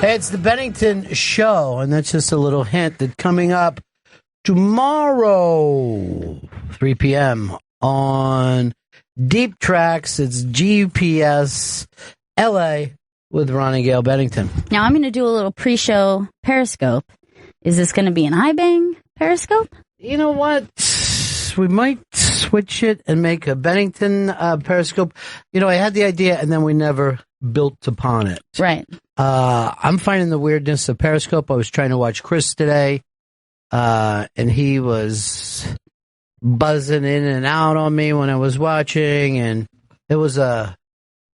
Hey, it's the Bennington Show, and that's just a little hint that coming up tomorrow, 3 p.m. on Deep Tracks, it's GPS LA with Ron and Gail Bennington. Now, I'm going to do a little pre-show Periscope. Is this going to be an iBang Periscope? You know what? We might switch it and make a Bennington Periscope. You know, I had the idea, and then we never built upon it. Right. I'm finding the weirdness of Periscope. I was trying to watch Cruz today, and he was buzzing in and out on me when I was watching, and it was a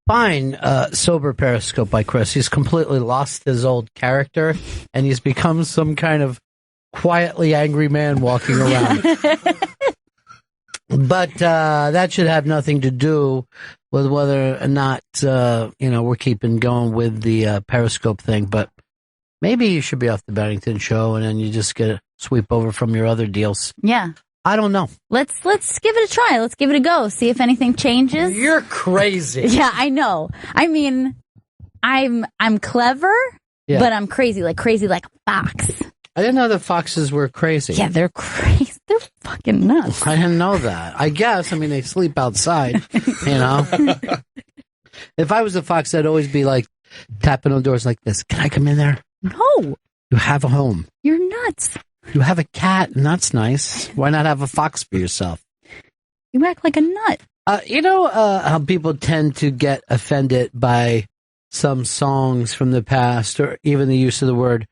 fine, sober Periscope by Cruz. He's completely lost his old character, and he's become some kind of quietly angry man walking around. But that should have nothing to do with whether or not, we're keeping going with the Periscope thing. But maybe you should be off the Bennington Show, and then you just get a sweep over from your other deals. Yeah. I don't know. Let's give it a try. Let's give it a go. See if anything changes. You're crazy. Yeah, I know. I mean, I'm clever, but I'm crazy like a fox. I didn't know that foxes were crazy. Yeah, they're crazy. They're fucking nuts. I didn't know that. I guess. I mean, they sleep outside, If I was a fox, I'd always be like tapping on doors like this. Can I come in there? No. You have a home. You're nuts. You have a cat, and that's nice. Why not have a fox for yourself? You act like a nut. How people tend to get offended by some songs from the past, or even the use of the word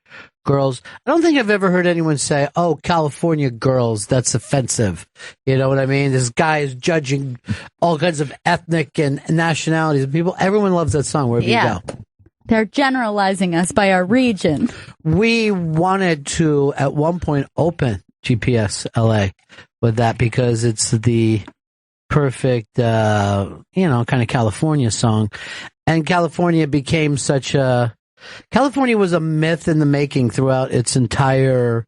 girls. I don't think I've ever heard anyone say, "Oh, California girls, that's offensive." You know what I mean? This guy is judging all kinds of ethnic and nationalities. People, everyone loves that song wherever you go. They're generalizing us by our region. We wanted to, at one point, open GPS LA with that because it's the perfect, kind of California song. And California became California was a myth in the making throughout its entire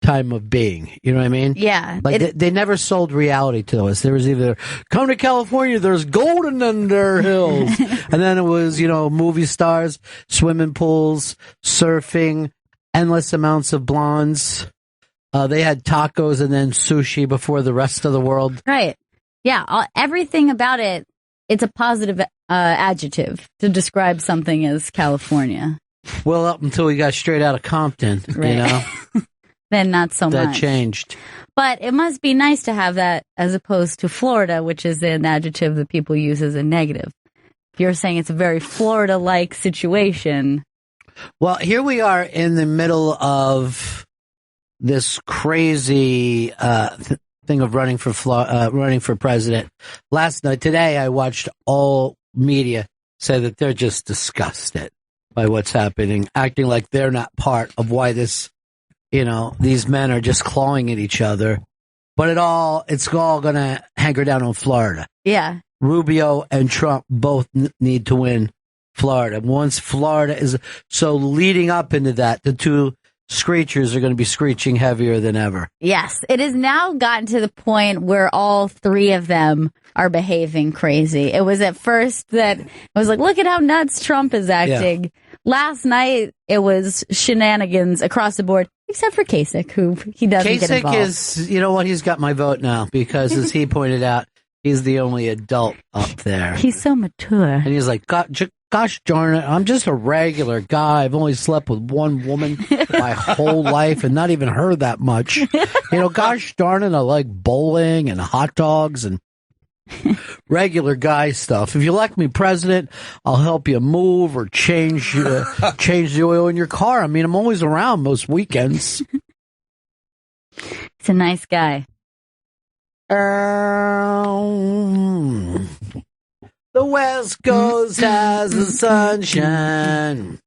time of being. You know what I mean? Yeah. Like they never sold reality to us. There was either, come to California, there's golden in their hills. And then it was, movie stars, swimming pools, surfing, endless amounts of blondes. They had tacos and then sushi before the rest of the world. Right. Yeah. Everything about it, it's a positive adjective to describe something as California. Well, up until we got straight out of Compton, right. Then not so much. That changed. But it must be nice to have that as opposed to Florida, which is an adjective that people use as a negative. If you're saying it's a very Florida-like situation. Well, here we are in the middle of this crazy thing of running for president. Today, I watched all media say that they're just disgusted by what's happening, acting like they're not part of why this, these men are just clawing at each other. But it's all going to hanker down on Florida. Yeah. Rubio and Trump both need to win Florida. Once Florida is so leading up into that, the two screechers are going to be screeching heavier than ever. Yes. It has now gotten to the point where all three of them are behaving crazy. It was at first that I was like, look at how nuts Trump is acting. Yeah. Last night, it was shenanigans across the board, except for Kasich, who he doesn't get involved. Kasich is, you know what, he's got my vote now, because as he pointed out, he's the only adult up there. He's so mature. And he's like, gosh darn it, I'm just a regular guy. I've only slept with one woman my whole life and not even her that much. Gosh darn it, I like bowling and hot dogs and regular guy stuff. If you elect me president, I'll help you move or change the oil in your car. I mean, I'm always around most weekends. He's a nice guy. The West Coast has the sunshine.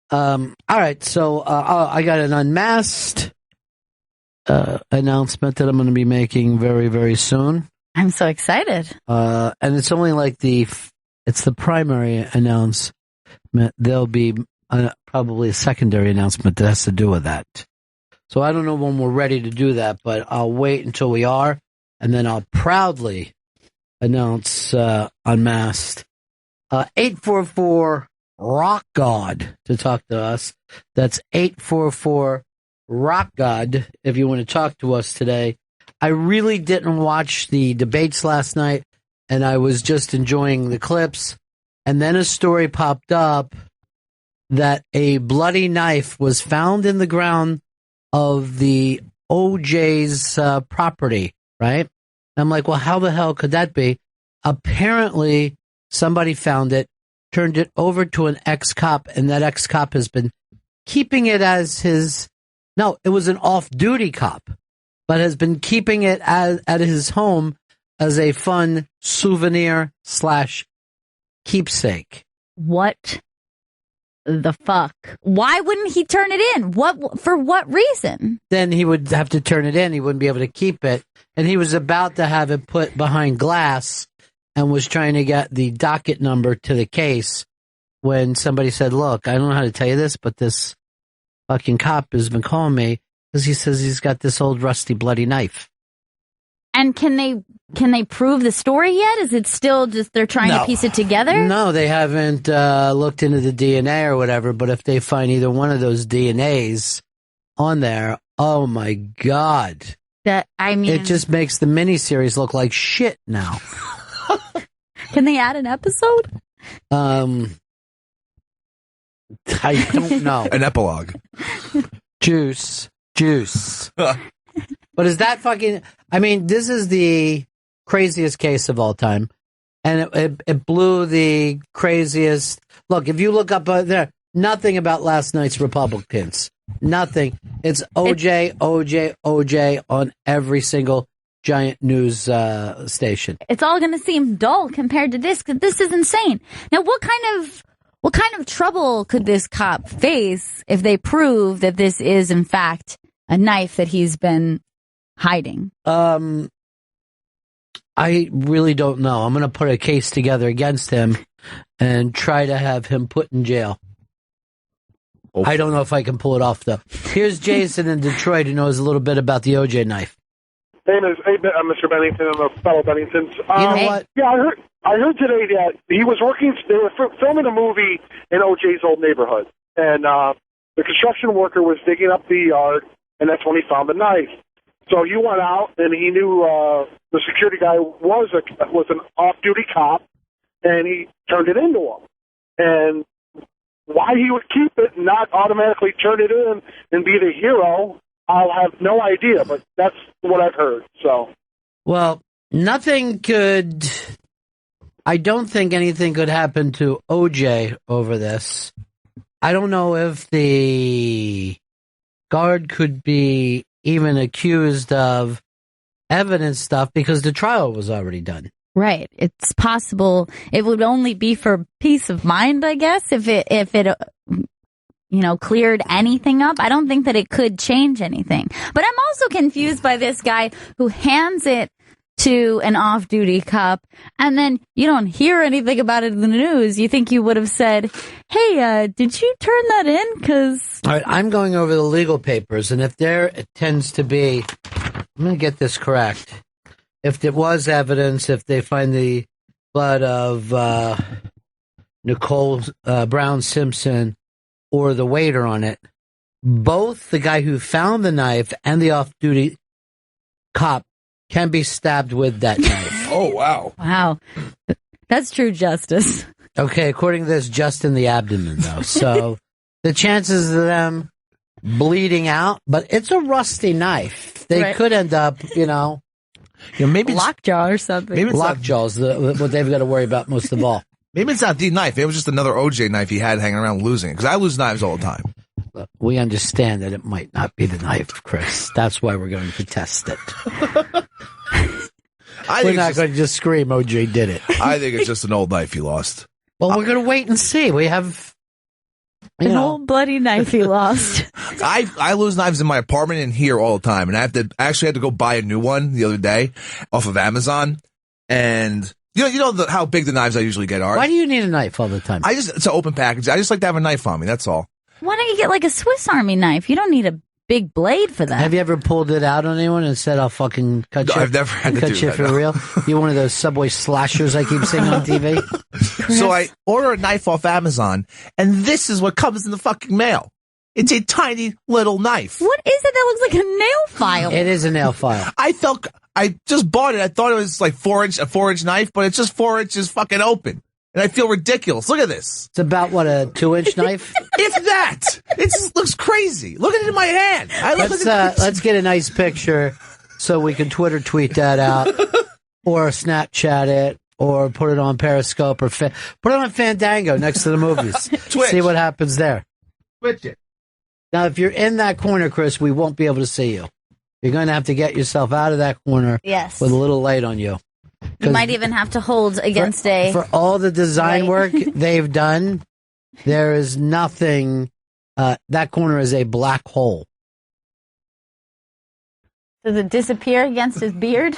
All right, so I got an Unmasked announcement that I'm going to be making very, very soon. I'm so excited. And it's only like it's the primary announcement. There'll be probably a secondary announcement that has to do with that. So I don't know when we're ready to do that, but I'll wait until we are, and then I'll proudly announce Unmasked. 844 Rock God to talk to us. That's 844 Rock God if you want to talk to us today. I really didn't watch the debates last night, and I was just enjoying the clips. And then a story popped up that a bloody knife was found in the ground of the OJ's property, right? I'm like, well, how the hell could that be? Apparently, somebody found it, turned it over to an ex-cop, and that ex-cop has been keeping it as his... No, it was an off-duty cop, but has been keeping it at his home as a fun souvenir / keepsake. What the fuck? Why wouldn't he turn it in? For what reason? Then he would have to turn it in. He wouldn't be able to keep it. And he was about to have it put behind glass and was trying to get the docket number to the case when somebody said, look, I don't know how to tell you this, but this fucking cop has been calling me because he says he's got this old rusty bloody knife. And can they prove the story yet? Is it still just they're trying to piece it together? No, they haven't looked into the DNA or whatever, but if they find either one of those DNAs on there, oh my God. It just makes the miniseries look like shit now. Can they add an episode? I don't know. An epilogue. Juice. But is that fucking... I mean, this is the craziest case of all time. And it blew the craziest... Look, if you look up there, nothing about last night's Republicans. Nothing. It's OJ on every single giant news station. It's all going to seem dull compared to this, because this is insane. Now, what kind of trouble could this cop face if they prove that this is, in fact, a knife that he's been hiding? I really don't know. I'm going to put a case together against him and try to have him put in jail. Oh. I don't know if I can pull it off, though. Here's Jason in Detroit who knows a little bit about the OJ knife. Hey, Mr. Bennington and the fellow Benningtons. You know what? Yeah, I heard today that he was working. They were filming a movie in OJ's old neighborhood, and the construction worker was digging up the yard, and that's when he found the knife. So he went out, and he knew the security guy was an off-duty cop, and he turned it into him. And why he would keep it and not automatically turn it in and be the hero, I'll have no idea, but that's what I've heard. So, well, nothing could... I don't think anything could happen to OJ over this. I don't know if the guard could be even accused of evidence stuff because the trial was already done. Right. It's possible it would only be for peace of mind, I guess, if it cleared anything up. I don't think that it could change anything. But I'm also confused by this guy who hands it to an off-duty cop, and then you don't hear anything about it in the news. You think you would have said, hey, did you turn that in? All right, I'm going over the legal papers, and if there tends to be, I'm going to get this correct. If there was evidence, if they find the blood of Nicole Brown Simpson or the waiter on it, both the guy who found the knife and the off-duty cop can be stabbed with that knife. Oh, wow. Wow. That's true justice. Okay, according to this, just in the abdomen, though. So the chances of them bleeding out, but it's a rusty knife. They could end up, maybe lockjaw or something. Maybe lockjaw is what they've got to worry about most of all. Maybe it's not the knife. It was just another OJ knife he had hanging around losing it. Because I lose knives all the time. Look, we understand that it might not be the knife, Chris. That's why we're going to test it. We're not going to just scream OJ did it. I think it's just an old knife he lost. Well, we're going to wait and see. We have an old bloody knife he lost. I lose knives in my apartment and here all the time. And I actually had to go buy a new one the other day off of Amazon. And how big the knives I usually get are. Why do you need a knife all the time? It's an open package. I just like to have a knife on me. That's all. Why don't you get like a Swiss Army knife? You don't need a big blade for that. Have you ever pulled it out on anyone and said, I'll fucking cut you? I've never had to cut do you that, for no. real? You're one of those Subway slashers I keep seeing on TV? So I order a knife off Amazon, and this is what comes in the fucking mail. It's a tiny little knife. What is it that looks like a nail file? It is a nail file. I just bought it. I thought it was like a 4-inch knife, but it's just 4 inches fucking open. And I feel ridiculous. Look at this. It's about, what, a 2-inch knife? If that. It just looks crazy. Look at it in my hand. Let's get a nice picture so we can Twitter tweet that out or Snapchat it or put it on Periscope or put it on Fandango next to the movies. Twitch. See what happens there. Twitch it. Now, if you're in that corner, Chris, we won't be able to see you. You're going to have to get yourself out of that corner Yes. with a little light on you. You might even have to hold against For all the design Right. work they've done, there is nothing. That corner is a black hole. Does it disappear against his beard?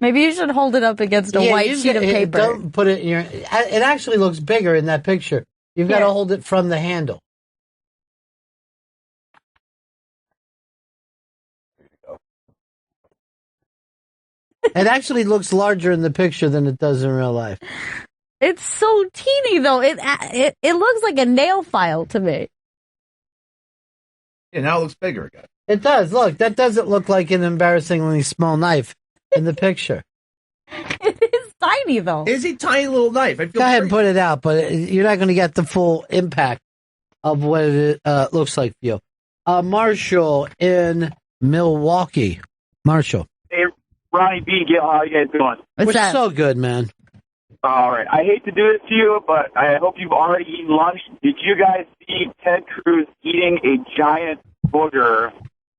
Maybe you should hold it up against a white you sheet of paper. Don't put it in your. It actually looks bigger in that picture. You've got to hold it from the handle. It actually looks larger in the picture than it does in real life. It's so teeny, though. It looks like a nail file to me. Yeah, now it looks bigger again. It does. Look, that doesn't look like an embarrassingly small knife in the picture. It is tiny, though. It's a tiny little knife. I feel Go ahead and crazy. put it out, but you're not going to get the full impact of what it looks like for you. Marshall in Milwaukee. Marshall. Hey, Ronnie B, Gail, how you guys doing? What's We're that? so good, man. All right. I hate to do this to you, but I hope you've already eaten lunch. Did you guys see Ted Cruz eating a giant booger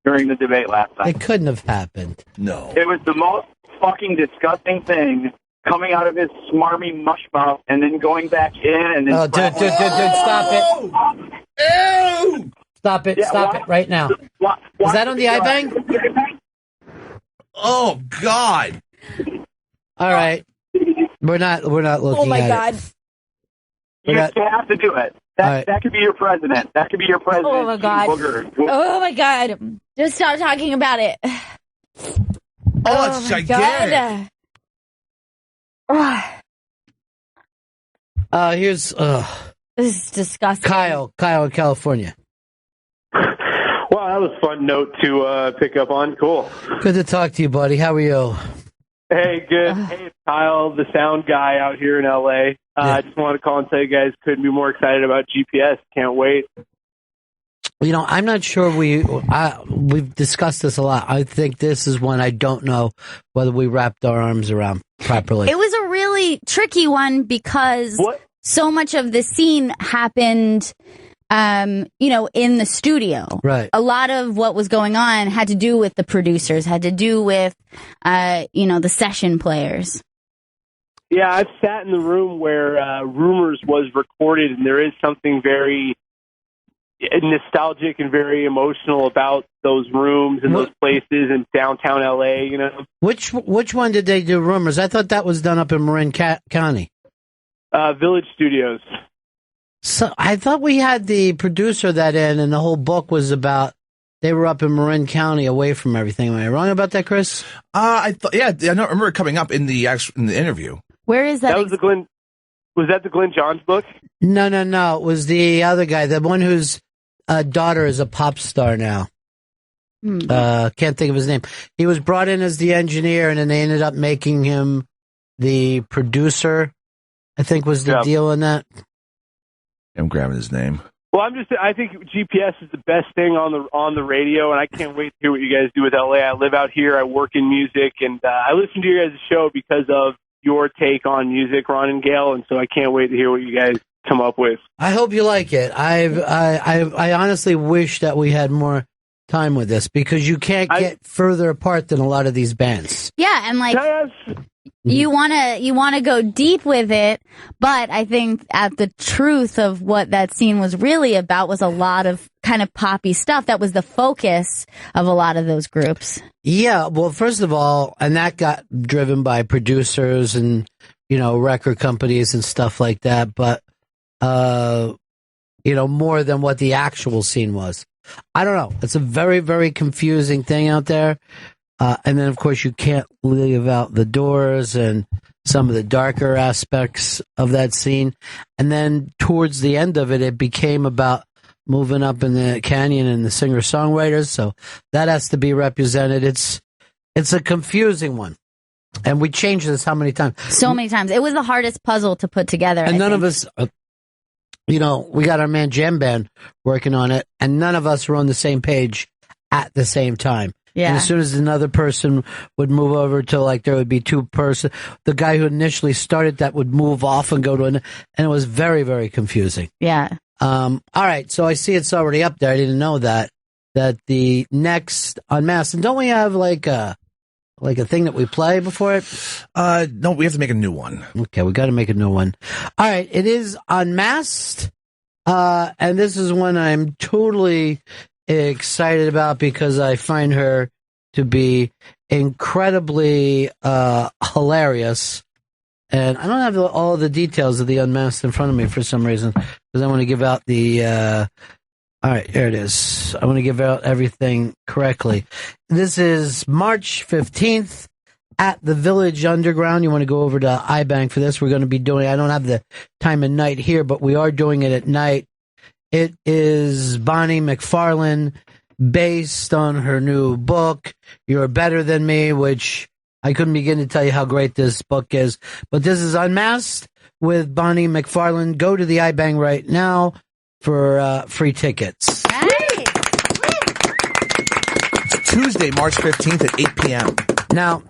during the debate last night? It couldn't have happened. No. It was the most fucking disgusting thing coming out of his smarmy mush mouth and then going back in and then... Oh, dude, stop it. Ew! Stop it. Yeah, Stop why- it right now. Is that on the iBang? Oh, God. All right. We're not looking Oh, my at God. it. You have to do it. All right. That could be your president. That could be your president. Oh, my God. Booger. Oh, my God. Just stop talking about it. Oh, it's my gigantic. God. Here's This is disgusting. Kyle in California. Wow, that was a fun note to pick up on. Cool. Good to talk to you, buddy. How are you? Hey, good. Hey, it's Kyle, the sound guy out here in L.A. I just wanted to call and tell you guys couldn't be more excited about GPS. Can't wait. You know, I'm not sure we've discussed this a lot. I think this is one I don't know whether we wrapped our arms around properly. It was a really tricky one because so much of the scene happened, in the studio. Right. A lot of what was going on had to do with the producers, had to do with, the session players. Yeah, I've sat in the room where Rumors was recorded, and there is something very nostalgic and very emotional about those rooms and those places in downtown LA, you know. Which one did they do Rumors? I thought that was done up in Marin County. Village Studios. So I thought we had the producer that in, and the whole book was about they were up in Marin County away from everything. Am I wrong about that, Chris? I don't remember it coming up in the interview. Where is that? Was that the Glenn Johns book? No. It was the other guy, the one whose daughter is a pop star now. Can't think of his name. He was brought in as the engineer, and then they ended up making him the producer. I think was the deal in that. I'm grabbing his name. Well, I think GPS is the best thing on the radio, and I can't wait to hear what you guys do with LA. I live out here. I work in music, and I listen to your guys' show because of your take on music, Ron and Gail, and so I can't wait to hear what you guys come up with. I hope you like it. I honestly wish that we had more time with this because you can't get further apart than a lot of these bands. Yeah, and you wanna go deep with it, but I think at the truth of what that scene was really about was a lot of kind of poppy stuff. That was the focus of a lot of those groups. Yeah, well, first of all, and that got driven by producers and record companies and stuff like that. But more than what the actual scene was. I don't know. It's a very, very confusing thing out there. And then, of course, you can't leave out the doors and some of the darker aspects of that scene. And then towards the end of it, it became about moving up in the canyon and the singer-songwriters. So that has to be represented. It's a confusing one. And we changed this how many times? So many times. It was the hardest puzzle to put together. And none of us, we got our man Jam Band working on it, and none of us were on the same page at the same time. Yeah. And as soon as another person would move over to there would be two person, the guy who initially started that would move off and go to and it was very, very confusing. Yeah. All right. So I see it's already up there. I didn't know that the next Unmasked, and don't we have like a thing that we play before it? No, we have to make a new one. Okay. We got to make a new one. All right. It is Unmasked. And this is one I'm totally excited about because I find her to be incredibly hilarious. And I don't have all the details of the Unmasked in front of me for some reason because I want to give out the all right, here it is. I want to give out everything correctly. This is March 15th at the Village Underground. You want to go over to iBank for this. We're going to be doing, I don't have the time and night here, but we are doing it at night. It is Bonnie McFarlane, based on her new book, You're Better Than Me, which I couldn't begin to tell you how great this book is. But this is Unmasked with Bonnie McFarlane. Go to the iBank right now for free tickets. It's Tuesday, March 15th at 8 p.m. Now,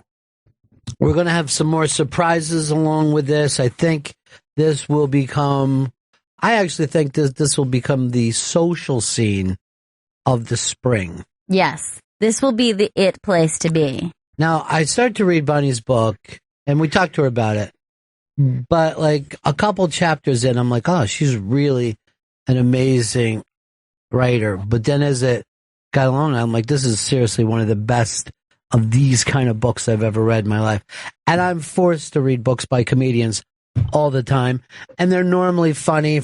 we're going to have some more surprises along with this. I think this will become... I actually think this will become the social scene of the spring. Yes, this will be the it place to be. Now, I started to read Bonnie's book, and we talked to her about it. But, a couple chapters in, I'm like, oh, she's really an amazing writer. But then as it got along, I'm like, this is seriously one of the best of these kind of books I've ever read in my life. And I'm forced to read books by comedians all the time, and they're normally funny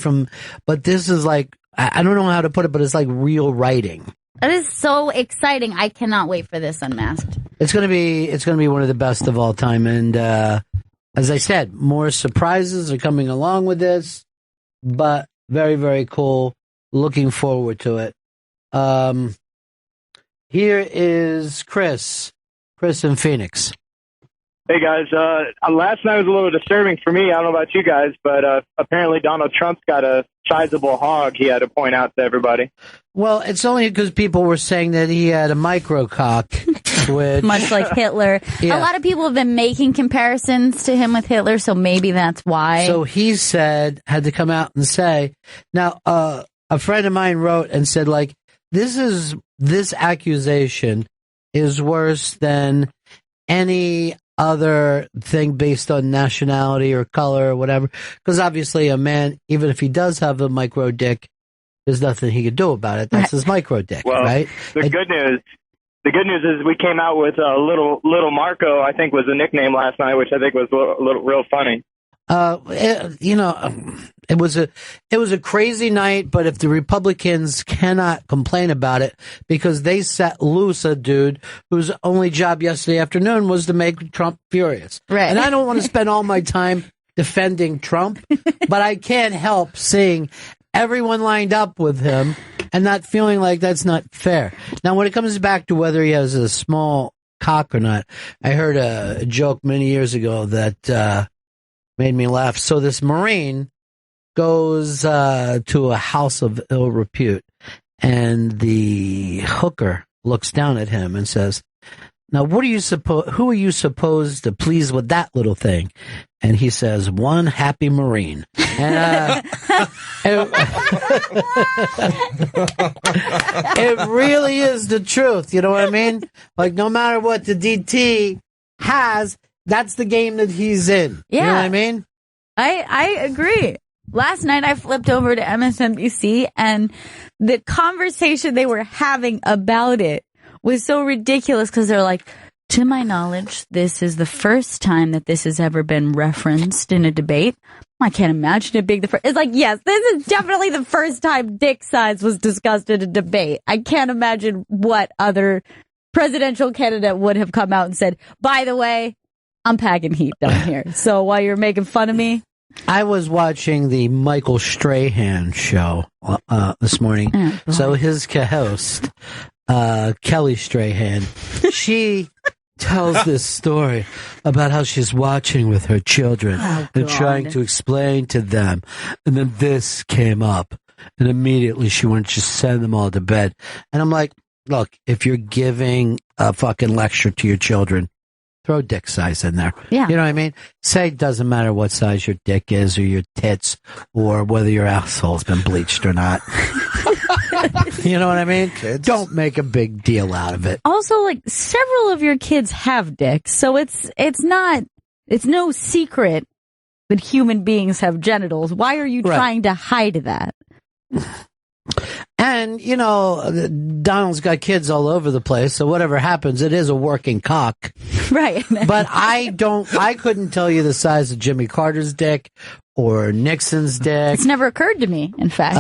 but this is I don't know how to put it, but it's like real writing. That is so exciting. I cannot wait for this Unmasked. It's gonna be one of the best of all time, and as I said, more surprises are coming along with this, but very, very cool. Looking forward to it. Here is Chris in Phoenix. Hey guys, last night was a little disturbing for me. I don't know about you guys, but apparently Donald Trump's got a sizable hog he had to point out to everybody. Well, it's only because people were saying that he had a micro cock, which... much like Hitler. Yeah. A lot of people have been making comparisons to him with Hitler, so maybe that's why. So he had to come out and say... Now, a friend of mine wrote and said, this accusation is worse than any other thing based on nationality or color or whatever, because obviously a man, even if he does have a micro dick, there's nothing he could do about it. That's his micro dick, right? The good news is we came out with little Marco, I think was the nickname last night, which I think was real funny. It was a crazy night, but if the Republicans cannot complain about it because they set loose a dude whose only job yesterday afternoon was to make Trump furious. Right. And I don't want to spend all my time defending Trump, but I can't help seeing everyone lined up with him and not feeling like that's not fair. Now, when it comes back to whether he has a small cock or not, I heard a joke many years ago that made me laugh. So this Marine goes to a house of ill repute, and the hooker looks down at him and says, "Now, who are you supposed to please with that little thing?" And he says, "One happy Marine." And it really is the truth. You know what I mean? No matter what the DT has, that's the game that he's in. Yeah. You know what I mean? I agree. Last night I flipped over to MSNBC, and the conversation they were having about it was so ridiculous because they're like, to my knowledge, this is the first time that this has ever been referenced in a debate. I can't imagine it being the first. It's like, yes, this is definitely the first time dick size was discussed in a debate. I can't imagine what other presidential candidate would have come out and said, by the way, I'm packing heat down here. So while you're making fun of me. I was watching the Michael Strahan show this morning. So his co-host, Kelly Strahan, she tells this story about how she's watching with her children and trying to explain to them. And then this came up, and immediately she wanted to just send them all to bed. And I'm like, look, if you're giving a fucking lecture to your children, throw dick size in there. Yeah. You know what I mean? Say it doesn't matter what size your dick is or your tits or whether your asshole's been bleached or not. You know what I mean? Kids. Don't make a big deal out of it. Also, like, several of your kids have dicks, so it's no secret that human beings have genitals. Why are you trying to hide that? And, you know, Donald's got kids all over the place, so whatever happens, it is a working cock. Right. But I couldn't tell you the size of Jimmy Carter's dick or Nixon's dick. It's never occurred to me, in fact.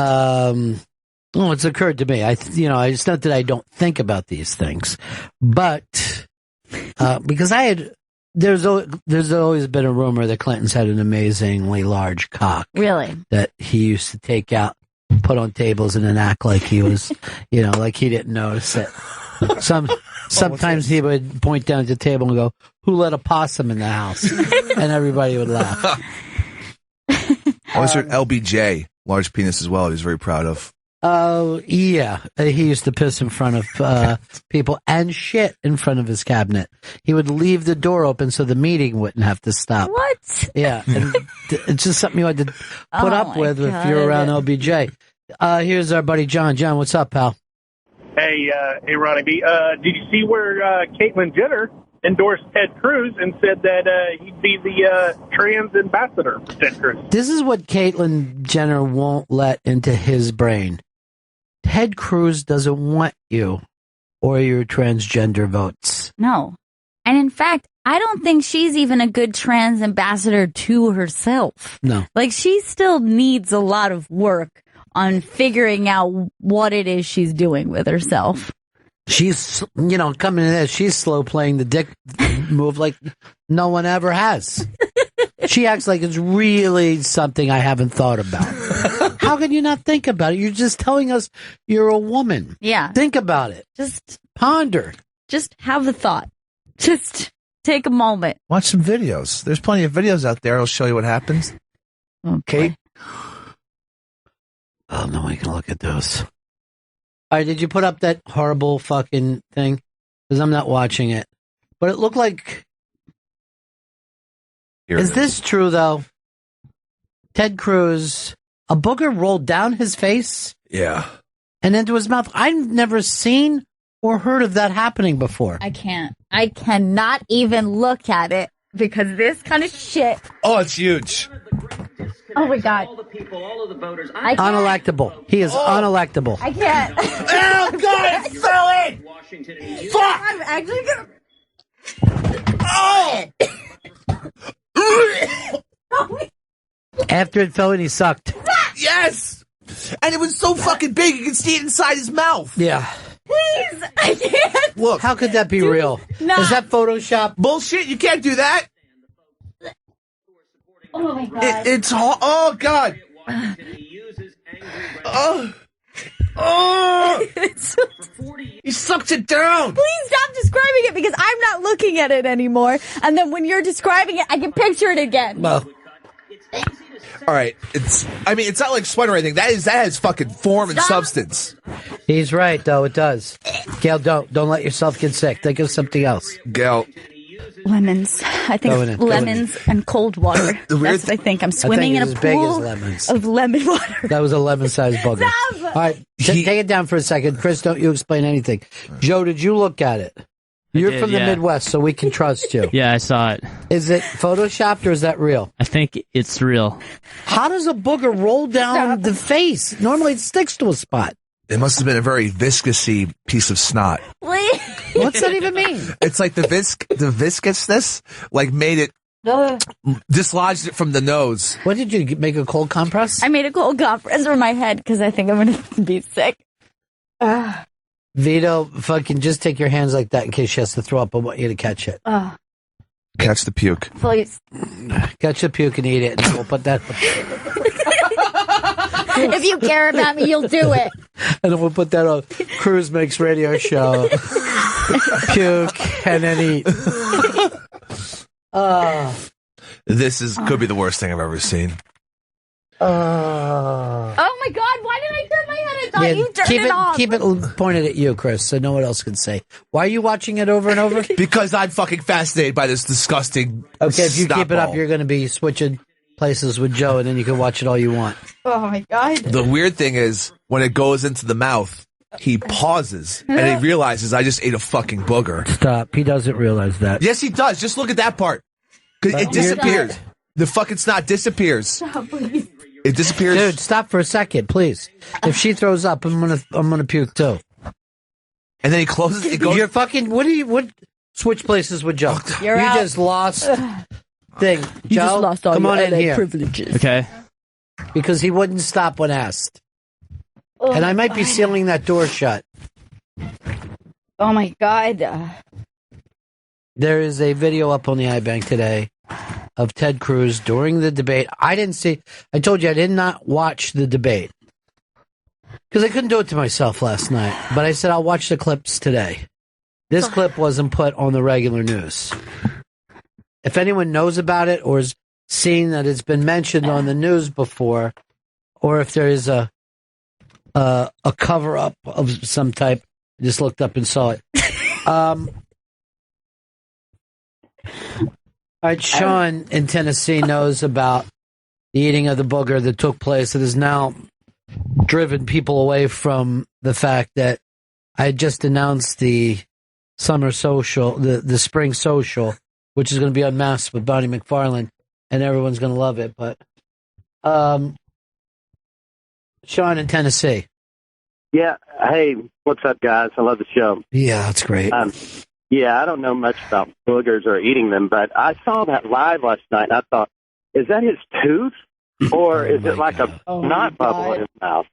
It's occurred to me. It's not that I don't think about these things, but because there's always been a rumor that Clinton's had an amazingly large cock. Really? That he used to take out, put on tables, and then act like he was, like he didn't notice it. Sometimes he would point down at the table and go, "Who let a possum in the house?" And everybody would laugh. I always heard LBJ, large penis as well. He was very proud of. Oh, yeah. He used to piss in front of people and shit in front of his cabinet. He would leave the door open so the meeting wouldn't have to stop. What? Yeah. And it's just something you had to put up with if you're around LBJ. Here's our buddy John. John, what's up, pal? Hey, Ronnie B. Did you see where Caitlyn Jenner endorsed Ted Cruz and said that he'd be the trans ambassador for Ted Cruz? This is what Caitlyn Jenner won't let into his brain. Ted Cruz doesn't want you or your transgender votes. No. And in fact, I don't think she's even a good trans ambassador to herself. No. Like, she still needs a lot of work on figuring out what it is she's doing with herself. She's, coming in there, she's slow playing the dick move like no one ever has. She acts like it's really something I haven't thought about. How can you not think about it? You're just telling us you're a woman. Yeah. Think about it. Just ponder. Just have a thought. Just take a moment. Watch some videos. There's plenty of videos out there. I'll show you what happens. Okay. Oh, no, I can look at those. All right, did you put up that horrible fucking thing? Because I'm not watching it. But it looked like... Is this true, though? Ted Cruz, a booger rolled down his face? Yeah. And into his mouth. I've never seen or heard of that happening before. I cannot even look at it because this kind of shit. Oh, it's huge. Oh my God. Unelectable. He is unelectable. I can't. Oh, God, it fell in! Fuck! I'm actually gonna... After it fell in, he sucked. Yes! And it was so fucking big, you could see it inside his mouth. Yeah. Please, I can't. Look, how could that be real? Not. Is that Photoshop? Bullshit, you can't do that. Oh my God. It's oh God. Oh. He sucked it down. Please stop describing it because I'm not looking at it anymore. And then when you're describing it, I can picture it again. Well. All right, it's not like sweat or anything. That has fucking form and substance. He's right, though. It does. Gail, don't let yourself get sick. Think of something else. Gail. Lemons. I think lemons and cold water. That's what I think. I'm swimming in a pool of lemon water. That was a lemon-sized booger. Stop! All right, take it down for a second. Chris, don't you explain anything. Joe, did you look at it? You're from the Midwest, so we can trust you. Yeah, I saw it. Is it photoshopped or is that real? I think it's real. How does a booger roll down the face? Normally it sticks to a spot. It must have been a very viscousy piece of snot. What's that even mean? It's like the viscousness, like made it Dislodged it from the nose. What did you make, a cold compress? I made a cold compress for my head because I think I'm going to be sick. Vito, fucking just take your hands like that in case she has to throw up. I want you to catch it. Catch the puke. Please. Catch the puke and eat it. And we'll put that. If you care about me, you'll do it. And then we'll put that on Cruz Makes Radio Show. Puke and then eat. This could be the worst thing I've ever seen. Oh my God, why did I turn my head? I thought you turned it off. Keep it pointed at you, Chris, so no one else can say. Why are you watching it over and over? Because I'm fucking fascinated by this disgusting. Okay, if you keep it up, you're going to be switching places with Joe, and then you can watch it all you want. Oh my God. The weird thing is, when it goes into the mouth, he pauses, and he realizes I just ate a fucking booger. Stop. He doesn't realize that. Yes, he does. Just look at that part. 'Cause it disappears. The fucking snot disappears. Stop, please. It disappears. Dude, stop for a second, please. If she throws up, I'm gonna puke too. And then he closes. It goes. You're fucking. What? Switch places with Joe. You're you out. just lost. Thing. You Joe, just lost all come your on in LA here. privileges. Okay. Because he wouldn't stop when asked. And I might be sealing that door shut. Oh my God. There is a video up on the iBank today of Ted Cruz during the debate. I told you I did not watch the debate because I couldn't do it to myself last night. But I said I'll watch the clips today. This clip wasn't put on the regular news. If anyone knows about it or has seen that it's been mentioned on the news before, or if there is a cover-up of some type, I just looked up and saw it. All right, Sean in Tennessee knows about the eating of the booger that took place. It has now driven people away from the fact that I had just announced the summer social, the spring social, which is going to be Unmasked with Bonnie McFarlane, and everyone's going to love it. But Sean in Tennessee. Yeah. Hey, what's up, guys? I love the show. Yeah, that's great. Yeah, I don't know much about boogers or eating them, but I saw that live last night, and I thought, is that his tooth? Or is it like a snot bubble in his mouth?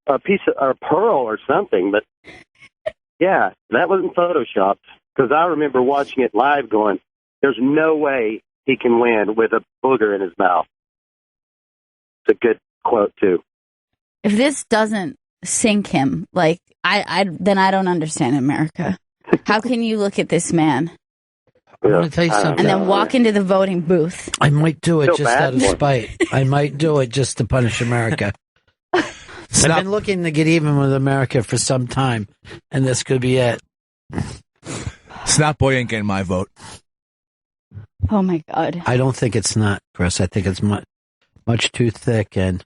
A piece of or a pearl or something? But, yeah, that wasn't photoshopped, because I remember watching it live going, there's no way he can win with a booger in his mouth. It's a good quote, too. If this doesn't sink him, like, then I don't understand America. How can you look at this man I want to tell you something. and then walk into the voting booth? I might do it Feel just bad out of for him. spite. I might do it just to punish America. I've been looking to get even with America for some time, and this could be it. Snot boy ain't getting my vote. Oh my God. I don't think it's not, Chris. I think it's much too thick. And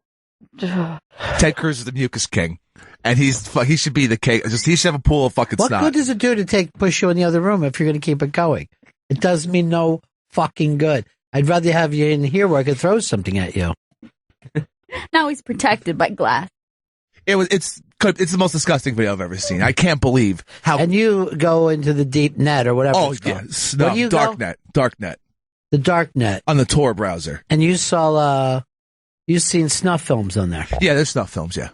Ted Cruz is the mucus king, and he should be the king. He should have a pool of fucking what snot. good does it do to push you in the other room if you're going to keep it going? It does me no fucking good. I'd rather have you in here where I could throw something at you. Now he's protected by glass. It's the most disgusting video I've ever seen. I can't believe how. And you go into the deep net or whatever. Oh it's yeah, called. Where do you go? dark net The dark net on the Tor browser. And you saw you've seen snuff films on there. Yeah, there's snuff films. Yeah,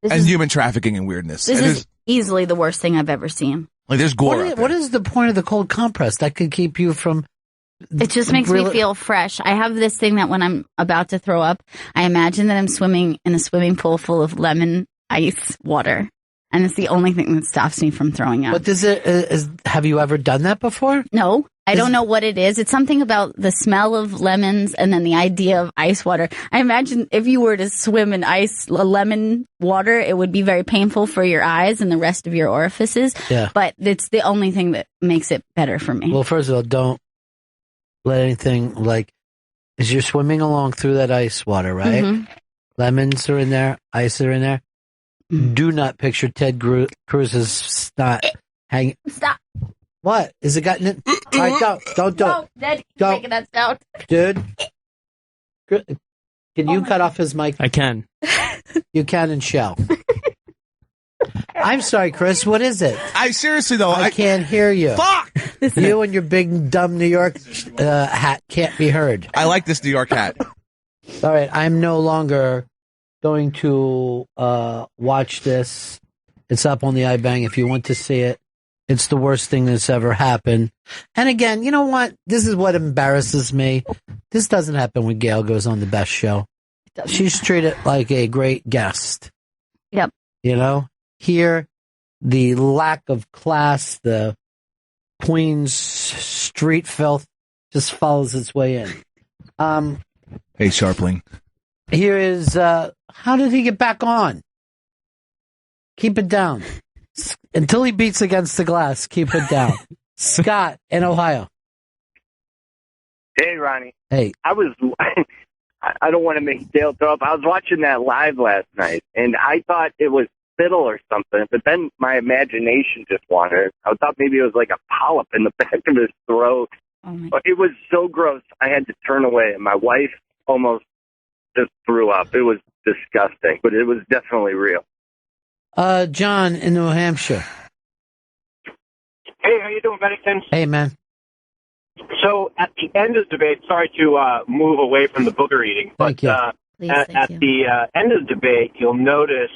and human trafficking and weirdness. This and is easily the worst thing I've ever seen. like there's gore. out there. What is the point of the cold compress? That could keep you from. It just makes me feel fresh. I have this thing that when I'm about to throw up, I imagine that I'm swimming in a swimming pool full of lemon ice water. And it's the only thing that stops me from throwing up. What does it? Have you ever done that before? No, I don't know what it is. It's something about the smell of lemons and then the idea of ice water. I imagine if you were to swim in lemon water, it would be very painful for your eyes and the rest of your orifices. Yeah. But it's the only thing that makes it better for me. Well, first of all, don't let anything as you're swimming along through that ice water, right? Mm-hmm. Lemons are in there, ice are in there. Do not picture Ted Cruz's snot hanging. Stop. What? Is it gotten it? All right, don't do No, it. Daddy, Don't. taking that sound. Dude. Can you cut off his mic? I can. You can and shall. I'm sorry, Chris. What is it? I seriously though, I can't hear you. Fuck! You and your big dumb New York hat can't be heard. I like this New York hat. All right, I'm no longer going to watch this. It's up on the iBang if you want to see it. It's the worst thing that's ever happened. And again, you know what? This is what embarrasses me. This doesn't happen when Gail goes on the best show. She's treated like a great guest. Yep. You know? Here, the lack of class, the Queen's street filth just follows its way in. Hey, Sharpling. Here is, how did he get back on? Keep it down. Until he beats against the glass, keep it down. Scott in Ohio. Hey, Ronnie. Hey. I don't want to make Dale throw up. I was watching that live last night, and I thought it was fiddle or something, but then my imagination just wandered. I thought maybe it was like a polyp in the back of his throat. But it was so gross, I had to turn away, and my wife almost just threw up. It was disgusting, but it was definitely real. John in New Hampshire. Hey, how you doing, Bennington? Hey, man. So at the end of the debate, sorry to move away from the booger eating, but at the end of the debate, you'll notice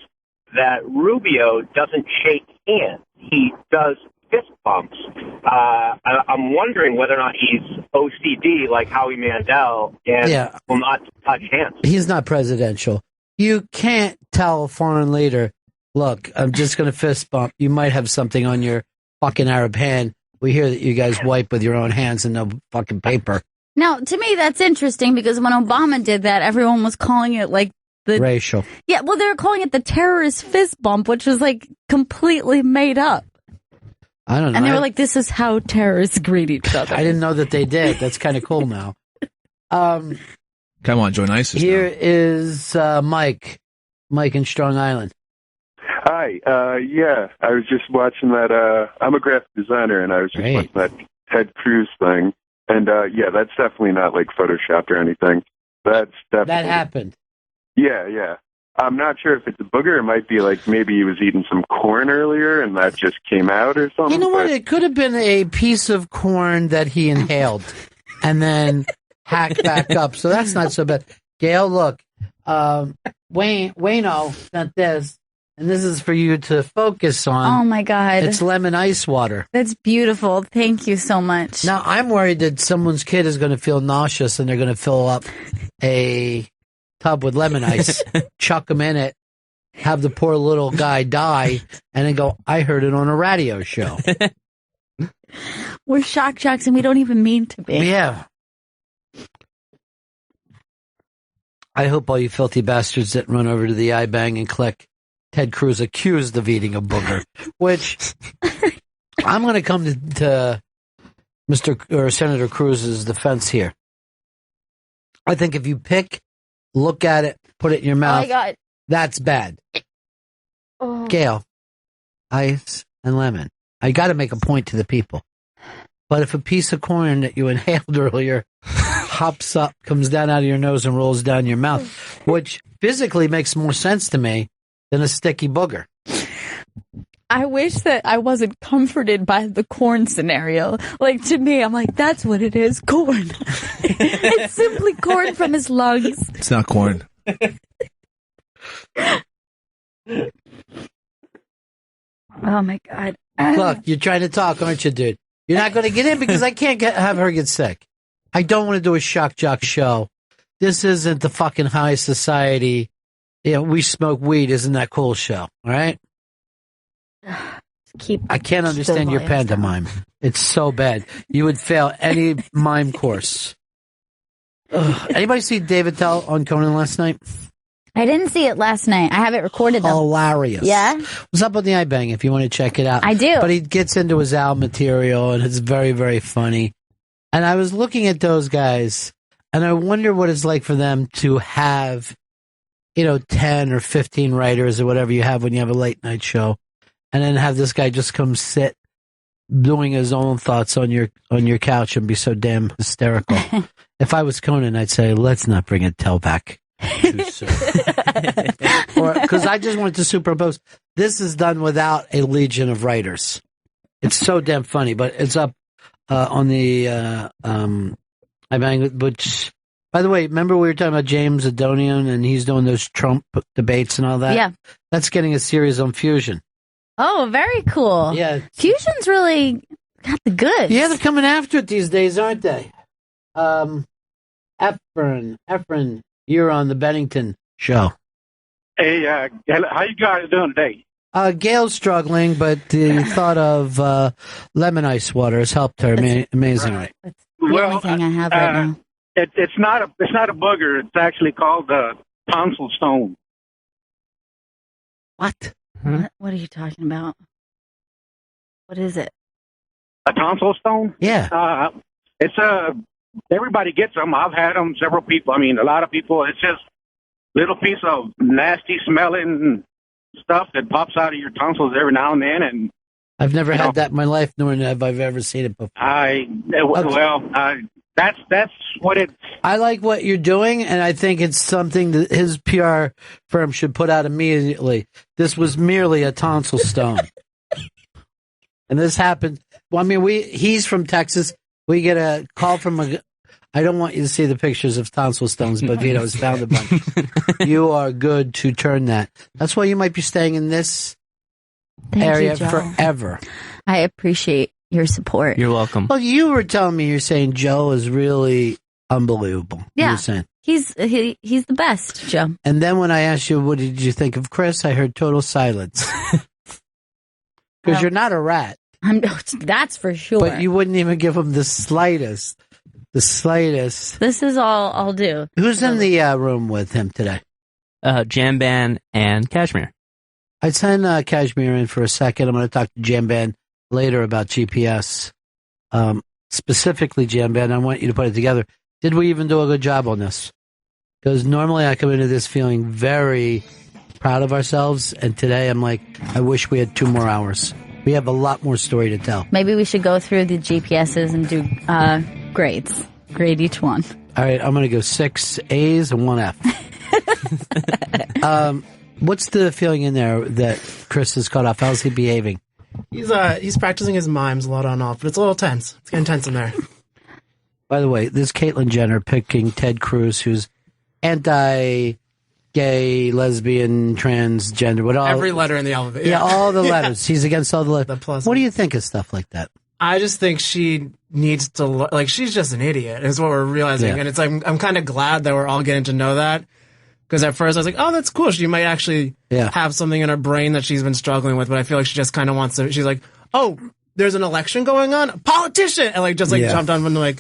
that Rubio doesn't shake hands. He does fist bumps. I'm wondering whether or not he's OCD like Howie Mandel and will not touch hands. He's not presidential. You can't tell a foreign leader, look, I'm just going to fist bump. You might have something on your fucking Arab hand. We hear that you guys wipe with your own hands and no fucking paper. Now, to me, that's interesting because when Obama did that, everyone was calling it like the racial. Yeah, well, they were calling it the terrorist fist bump, which was like completely made up. I don't know. And they were like, this is how terrorists greet each other. I didn't know that they did. That's kind of cool now. Come on, join ISIS. Here is Mike. Mike in Strong Island. Hi. Yeah, I was just watching that. I'm a graphic designer, and I was just watching that Ted Cruz thing. And, yeah, that's definitely not, like, Photoshopped or anything. That's definitely... That happened. Yeah, yeah. I'm not sure if it's a booger. It might be like maybe he was eating some corn earlier and that just came out or something. You know what? It could have been a piece of corn that he inhaled and then hacked back up. So that's not so bad. Gail, look, Wayno sent this, and this is for you to focus on. Oh, my God. It's lemon ice water. That's beautiful. Thank you so much. Now, I'm worried that someone's kid is going to feel nauseous and they're going to fill up a tub with lemon ice, chuck them in it, have the poor little guy die, and then go, I heard it on a radio show. We're shock jocks and we don't even mean to be. Yeah. I hope all you filthy bastards didn't run over to the iBang and click Ted Cruz accused of eating a booger, which I'm going to come to Mr. or Senator Cruz's defense here. I think if you look at it, put it in your mouth. Oh my God. That's bad. Oh. Gail, ice and lemon. I got to make a point to the people. But if a piece of corn that you inhaled earlier hops up, comes down out of your nose and rolls down your mouth, which physically makes more sense to me than a sticky booger. I wish that I wasn't comforted by the corn scenario. Like, to me, I'm like, that's what it is, corn. It's simply corn from his lungs. It's not corn. Oh, my God. Look, you're trying to talk, aren't you, dude? You're not going to get in because I can't have her get sick. I don't want to do a shock jock show. This isn't the fucking high society, we smoke weed, isn't that cool show, all right? I can't understand your pantomime. It's so bad. You would fail any mime course. Anybody see David Tell on Conan last night? I didn't see it last night. I have it recorded, though. Hilarious. Yeah? What's up on the iBang if you want to check it out? I do. But he gets into his Al material, and it's very, very funny. And I was looking at those guys, and I wonder what it's like for them to have, 10 or 15 writers or whatever you have when you have a late night show. And then have this guy just come sit doing his own thoughts on your couch and be so damn hysterical. If I was Conan, I'd say, let's not bring a tell back too soon. Or because I just wanted to superimpose. This is done without a legion of writers. It's so damn funny, but it's up on the which, by the way, remember we were talking about James Adonian and he's doing those Trump debates and all that? Yeah. That's getting a series on Fusion. Oh, very cool. Yeah. Fusion's really got the goods. Yeah, they're coming after it these days, aren't they? Efren, you're on the Bennington show. Hey, how you guys doing today? Gail's struggling, but the thought of lemon ice water has helped her amazingly. It's the only thing I have right now. It's not a booger. It's actually called tonsil stone. What? What are you talking about? What is it? A tonsil stone? Yeah. It's everybody gets them. I've had them. Several people. I mean, a lot of people. It's just little piece of nasty smelling stuff that pops out of your tonsils every now and then. And I've never had that in my life, nor have I ever seen it before. That's what it. I like what you're doing, and I think it's something that his PR firm should put out immediately. This was merely a tonsil stone, and this happened. Well, I mean, he's from Texas. We get a call from I don't want you to see the pictures of tonsil stones, but Vito's found a bunch. You are good to turn that. That's why you might be staying in this area forever. I appreciate your support. You're welcome. Well, you were telling me you're saying Joe is really unbelievable. Yeah, you're saying. He's the best, Joe. And then when I asked you, what did you think of Chris? I heard total silence. Because you're not a rat. That's for sure. But you wouldn't even give him the slightest. The slightest. This is all I'll do. Who's in the room with him today? Jamban and Kashmir. I'd send Kashmir in for a second. I'm going to talk to Jamban later about GPS. Specifically, Jamban, I want you to put it together. Did we even do a good job on this? Because normally I come into this feeling very proud of ourselves, and today I'm like, I wish we had 2 more hours. We have a lot more story to tell. Maybe we should go through the GPSs and do grades. Grade each one. All right, I'm going to go 6 A's and 1 F. What's the feeling in there that Chris is caught off? How's he behaving? He's practicing his mimes a lot on off, but it's a little tense. It's getting tense in there. By the way, this Caitlyn Jenner picking Ted Cruz, who's anti-gay, lesbian, transgender, every letter in the alphabet. Yeah, all the letters. He's against all the letters. What do you think of stuff like that? I just think she needs to she's just an idiot. Is what we're realizing, and it's like I'm kind of glad that we're all getting to know that. Because at first I was like, oh, that's cool. She might actually have something in her brain that she's been struggling with, but I feel like she just kind of wants to. She's like, oh, there's an election going on, a politician, and jumped on when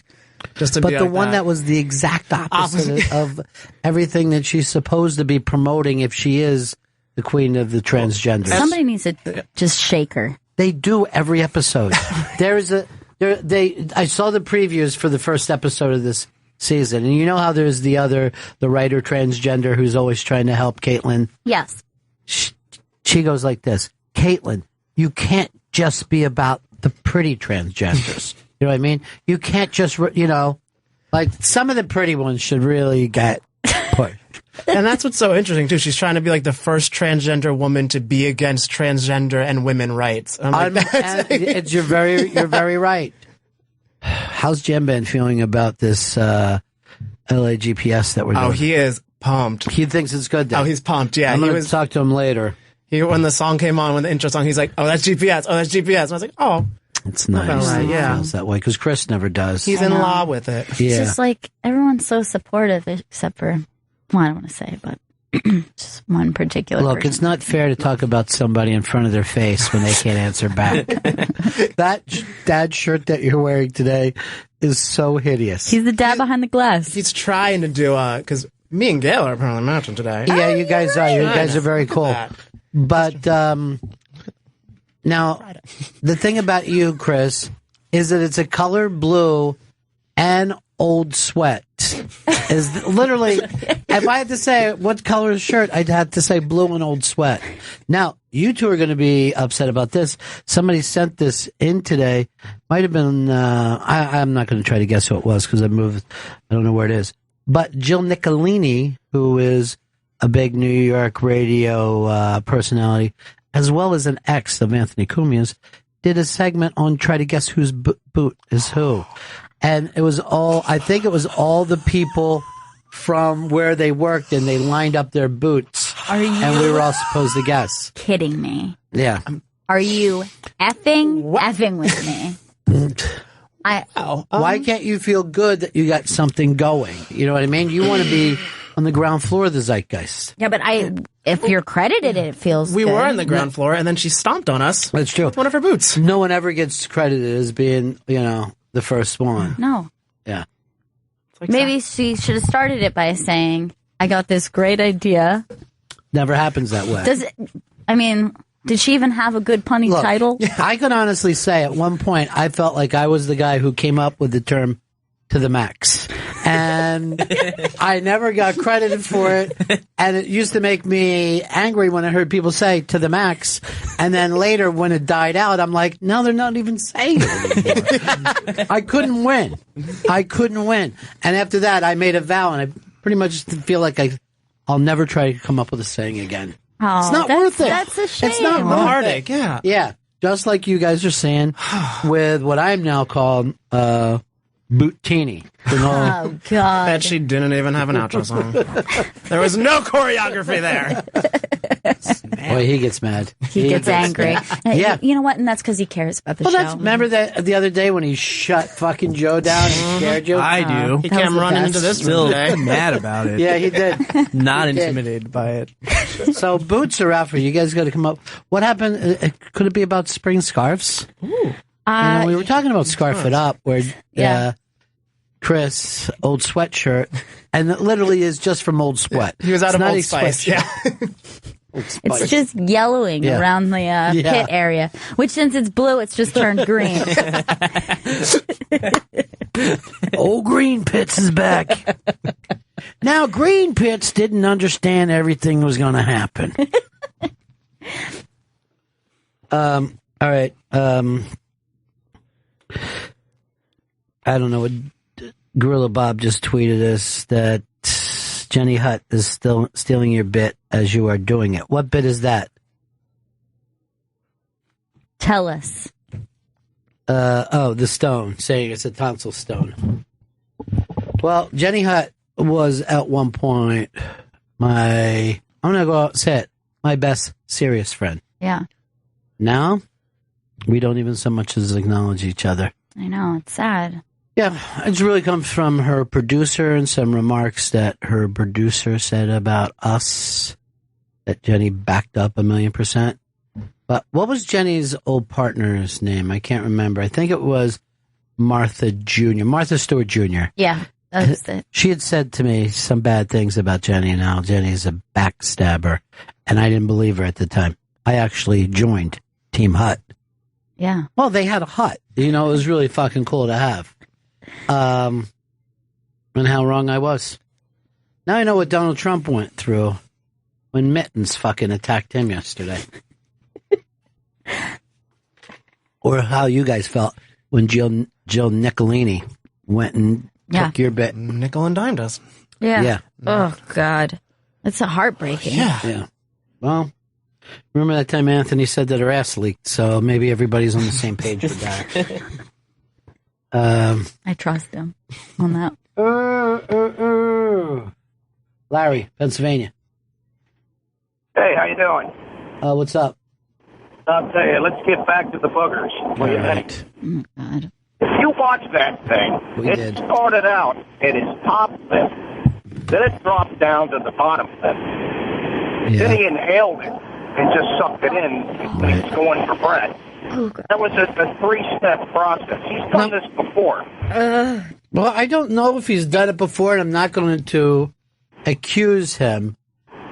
just to but be the like one that was the exact opposite of everything that she's supposed to be promoting if she is the queen of the transgenders. Somebody needs to just shake her. They do every episode. I saw the previews for the first episode of this season, and you know how there's the writer transgender who's always trying to help Caitlyn? Yes. She goes like this, Caitlyn, you can't just be about the pretty transgenders. You know what I mean? You can't just, some of the pretty ones should really get pushed. And that's what's so interesting too. She's trying to be like the first transgender woman to be against transgender and women rights. You're very right. How's Jamban feeling about this LA GPS that we're doing? Oh, he is pumped. He thinks it's good. Oh, he's pumped. Yeah, I'm going to talk to him later. When the song came on, when the intro song, he's like, "Oh, that's GPS. Oh, that's GPS." And I was like, "Oh, it's nice." Right, yeah, feels that way because Chris never does. He's in law with it. Yeah. It's just like everyone's so supportive, except for I don't want to say, but just one particular. Look, person. It's not fair to talk about somebody in front of their face when they can't answer back. That dad shirt that you're wearing today is so hideous. He's the dad behind the glass. He's trying to do because me and Gail are apparently matching today. Yeah, you guys are. You guys are very cool. But now, the thing about you, Chris, is that it's a color blue and old sweat. Is literally, if I had to say what color shirt, I'd have to say blue and old sweat. Now, you two are going to be upset about this. Somebody sent this in today. Might have been, I'm not going to try to guess who it was because I don't know where it is. But Jill Nicolini, who is a big New York radio personality, as well as an ex of Anthony Cumia's, did a segment on try to guess whose boot is who. And it was I think it was all the people from where they worked, and they lined up their boots. And we were all supposed to guess. Kidding me? Yeah. Are you effing with me? Why can't you feel good that you got something going? You know what I mean? You want to be on the ground floor of the zeitgeist. Yeah, but if you're credited, it feels We good. were on the ground floor, and then she stomped on us. That's true. With one of her boots. No one ever gets credited as being, the first one. No. Yeah. Maybe she should have started it by saying, I got this great idea. Never happens that way. Did she even have a good punny title? I could honestly say at one point I felt like I was the guy who came up with the term to the max. And I never got credited for it. And it used to make me angry when I heard people say to the max. And then later when it died out, I'm like, no, they're not even saying it anymore. I couldn't win. And after that, I made a vow, and I pretty much feel like I'll never try to come up with a saying again. Oh, it's not worth it. That's a shame. It's not worth heartache, it. yeah. Yeah. Just like you guys are saying with what I'm now called Bootini. Oh, God. Bet she didn't even have an outro song. There was no choreography there. Boy, he gets mad. He gets angry. Yeah. You know what? And that's because he cares about the show. Remember that the other day when he shut fucking Joe down and scared you? I do. He came running into this Still room today. mad about it. Yeah, he did. Not intimidated by it. So boots are out for you. You guys got to come up. What happened? Could it be about spring scarves? Ooh. We were talking about Scarf It Up, where Chris, old sweatshirt, and it literally is just from Old Sweat. He was out It's of not Old a Spice. Yeah. It's just yellowing around the pit area, which since it's blue, it's just turned green. Old Green Pits is back. Now, Green Pits didn't understand everything was going to happen. All right. I don't know. Gorilla Bob just tweeted us that Jenny Hutt is still stealing your bit as you are doing it. What bit is that? Tell us. The stone, saying it's a tonsil stone. Well, Jenny Hutt was at one point I'm going to go out and say it, my best serious friend. Yeah. Now, we don't even so much as acknowledge each other. I know, it's sad. Yeah, it really comes from her producer and some remarks that her producer said about us that Jenny backed up 1,000,000%. But what was Jenny's old partner's name? I can't remember. I think it was Martha Stewart Jr. Yeah, that's it. She had said to me some bad things about Jenny, and now Jenny's a backstabber. And I didn't believe her at the time. I actually joined Team Hutt. Yeah. Well, they had a hut. It was really fucking cool to have. And how wrong I was. Now I know what Donald Trump went through when Mittens fucking attacked him yesterday. Or how you guys felt when Jill Nicolini went and took your bit. Nickel and dimed us. Yeah. Yeah. Oh, God. It's a heartbreaking. Yeah. Well, remember that time Anthony said that her ass leaked, so maybe everybody's on the same page with that. I trust him on that. Larry, Pennsylvania. Hey, how you doing? What's up? I'll tell you, let's get back to the boogers. What do you think? Oh, God. If you watch that thing, it started out at his top lip, then it dropped down to the bottom lip. Then he inhaled it and just sucked it in when he was going for breath. That was a 3-step process. He's done this before. Well, I don't know if he's done it before, and I'm not going to accuse him,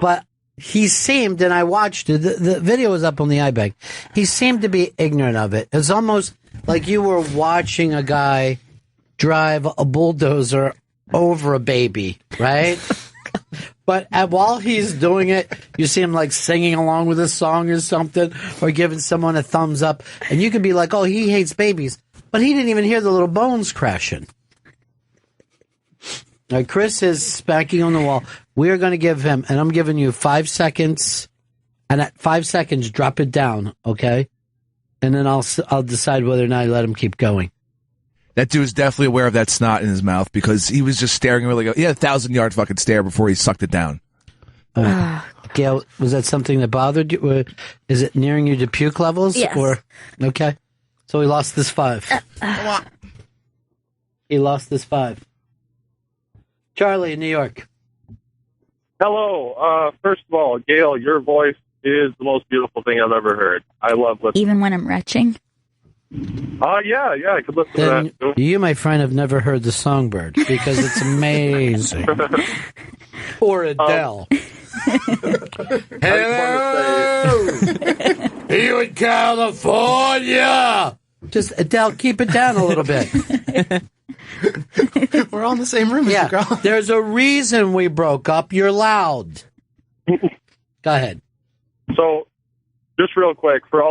but he seemed, and I watched it, the video was up on the iBank, he seemed to be ignorant of it. It's almost like you were watching a guy drive a bulldozer over a baby, right? But while he's doing it, you see him like singing along with a song or something, or giving someone a thumbs up, and you can be like, oh, he hates babies. But he didn't even hear the little bones crashing. Chris is smacking on the wall. We are going to give him, and I'm giving you 5 seconds, and at 5 seconds, drop it down, okay? And then I'll decide whether or not I let him keep going. That dude was definitely aware of that snot in his mouth because he was just staring really. He had a 1,000-yard fucking stare before he sucked it down. Gail, was that something that bothered you? Is it nearing you to puke levels? Yes. Okay. So he lost this 5. He lost this 5. Charlie in New York. Hello. First of all, Gail, your voice is the most beautiful thing I've ever heard. I love listening. Even when I'm retching? Yeah, I could listen to that too. You, my friend, have never heard the Songbird because it's amazing. Or Adele. Hello! You in California! Just, Adele, keep it down a little bit. We're all in the same room. Yeah, there's a reason we broke up. You're loud. Go ahead. So, just real quick, for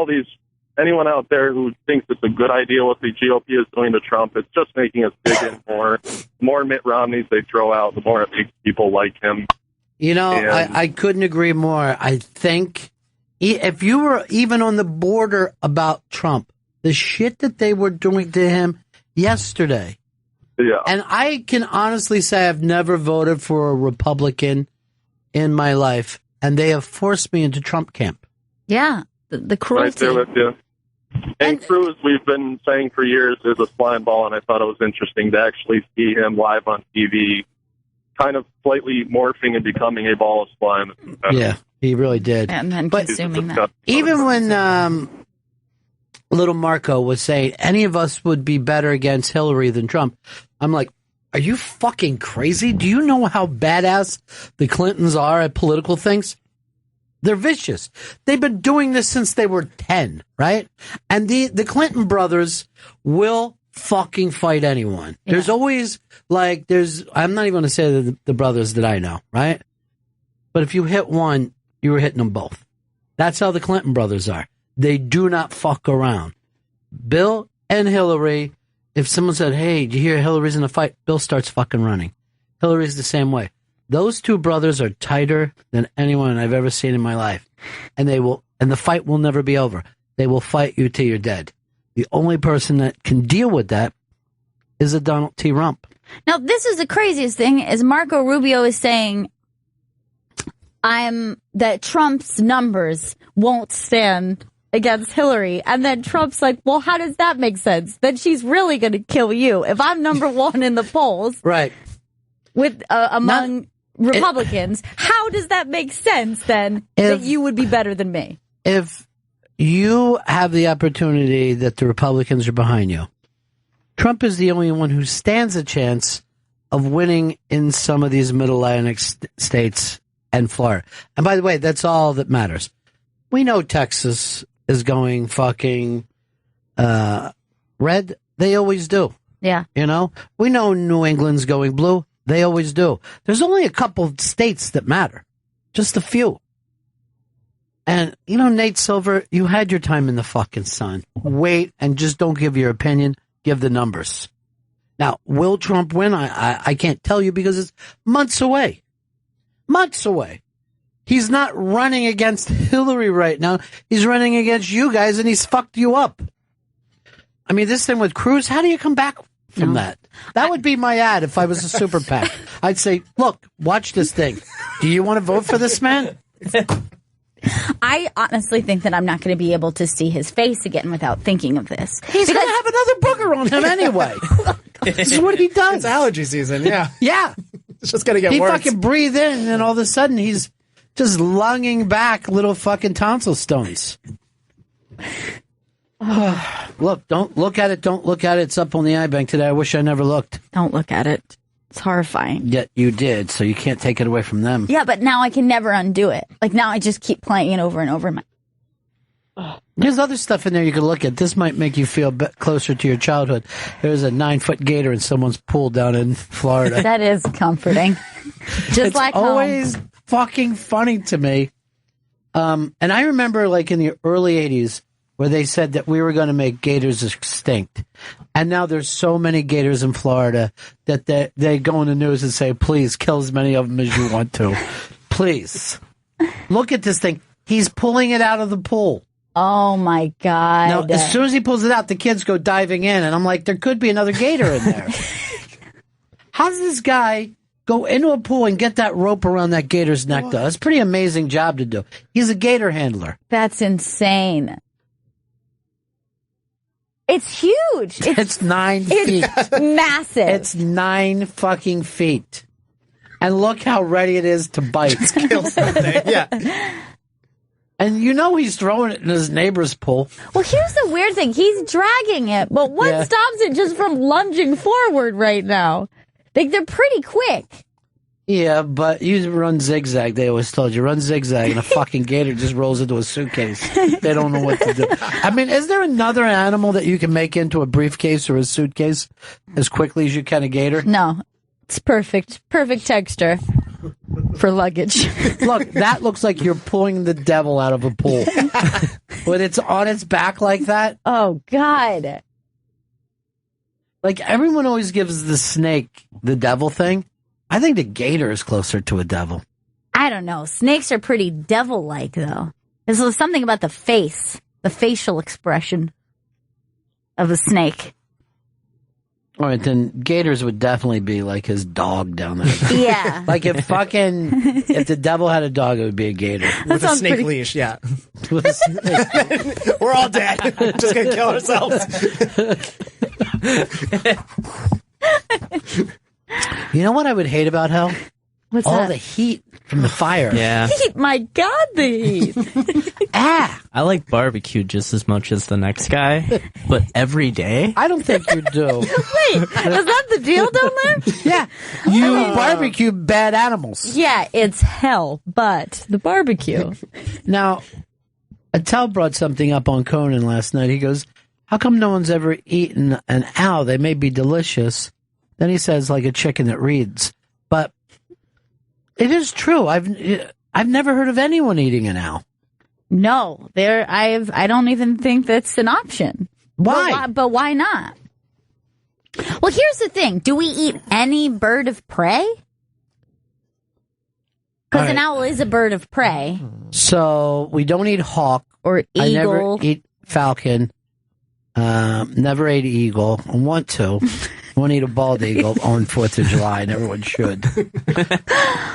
anyone out there who thinks it's a good idea what the GOP is doing to Trump, it's just making us dig in more. The more Mitt Romneys they throw out, the more it makes people like him. You know, I couldn't agree more. I think if you were even on the border about Trump, the shit that they were doing to him yesterday. Yeah. And I can honestly say I've never voted for a Republican in my life, and they have forced me into Trump camp. Yeah, the cruelty. Right there with you. And Cruz, we've been saying for years, is a slime ball, and I thought it was interesting to actually see him live on TV, kind of slightly morphing and becoming a ball of slime. Yeah, he really did. And then consuming that. Even when little Marco was saying any of us would be better against Hillary than Trump, I'm like, are you fucking crazy? Do you know how badass the Clintons are at political things? They're vicious. They've been doing this since they were 10, right? And the Clinton brothers will fucking fight anyone. Yeah. There's always, I'm not even going to say the brothers that I know, right? But if you hit one, you were hitting them both. That's how the Clinton brothers are. They do not fuck around. Bill and Hillary, if someone said, hey, do you hear Hillary's in a fight? Bill starts fucking running. Hillary's the same way. Those two brothers are tighter than anyone I've ever seen in my life. And the fight will never be over. They will fight you till you're dead. The only person that can deal with that is a Donald T. Rump. Now, this is the craziest thing, is Marco Rubio is saying that Trump's numbers won't stand against Hillary. And then Trump's like, well, how does that make sense? Then she's really going to kill you. If I'm number one in the polls. Right. With among Republicans, how does that make sense then that you would be better than me? If you have the opportunity that the Republicans are behind you, Trump is the only one who stands a chance of winning in some of these middle Atlantic states and Florida. And by the way, that's all that matters. We know Texas is going fucking red. They always do. Yeah. You know, we know New England's going blue. They always do. There's only a couple of states that matter. Just a few. And, you know, Nate Silver, you had your time in the fucking sun. Wait and just don't give your opinion. Give the numbers. Now, will Trump win? I can't tell you because it's months away. Months away. He's not running against Hillary right now. He's running against you guys, and he's fucked you up. I mean, this thing with Cruz, how do you come back from that? That would be my ad if I was a super PAC. I'd say, look, watch this thing. Do you want to vote for this man? I honestly think that I'm not going to be able to see his face again without thinking of this. He's going to have another booger on him anyway. This is what he does. It's allergy season, yeah. Yeah. It's just going to get worse. He fucking breathe in, and all of a sudden he's just lunging back little fucking tonsil stones. Look, don't look at it. Don't look at it. It's up on the iBank today. I wish I never looked. Don't look at it. It's horrifying. Yet you did, so you can't take it away from them. Yeah, but now I can never undo it. Like, now I just keep playing it over and over. There's other stuff in there you can look at. This might make you feel closer to your childhood. There's a 9-foot gator in someone's pool down in Florida. That is comforting. Just it's like always fucking funny to me. And I remember, like, in the early 80s, where they said that we were going to make gators extinct. And now there's so many gators in Florida that they go in the news and say, please kill as many of them as you want to. Please. Look at this thing. He's pulling it out of the pool. Oh, my God. Now, as soon as he pulls it out, the kids go diving in. And I'm like, there could be another gator in there. How does this guy go into a pool and get that rope around that gator's neck, though? That's a pretty amazing job to do. He's a gator handler. That's insane. It's huge. It's 9 feet. It's massive. It's 9 fucking feet. And look how ready it is to bite. Kill something. Yeah. And you know he's throwing it in his neighbor's pool. Well, here's the weird thing. He's dragging it, but what stops it just from lunging forward right now? Like, they're pretty quick. Yeah, but you run zigzag. They always told you, run zigzag, and a fucking gator just rolls into a suitcase. They don't know what to do. I mean, is there another animal that you can make into a briefcase or a suitcase as quickly as you can a gator? No. It's perfect. Perfect texture for luggage. Look, that looks like you're pulling the devil out of a pool. When it's on its back like that. Oh, God. Like, everyone always gives the snake the devil thing. I think the gator is closer to a devil. I don't know. Snakes are pretty devil-like, though. There's something about the face, the facial expression of a snake. All right, then gators would definitely be like his dog down there. Yeah. Like if the devil had a dog, it would be a gator. With a snake leash, yeah. With a snake. We're all dead. Just gonna kill ourselves. You know what I would hate about hell? What's all that? the heat from the fire. Yeah. Heat, my God, the heat. I like barbecue just as much as the next guy, but every day? I don't think you do. Wait, is that the deal down there? Yeah. You barbecue bad animals. Yeah, it's hell, but the barbecue. Now, Attell brought something up on Conan last night. He goes, how come no one's ever eaten an owl? They may be delicious. Then he says, like a chicken that reads. But it is true. I've never heard of anyone eating an owl. No, I don't even think that's an option. Why? But why not? Well, here's the thing. Do we eat any bird of prey? Because an owl is a bird of prey. So we don't eat hawk. Or eagle. I never eat falcon. Never ate eagle. I want to. I want to eat a bald eagle on 4th of July, and everyone should.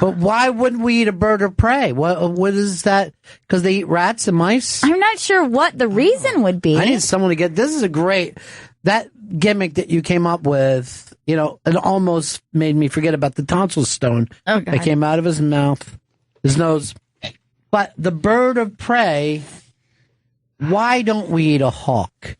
But why wouldn't we eat a bird of prey? What is that? Because they eat rats and mice? I'm not sure what the reason would be. I need someone to get... This is a great... That gimmick that you came up with, you know, it almost made me forget about the tonsil stone that came out of his mouth, his nose. But the bird of prey, why don't we eat a hawk?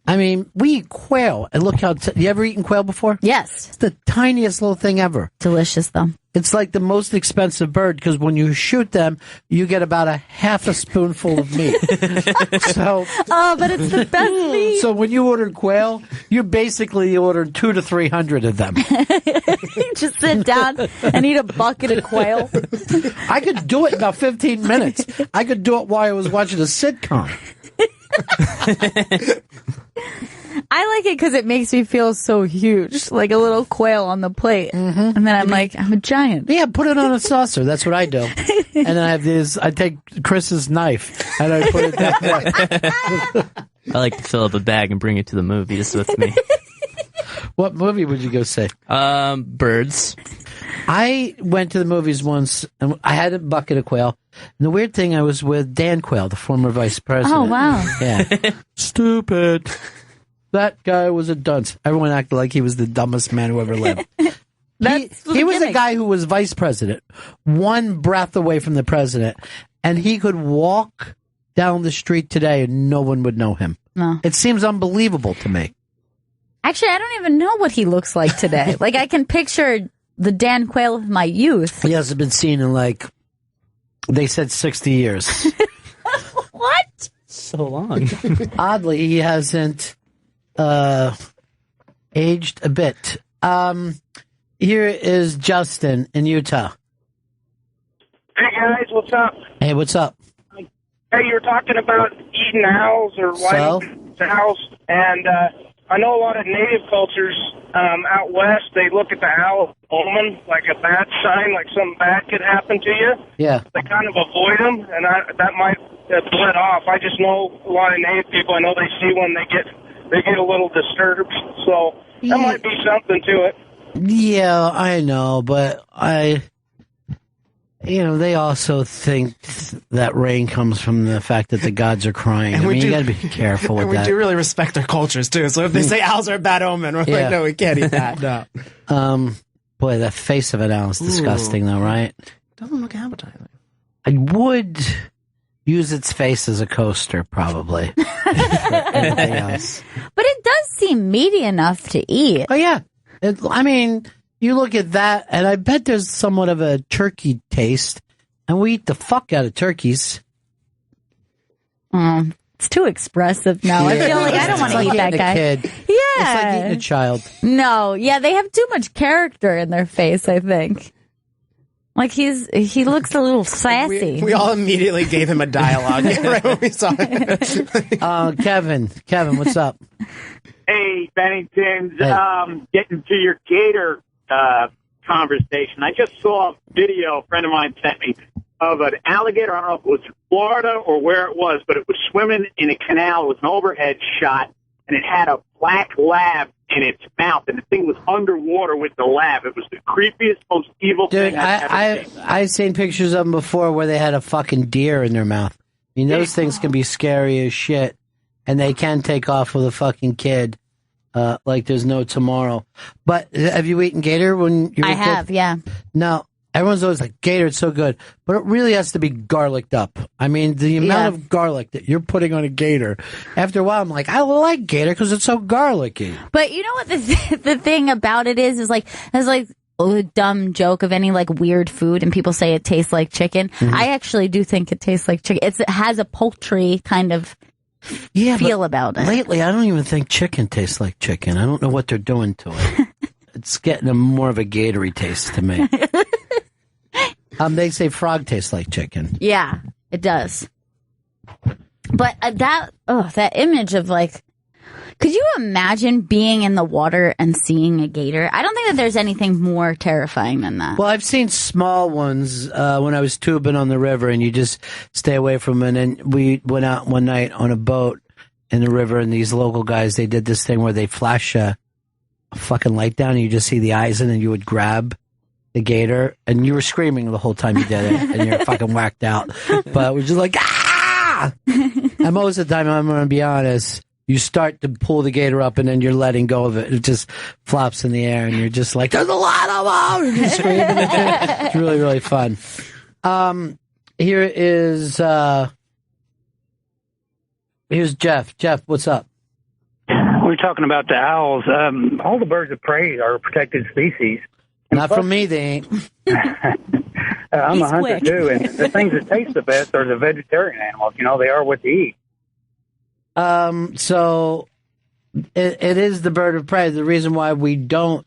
I mean, we eat quail. And look how... you ever eaten quail before? Yes. It's the tiniest little thing ever. Delicious, though. It's like the most expensive bird because when you shoot them, you get about a half a spoonful of meat. But it's the best meat. So when you ordered quail, you basically ordered 200 to 300 of them. You just sit down and eat a bucket of quail. I could do it in about 15 minutes. I could do it while I was watching a sitcom. I like it because it makes me feel so huge, like a little quail on the plate. Mm-hmm. And then I'm like, I'm a giant. Yeah, put it on a saucer. That's what I do. And then I have this, I take Chris's knife and I put it down there. I like to fill up a bag and bring it to the movies with me. What movie would you go see? Birds. I went to the movies once and I had a bucket of quail. And the weird thing, I was with Dan Quayle, the former vice president. Oh, wow. Yeah. Stupid. That guy was a dunce. Everyone acted like he was the dumbest man who ever lived. He was a guy who was vice president, one breath away from the president, and he could walk down the street today and no one would know him. No. It seems unbelievable to me. Actually, I don't even know what he looks like today. Like, I can picture the Dan Quayle of my youth. He hasn't been seen in, like, they said 60 years. What? So long. Oddly, he hasn't aged a bit. Here is Justin in Utah. Hey, guys, what's up? Hey, what's up? Hey, you were talking about eating owls or white owls, and I know a lot of native cultures out west, they look at the owl as omen, like a bad sign, like something bad could happen to you. Yeah. They kind of avoid them, and that might bled off. I just know a lot of native people. I know they see one, they get a little disturbed, so that might be something to it. Yeah, I know, but they also think that rain comes from the fact that the gods are crying. And you gotta be careful with and that. we do really respect their cultures, too. So if they say owls are a bad omen, we're like, no, we can't eat that. No. Boy, the face of an owl is disgusting, though, right? Doesn't look appetizing. I would use its face as a coaster, probably. For anything else. But it does seem meaty enough to eat. Oh, yeah. You look at that, and I bet there's somewhat of a turkey taste, and we eat the fuck out of turkeys. It's too expressive now. I feel like I don't want to eat that guy. Kid. Yeah. It's like eating a child. No, yeah, they have too much character in their face, I think. Like he looks a little sassy. We all immediately gave him a dialogue right when we saw it. Kevin, what's up? Hey, Bennington's getting to your Gator conversation. I just saw a video a friend of mine sent me of an alligator. I don't know if it was in Florida or where it was, but it was swimming in a canal. It was an overhead shot, and it had a black lab in its mouth, and the thing was underwater with the lab. It was the creepiest, most evil thing I've ever seen. I've seen pictures of them before where they had a fucking deer in their mouth. I mean, those things can be scary as shit, and they can take off with a fucking kid. Like there's no tomorrow. But have you eaten gator when you were I have, yeah. No, everyone's always like, gator, it's so good. But it really has to be garlicked up. I mean, the amount of garlic that you're putting on a gator, after a while, I'm like, I like gator because it's so garlicky. But you know what the thing about it is like, it's like a dumb joke of any like weird food, and people say it tastes like chicken. Mm-hmm. I actually do think it tastes like chicken. It has a poultry kind of feel about it. Lately, I don't even think chicken tastes like chicken. I don't know what they're doing to it. It's getting more of a gatory taste to me. They say frog tastes like chicken. Yeah, it does. But that image of like, could you imagine being in the water and seeing a gator? I don't think that there's anything more terrifying than that. Well, I've seen small ones when I was tubing on the river, and you just stay away from them. And then we went out one night on a boat in the river, and these local guys, they did this thing where they flash a fucking light down, and you just see the eyes, and then you would grab the gator, and you were screaming the whole time you did it, and you're fucking whacked out. But we're just like, ah! And most of the time, I'm going to be honest, you start to pull the gator up, and then you're letting go of it. It just flops in the air, and you're just like, there's a lot of them! And you're screaming. It's really, really fun. Here's Jeff. Jeff, what's up? We're talking about the owls. All the birds of prey are protected species. Not from me, they ain't. I'm a hunter, too, and the things that taste the best are the vegetarian animals. You know, they are what they eat. So it is the bird of prey. The reason why we don't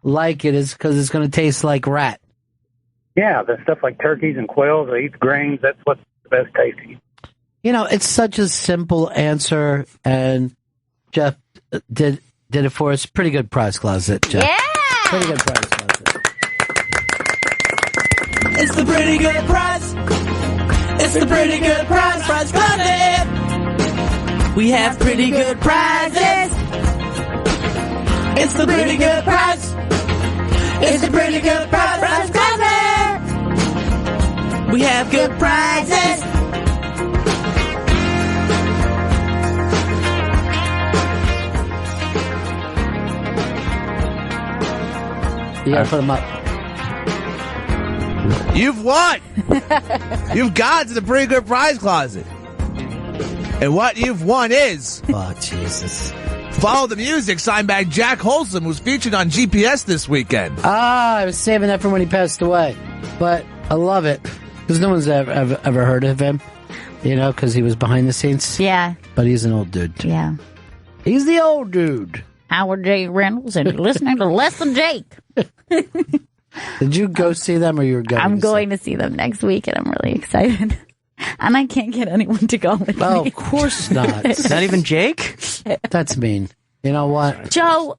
like it is because it's going to taste like rat. Yeah, the stuff like turkeys and quails, they eat grains. That's what's the best tasting. You know, it's such a simple answer, and Jeff did it for us. Pretty good prize closet, Jeff. Yeah! Pretty good prize closet. It's the pretty good prize. It's the pretty good prize closet. We have pretty good prizes. It's the pretty good prize. It's the pretty good prize closet. We have good prizes. You gotta put them up. You've won! You've gone to the pretty good prize closet. And what you've won is... Oh, Jesus. Follow the Music, signed by Jack Holsom, who's featured on GPS this weekend. I was saving that for when he passed away. But I love it. Because no one's ever heard of him. You know, because he was behind the scenes. Yeah. But he's an old dude. Yeah. He's the old dude. Howard J. Reynolds, and you're listening to Less Than Jake. Did you go see them, or you were going? I'm going to see them next week, and I'm really excited. And I can't get anyone to go with me. Oh, of course not. Not even Jake? That's mean. You know what? Joe,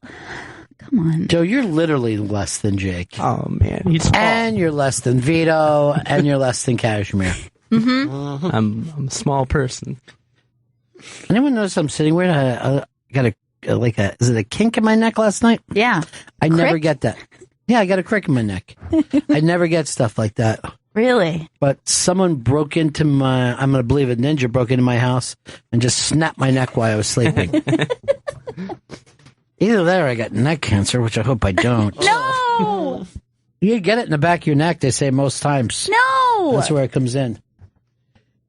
come on. Joe, you're literally less than Jake. Oh, man. He's and you're less than Vito, and you're less than Cashmere. Mm-hmm. I'm a small person. Anyone notice I'm sitting weird? I got is it a kink in my neck last night? Yeah. I never get that. Yeah, I got a crick in my neck. I never get stuff like that. Really? But someone broke into I'm going to believe a ninja broke into my house and just snapped my neck while I was sleeping. Either that or I got neck cancer, which I hope I don't. No! You get it in the back of your neck, they say most times. No! That's where it comes in.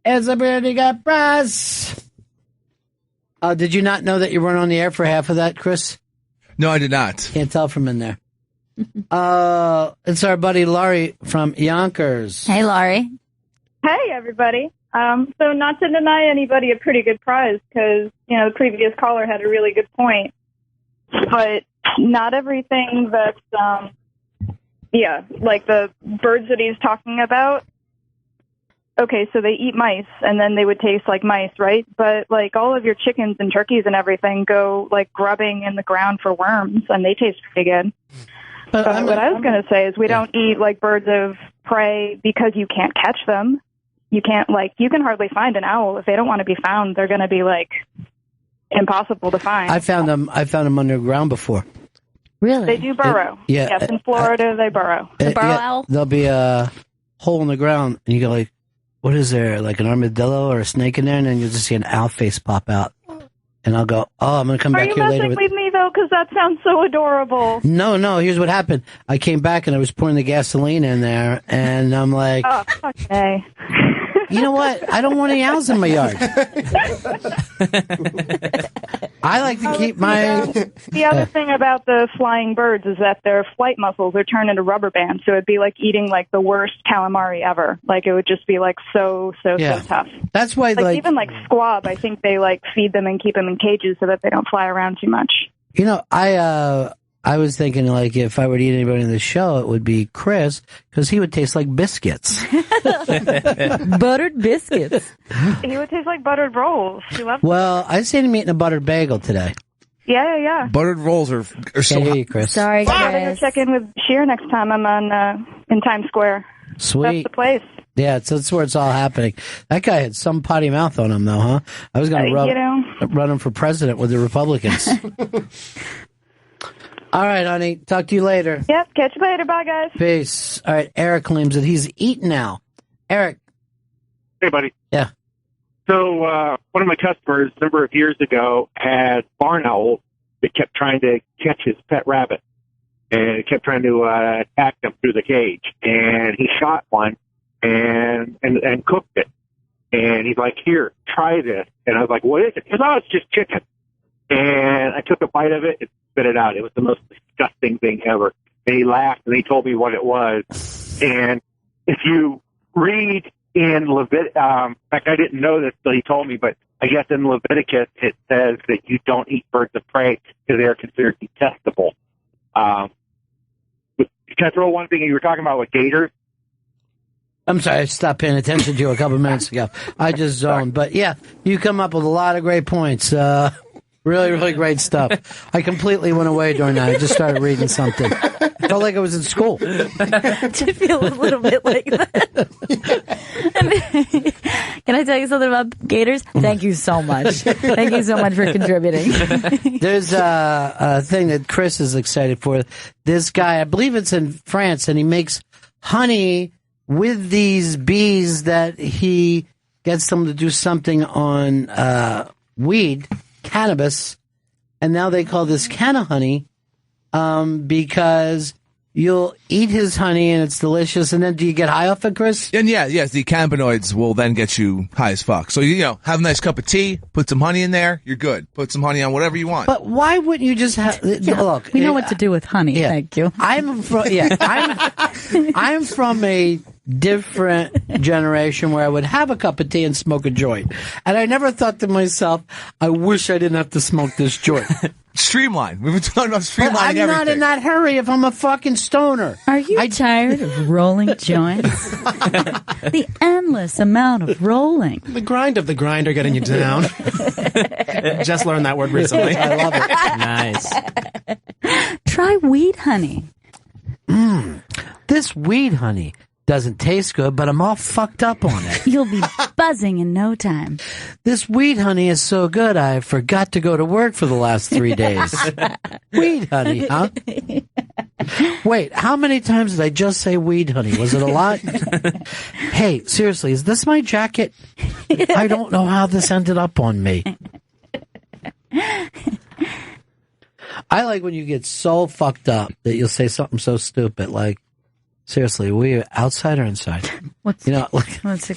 It's a pretty good prize. Did you not know that you weren't on the air for half of that, Chris? No, I did not. Can't tell from in there. It's our buddy Laurie from Yonkers. Hey, Laurie. Hey, everybody. So not to deny anybody a pretty good prize because, the previous caller had a really good point. But not everything that's, like the birds that he's talking about. Okay, so they eat mice, and then they would taste like mice, right? But, like, all of your chickens and turkeys and everything go, like, grubbing in the ground for worms, and they taste pretty good. But what I was going to say is we don't eat, like, birds of prey because you can't catch them. You can't, you can hardly find an owl. If they don't want to be found, they're going to be, like, impossible to find. I found them underground before. Really? They do burrow. Yes, in Florida, they burrow. The burrow owl? There'll be a hole in the ground, and you go, like, what is there, like an armadillo or a snake in there? And then you'll just see an owl face pop out. And I'll go, I'm going to come back here later. Are you messing with me, though? Because that sounds so adorable. No, here's what happened. I came back and I was pouring the gasoline in there, and I'm like... Oh, okay. You know what? I don't want any owls in my yard. I like to keep my... The other thing about the flying birds is that their flight muscles are turned into rubber bands, so it'd be like eating like the worst calamari ever. Like it would just be like so tough. That's why even like squab, I think they like feed them and keep them in cages so that they don't fly around too much. I was thinking, like, if I were to eat anybody in the show, it would be Chris, because he would taste like biscuits. Buttered biscuits. He would taste like buttered rolls. He loves Well, I seen him eating a buttered bagel today. Yeah. Buttered rolls are so Hey, Chris. Sorry, Chris. I'm going to check in with Sheer next time I'm in Times Square. Sweet. That's the place. Yeah, that's where it's all happening. That guy had some potty mouth on him, though, huh? I was going to run him for president with the Republicans. All right, honey. Talk to you later. Yep. Catch you later. Bye, guys. Peace. All right. Eric claims that he's eaten now. Eric. Hey, buddy. Yeah. So one of my customers a number of years ago had barn owls that kept trying to catch his pet rabbit and kept trying to attack them through the cage. And he shot one and cooked it. And he's like, here, try this. And I was like, what is it? He goes, oh, it's just chicken. And I took a bite of it and spit it out. It was the most disgusting thing ever. And he laughed and he told me what it was. And if you read in Leviticus, in fact, I didn't know this till he told me, but I guess in Leviticus it says that you don't eat birds of prey because they are considered detestable. Can I throw one thing you were talking about with gators? I'm sorry, I stopped paying attention to you a couple minutes ago. I just zoned. But yeah, you come up with a lot of great points. Really, really great stuff. I completely went away during that. I just started reading something. Felt like I was in school. I did feel a little bit like that. Can I tell you something about gators? Thank you so much. Thank you so much for contributing. There's a thing that Chris is excited for. This guy, I believe it's in France, and he makes honey with these bees that he gets them to do something on weed, cannabis, and now they call this canna honey because you'll eat his honey and it's delicious. And then do you get high off it, Chris? And yes, the cannabinoids will then get you high as fuck. So, have a nice cup of tea, put some honey in there, you're good. Put some honey on whatever you want. But why wouldn't you just have... Look, we know what to do with honey. Yeah. Thank you. I'm from a different generation where I would have a cup of tea and smoke a joint. And I never thought to myself, I wish I didn't have to smoke this joint. streamline. We've been talking about streamlining But I'm everything. not in that hurry if I'm a fucking stoner. Are you tired of rolling joints? The endless amount of rolling. The grind of the grinder getting you down. Just learned that word recently. I love it. Nice. Try weed honey. This weed honey doesn't taste good, but I'm all fucked up on it. You'll be buzzing in no time. This weed honey is so good, I forgot to go to work for the last 3 days. Weed honey, huh? Wait, how many times did I just say weed honey? Was it a lot? Hey, seriously, is this my jacket? I don't know how this ended up on me. I like when you get so fucked up that you'll say something so stupid like, seriously, are we outside or inside? What's going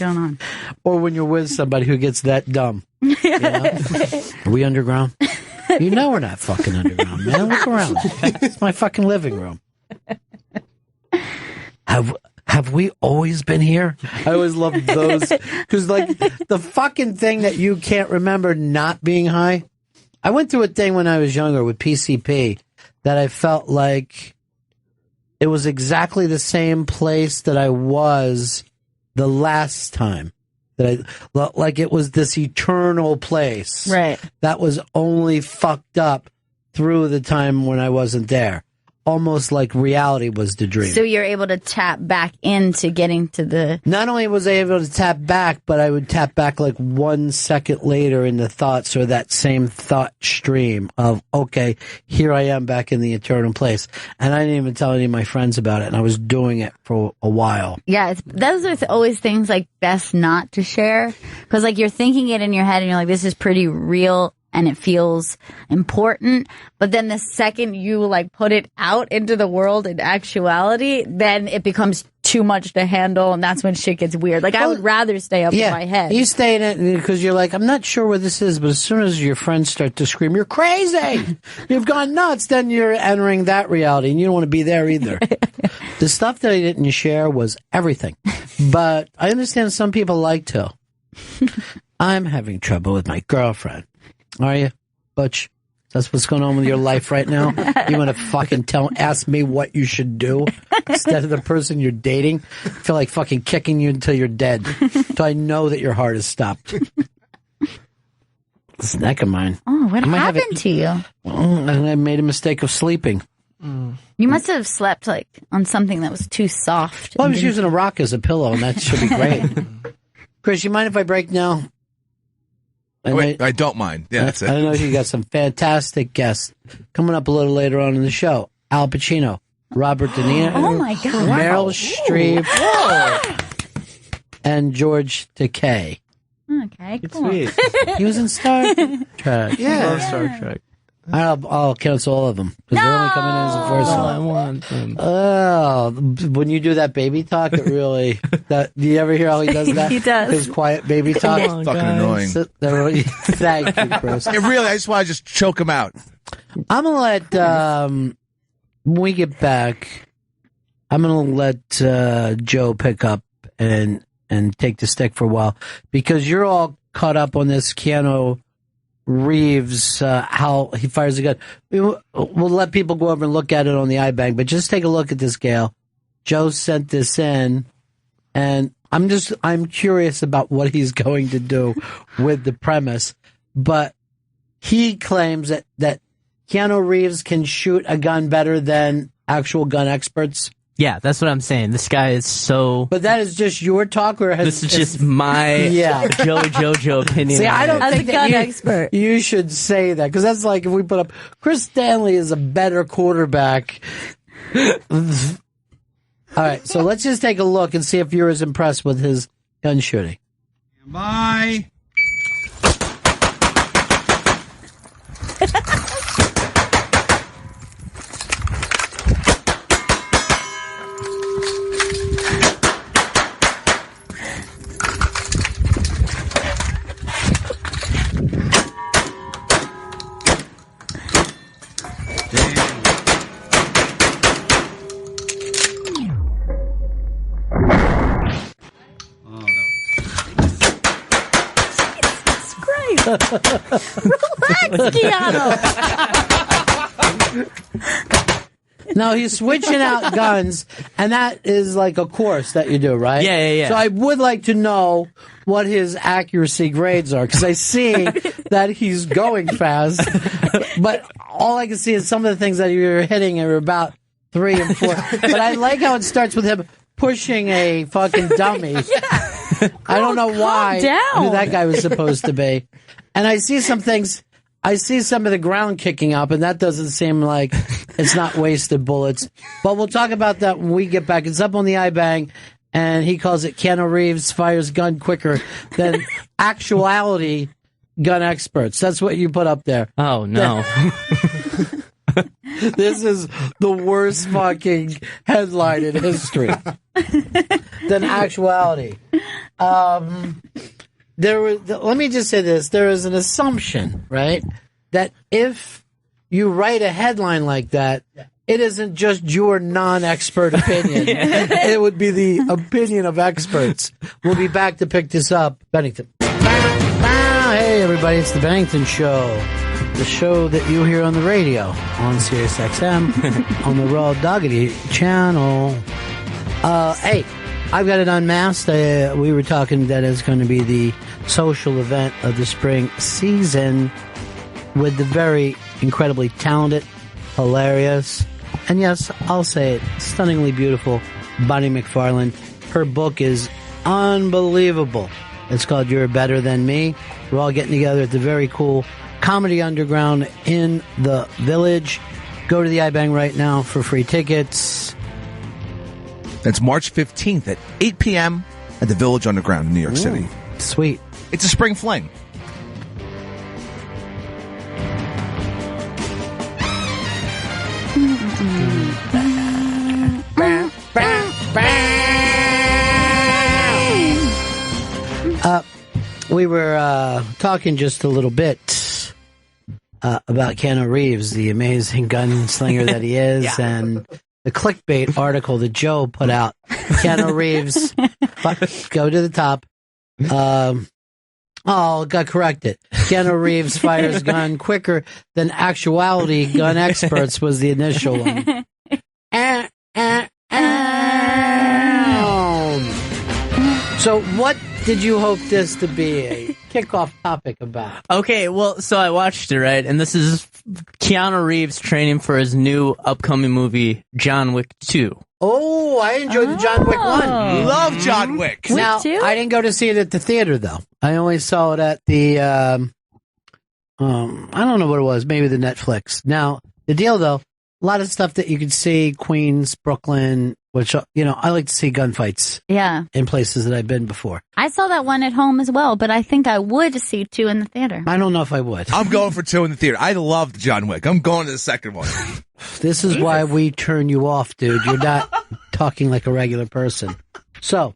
on? Or when you're with somebody who gets that dumb. You know? Are we underground? You know we're not fucking underground, man. Look around. It's my fucking living room. Have we always been here? I always love those. Because, like, the fucking thing that you can't remember not being high. I went through a thing when I was younger with PCP that I felt like it was exactly the same place that I was the last time. Like it was this eternal place. Right. That was only fucked up through the time when I wasn't there. Almost like reality was the dream. So you're able to tap back into getting to the... Not only was I able to tap back, but I would tap back like 1 second later in the thoughts or that same thought stream of, okay, here I am back in the eternal place. And I didn't even tell any of my friends about it, and I was doing it for a while. Yeah, those are always things like best not to share. Because like you're thinking it in your head and you're like, this is pretty real and it feels important. But then the second you like put it out into the world in actuality, then it becomes too much to handle, and that's when shit gets weird. Like I would rather stay up in my head. You stay in it because you're like, I'm not sure where this is, but as soon as your friends start to scream, you're crazy, you've gone nuts, then you're entering that reality, and you don't want to be there either. The stuff that I didn't share was everything, but I understand some people like to. I'm having trouble with my girlfriend. Are you, Butch? That's what's going on with your life right now? You want to fucking ask me what you should do instead of the person you're dating? I feel like fucking kicking you until you're dead. So I know that your heart has stopped. This neck of mine. Oh, what happened to you? I made a mistake of sleeping. You must have slept like on something that was too soft. Well, I was using a rock as a pillow, and that should be great. Chris, you mind if I break now? I don't mind. Yeah, that's it. I know you got some fantastic guests coming up a little later on in the show. Al Pacino, Robert De Niro, oh my God, Meryl Streep, and George Takei. Okay, cool. Sweet. He was in Star Trek. I love Star Trek. I'll cancel all of them because they're only coming in as the first one. I want them. Oh, when you do that baby talk, it really. Do you ever hear how he does that? He does. His quiet baby talk. It's fucking annoying. Thank you, Chris. It really, I just want to just choke him out. I'm gonna let when we get back, I'm gonna let Joe pick up and take the stick for a while because you're all caught up on this Keanu Reeves, how he fires a gun. We'll let people go over and look at it on the iBank, but just take a look at this, Gail. Joe sent this in, and I'm curious about what he's going to do with the premise, but he claims that Keanu Reeves can shoot a gun better than actual gun experts. Yeah, that's what I'm saying. This guy is so... But that is just your talk, or this is just my JoJo opinion. See, I don't think that expert. You should say that, because that's like if we put up... Chris Stanley is a better quarterback. All right, so let's just take a look and see if you're as impressed with his gun shooting. Bye. Relax, Keanu. No, he's switching out guns, and that is like a course that you do, right? Yeah. So I would like to know what his accuracy grades are, because I see that he's going fast, but all I can see is some of the things that you're hitting are about 3 and 4. But I like how it starts with him pushing a fucking dummy. I don't know why who that guy was supposed to be. And I see some things. I see some of the ground kicking up, and that doesn't seem like it's not wasted bullets. But we'll talk about that when we get back. It's up on the iBang, and he calls it Keanu Reeves fires gun quicker than actuality gun experts. That's what you put up there. Oh, no. This is the worst fucking headline in history than actuality. Let me just say this. There is an assumption, right, that if you write a headline like that, it isn't just your non-expert opinion. It would be the opinion of experts. We'll be back to pick this up. Bennington. Hey, everybody. It's the Bennington Show. The show that you hear on the radio, on Sirius XM, on the Raw Doggity channel. Hey, I've got it Unmasked. We were talking that it's going to be the social event of the spring season with the very incredibly talented, hilarious, and yes, I'll say it, stunningly beautiful Bonnie McFarlane. Her book is unbelievable. It's called You're Better Than Me. We're all getting together at the very cool Comedy Underground in the Village. Go to the iBang right now for free tickets. That's March 15th at 8 p.m. at the Village Underground in New York City. Sweet. It's a spring fling. We were talking just a little bit about Keanu Reeves, the amazing gunslinger that he is, and the clickbait article that Joe put out. Keanu Reeves, go to the top. Got corrected. Keanu Reeves fires gun quicker than actuality gun experts was the initial one. So what did you hope this to be a kickoff topic about? Okay, well, so I watched it, right? And this is Keanu Reeves training for his new upcoming movie, John Wick 2. Oh, I enjoyed the John Wick 1. Love John Wick. Now, I didn't go to see it at the theater, though. I only saw it at the, I don't know what it was, maybe the Netflix. Now, the deal, though, a lot of stuff that you could see, Queens, Brooklyn, which, I like to see gunfights. Yeah. In places that I've been before. I saw that one at home as well, but I think I would see 2 in the theater. I don't know if I would. I'm going for 2 in the theater. I loved John Wick. I'm going to the second one. This is why we turn you off, dude. You're not talking like a regular person. So,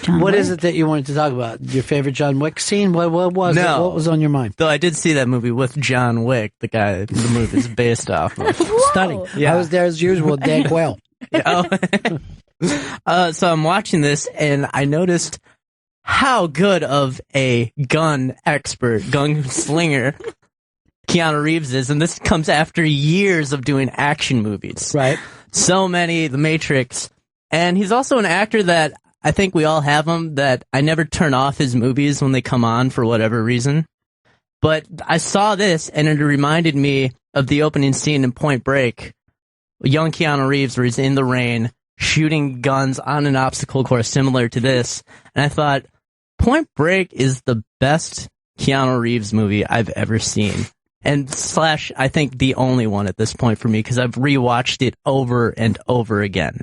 what is it that you wanted to talk about? Your favorite John Wick scene? What was it? What was on your mind? Though I did see that movie with John Wick, the guy the movie is based off of. Stunning. Yeah. I was there as usual, Dan Quayle. So I'm watching this, and I noticed how good of a gun expert, gun slinger Keanu Reeves is, and this comes after years of doing action movies. Right. So many, The Matrix, and he's also an actor that I think we all have him, that I never turn off his movies when they come on for whatever reason. But I saw this, and it reminded me of the opening scene in Point Break. Young Keanu Reeves, where he's in the rain, shooting guns on an obstacle course similar to this. And I thought, Point Break is the best Keanu Reeves movie I've ever seen. And / I think the only one at this point for me, because I've rewatched it over and over again.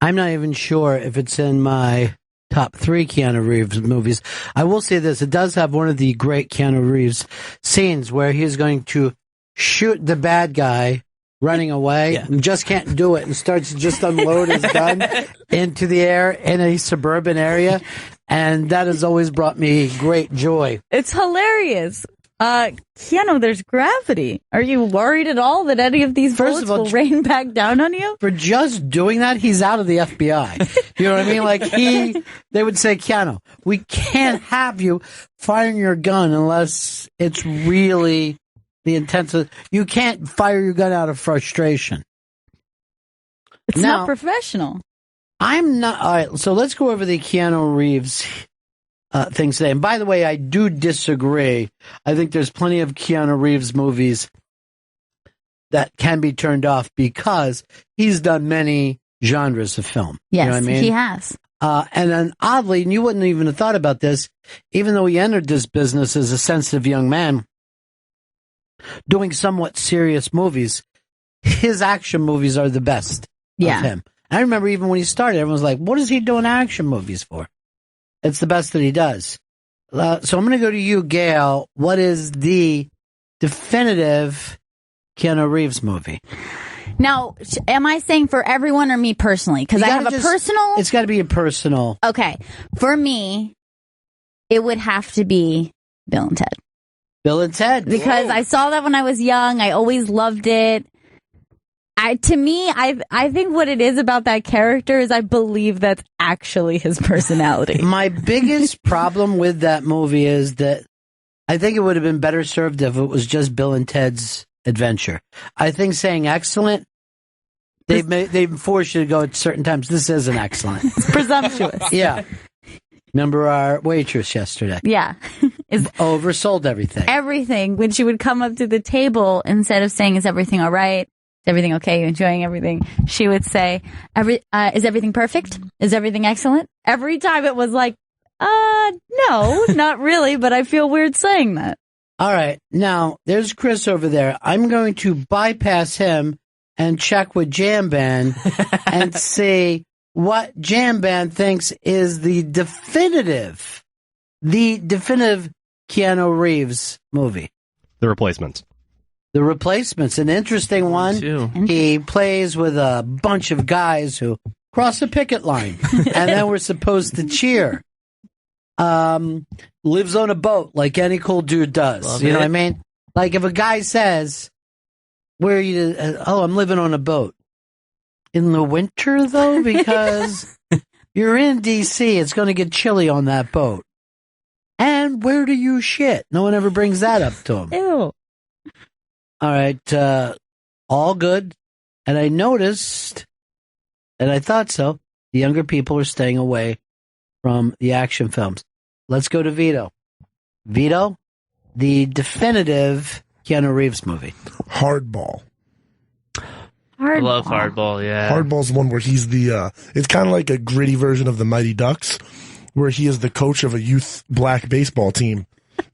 I'm not even sure if it's in my top 3 Keanu Reeves movies. I will say this. It does have one of the great Keanu Reeves scenes where he's going to shoot the bad guy running away and just can't do it and starts to just unload his gun into the air in a suburban area. And that has always brought me great joy. It's hilarious. Keanu, there's gravity. Are you worried at all that any of these bullets will rain back down on you? For just doing that, he's out of the FBI. You know what I mean? Like they would say, Keanu, we can't have you firing your gun unless it's really The intensive. You can't fire your gun out of frustration. It's not professional. I'm not. All right, so let's go over the Keanu Reeves things today. And by the way, I do disagree. I think there's plenty of Keanu Reeves movies that can be turned off because he's done many genres of film. Yes, you know what I mean? he has. And then oddly, and you wouldn't even have thought about this, even though he entered this business as a sensitive young man, doing somewhat serious movies, his action movies are the best of him. I remember even when he started, everyone was like, what is he doing action movies for? It's the best that he does. So I'm going to go to you, Gail. What is the definitive Keanu Reeves movie? Now, am I saying for everyone or me personally? Because I have a personal... It's got to be a personal. Okay. For me, it would have to be Bill and Ted. Bill and Ted. Because I saw that when I was young. I always loved it. I think what it is about that character is I believe that's actually his personality. My biggest problem with that movie is that I think it would have been better served if it was just Bill and Ted's Adventure. I think saying excellent, they've forced you to go at certain times. This isn't excellent. It's presumptuous. Yeah. Remember our waitress yesterday? Yeah. Oversold everything. Everything. When she would come up to the table, instead of saying, is everything all right? Is everything okay? You enjoying everything? She would say, is everything perfect? Is everything excellent? Every time it was like, no, not really, but I feel weird saying that. All right. Now, there's Chris over there. I'm going to bypass him and check with Jam Band and see what Jam Band thinks is the definitive Keanu Reeves movie. The Replacements. The Replacements, an interesting one. He plays with a bunch of guys who cross a picket line, and then we're supposed to cheer. Lives on a boat like any cool dude does. Love you know it. what I mean? Like if a guy says, where are you? I'm living on a boat. In the winter, though, because you're in D.C., it's going to get chilly on that boat. And where do you shit? No one ever brings that up to him. Ew. All right, all good. And I noticed, and I thought so, the younger people are staying away from the action films. Let's go to Vito. Vito, the definitive Keanu Reeves movie. Hardball. I love Hardball, yeah. Hardball's the one where he's it's kind of like a gritty version of the Mighty Ducks, where he is the coach of a youth black baseball team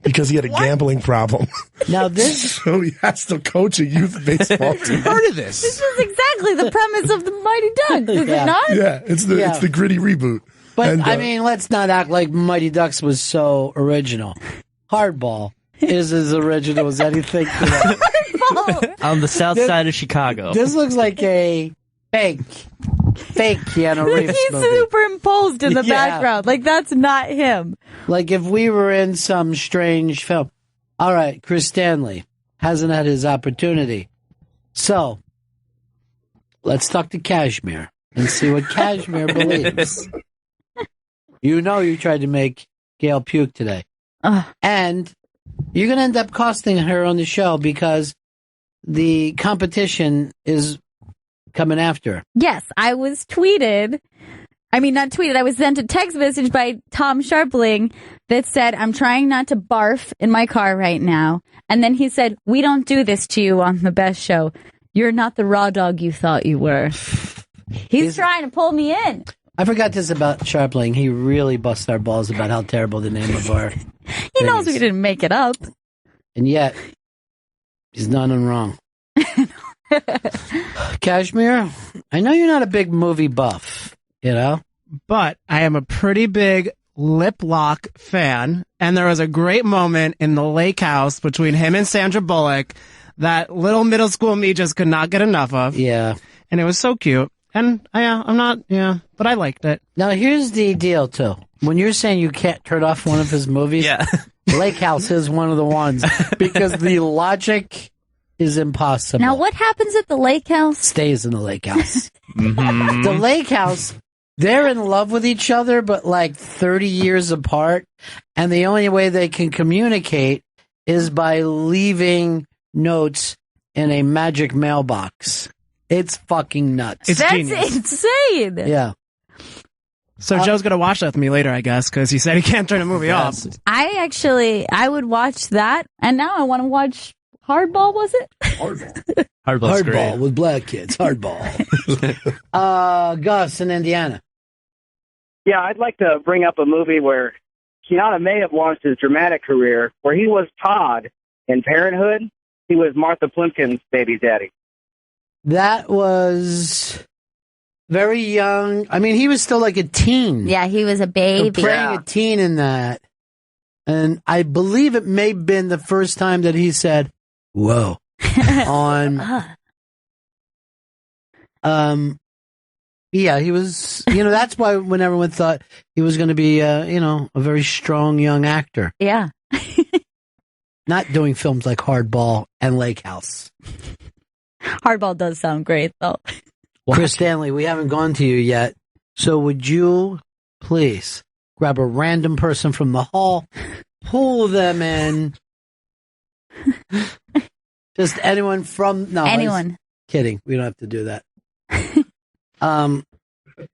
because he had a gambling problem. Now this... so he has to coach a youth baseball team. Heard of this? This is exactly the premise of the Mighty Ducks, is it not? Yeah, it's the gritty reboot. But, And, I mean, let's not act like Mighty Ducks was so original. Hardball is as original as anything today. On the south side of Chicago. This looks like a fake Keanu Reeves He's movie. superimposed in the Yeah. background. Like, that's not him. Like if we were in some strange film. All right, Chris Stanley hasn't had his opportunity. So, let's talk to Kashmir and see what Kashmir believes. You know you tried to make Gail puke today. And you're going to end up costing her on the show because the competition is coming after her. Yes, I was tweeted. I mean, not tweeted. I was sent a text message by Tom Sharpling that said, I'm trying not to barf in my car right now. And then he said, we don't do this to you on the best show. You're not the raw dog you thought you were. He's trying to pull me in. I forgot this about Sharpling. He really busts our balls about how terrible the name of our He knows we didn't make it up. And yet, he's not wrong. Kashmir, I know you're not a big movie buff, you know? But I am a pretty big lip lock fan, and there was a great moment in the lake house between him and Sandra Bullock that little middle school me just could not get enough of. Yeah. And it was so cute. And but I liked it. Now, here's the deal, too. When you're saying you can't turn off one of his movies, Lake House is one of the ones, because the logic is impossible. Now, what happens at the lake house? Stays in the lake house. The lake house, they're in love with each other, but like 30 years apart. And the only way they can communicate is by leaving notes in a magic mailbox. It's fucking nuts. That's insane. Yeah. So Joe's gonna watch that with me later, I guess, because he said he can't turn a movie off. I would watch that, and now I want to watch Hardball. Was it? Hardball with black kids. Hardball. Gus in Indiana. Yeah, I'd like to bring up a movie where Keanu may have launched his dramatic career, where he was Todd in Parenthood. He was Martha Plimpkin's baby daddy. That was very young. I mean, he was still like a teen. Yeah, he was a baby. Playing a teen in that. And I believe it may have been the first time that he said, whoa, on... Yeah, he was, that's why when everyone thought he was going to be, a very strong young actor. Yeah. Not doing films like Hardball and Lake House. Hardball does sound great, though. Chris Stanley, we haven't gone to you yet. So would you please grab a random person from the hall, pull them in. Just anyone from... No, anyone. Kidding. We don't have to do that.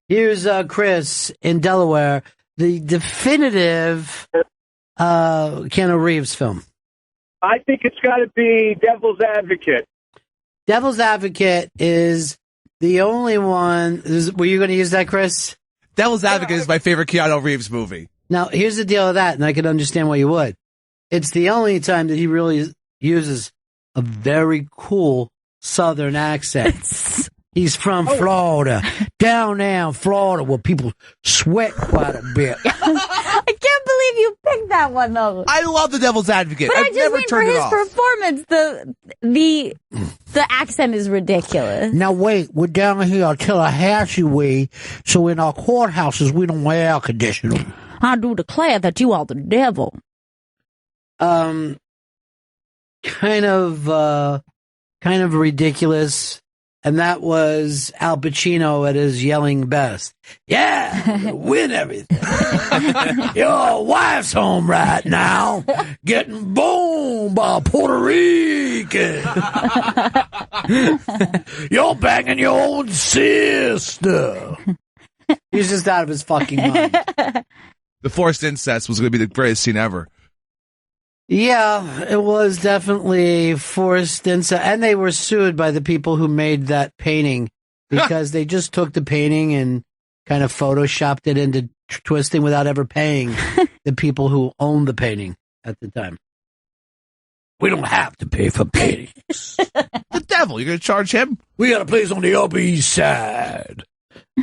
Here's Chris in Delaware, the definitive Keanu Reeves film. I think it's got to be Devil's Advocate. Devil's Advocate is the only one. Were you going to use that, Chris? Devil's Advocate is my favorite Keanu Reeves movie. Now, here's the deal with that, and I can understand why you would. It's the only time that he really uses a very cool Southern accent. He's from Florida, down there in Florida, where people sweat quite a bit. I can't believe you picked that one, though. I love The Devil's Advocate. But I've never turned it off. For his performance, the accent is ridiculous. Now wait, we're down here at Tallahassee way, so in our courthouses we don't wear air conditioning. I do declare that you are the devil. Kind of ridiculous. And that was Al Pacino at his yelling best. Yeah, win everything. Your wife's home right now, getting boned by a Puerto Rican. You're banging your own sister. He's just out of his fucking mind. The forced incest was going to be the greatest scene ever. Yeah, it was definitely forced incest. And they were sued by the people who made that painting because they just took the painting and kind of photoshopped it into twisting without ever paying the people who owned the painting at the time. We don't have to pay for paintings. The devil, you're going to charge him? We got a place on the Upper East Side.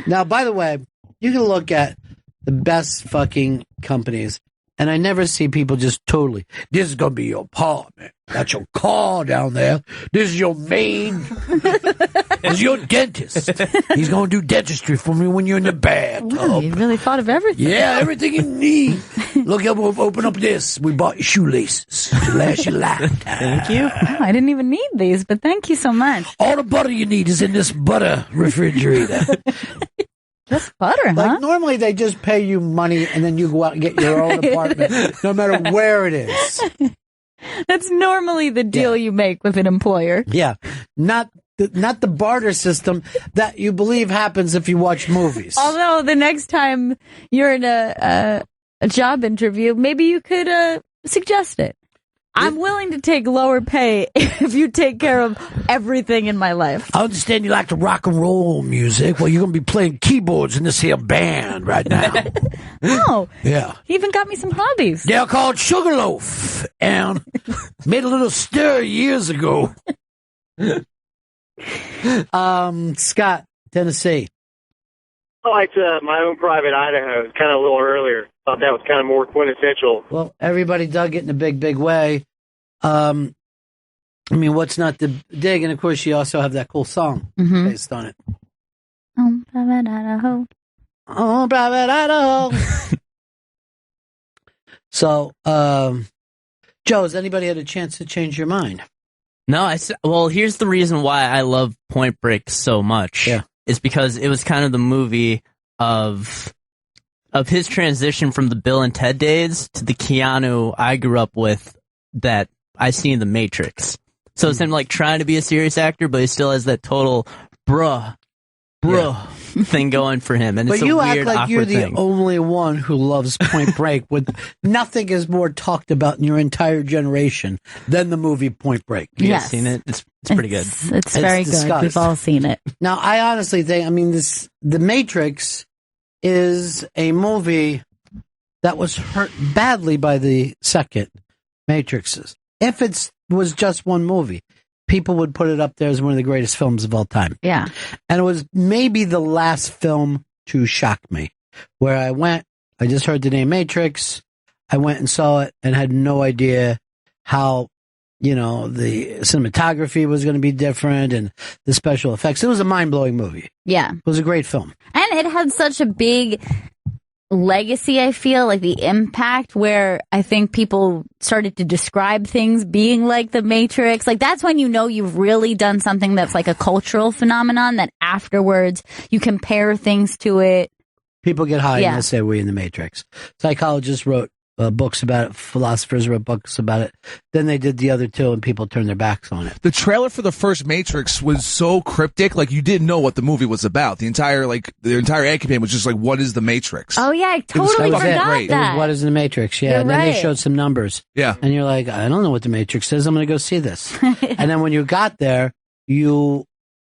Now, by the way, you can look at the best fucking companies. And I never see people just totally, this is going to be your apartment. That's your car down there. This is your maid. This is your dentist. He's going to do dentistry for me when you're in the bathtub. Wow, you really thought of everything. Yeah, everything you need. Look, we'll open up this. We bought you shoelaces to last your lifetime. Thank you. Oh, I didn't even need these, but thank you so much. All the butter you need is in this butter refrigerator. Just butter, huh? Like, normally they just pay you money and then you go out and get your own apartment, no matter where it is. That's normally the deal you make with an employer. Yeah. Not the barter system that you believe happens if you watch movies. Although the next time you're in a job interview, maybe you could suggest it. I'm willing to take lower pay if you take care of everything in my life. I understand you like to rock and roll music. Well, you're going to be playing keyboards in this here band right now. Oh. Yeah. He even got me some hobbies. They're called Sugarloaf and made a little stir years ago. Scott, Tennessee. I liked My Own Private Idaho. Kind of a little earlier. Thought that was kind of more quintessential. Well, everybody dug it in a big, big way. I mean, what's not to dig? And of course, you also have that cool song based on it. Oh, Private Idaho. Oh, Private Idaho. So, Joe, has anybody had a chance to change your mind? No, well, here's the reason why I love Point Break so much. Yeah. It's because it was kind of the movie of his transition from the Bill and Ted days to the Keanu I grew up with that I see in The Matrix. So it's him like trying to be a serious actor, but he still has that total bruh thing going for him. And But it's a you weird, act like awkward you're the thing. only one who loves Point Break. With nothing is more talked about in your entire generation than the movie Point Break. You guys seen it? It's pretty good. It's very good. discussed. We've all seen it. Now, I honestly think, The Matrix is a movie that was hurt badly by the second Matrixes. If it was just one movie, people would put it up there as one of the greatest films of all time. Yeah. And it was maybe the last film to shock me, where I just heard the name Matrix, I went and saw it and had no idea how, the cinematography was going to be different and the special effects. It was a mind-blowing movie. Yeah. It was a great film. And it had such a big legacy, I feel, like the impact, where I think people started to describe things being like the Matrix. Like, that's when you've really done something that's like a cultural phenomenon, that afterwards you compare things to it. People get high and they'll say, we in the Matrix. Psychologists wrote books about it. Philosophers wrote books about it. Then they did the other two and people turned their backs on it. The trailer for the first Matrix was so cryptic, like you didn't know what the movie was about. The entire ad campaign was just like, what is the Matrix? Oh yeah, I totally forgot It that. was What is the Matrix? Yeah. You're And then they right. showed some numbers. Yeah. And you're like, I don't know what the Matrix is. I'm going to go see this. And then when you got there, you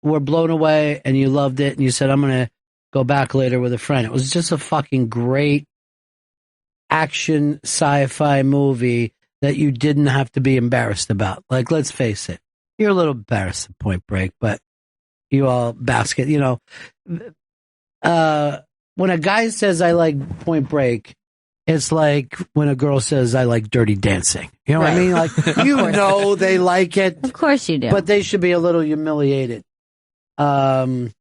were blown away and you loved it. And you said, I'm going to go back later with a friend. It was just a fucking great action sci-fi movie that you didn't have to be embarrassed about. Like, let's face it, you're a little embarrassed at Point Break, but you all basket, when a guy says I like Point Break, it's like when a girl says I like Dirty Dancing. You know what I mean? Like, they like it. Of course you do. But they should be a little humiliated out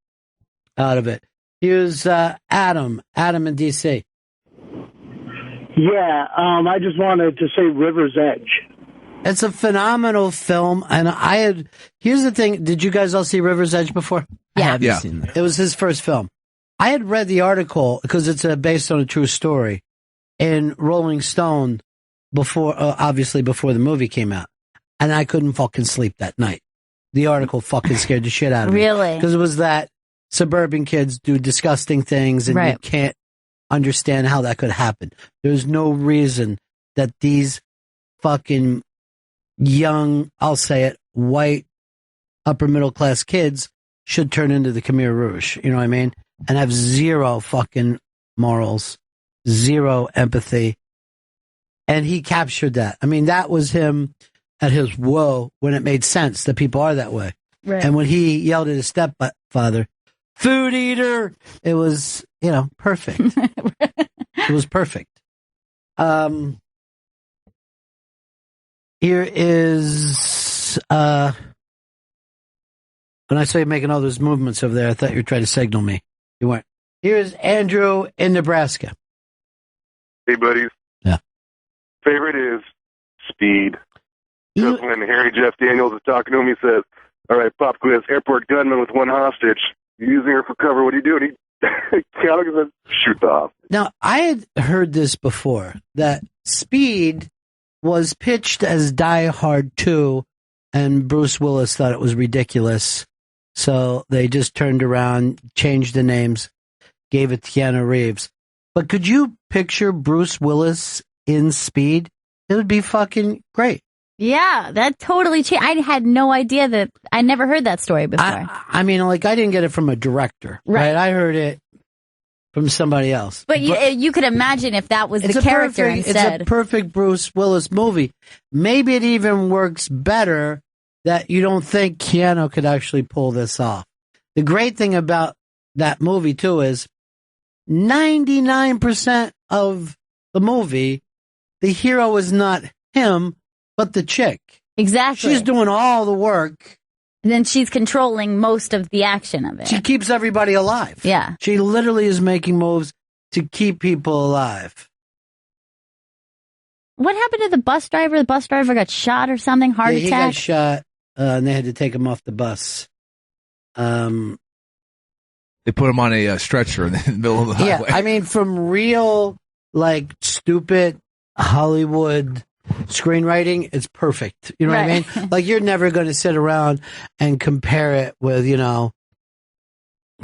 of it. Here's Adam in D.C. Yeah, I just wanted to say River's Edge. It's a phenomenal film, and here's the thing, did you guys all see River's Edge before? I haven't seen that. It was his first film. I had read the article, because it's based on a true story, in Rolling Stone obviously before the movie came out, and I couldn't fucking sleep that night. The article fucking scared the shit out of me. Really? Because it was that suburban kids do disgusting things, and you can't understand how that could happen. There's no reason that these fucking young, I'll say it, white, upper middle class kids should turn into the Khmer Rouge, you know what I mean? And have zero fucking morals, zero empathy. And he captured that. I mean, that was him at his whoa when it made sense that people are that way. Right. And when he yelled at his stepfather, food eater, it was, perfect. It was perfect. Here is, when I saw you making all those movements over there, I thought you were trying to signal me. You weren't. Here's Andrew in Nebraska. Hey, buddies. Yeah. Favorite is Speed. Just when Harry Jeff Daniels is talking to him, he says, all right, pop quiz, airport gunman with one hostage. You're using her for cover. What are you doing? Keanu says, shoot off. Now, I had heard this before, that Speed was pitched as Die Hard 2, and Bruce Willis thought it was ridiculous. So they just turned around, changed the names, gave it to Keanu Reeves. But could you picture Bruce Willis in Speed? It would be fucking great. Yeah, that totally changed. I had no idea I never heard that story before. I mean, I didn't get it from a director, right? I heard it from somebody else. But you could imagine if that was the character instead. It's a perfect Bruce Willis movie. Maybe it even works better that you don't think Keanu could actually pull this off. The great thing about that movie, too, is 99% of the movie, the hero is not him, but the chick. Exactly. She's doing all the work. And then she's controlling most of the action of it. She keeps everybody alive. Yeah. She literally is making moves to keep people alive. What happened to the bus driver? The bus driver got shot or something? Heart He attack? got shot, and they had to take him off the bus. They put him on a stretcher in the middle of the highway. Yeah, I mean, from real, stupid Hollywood screenwriting, it's perfect. You know what I Right. mean? Like, you're never going to sit around and compare it with,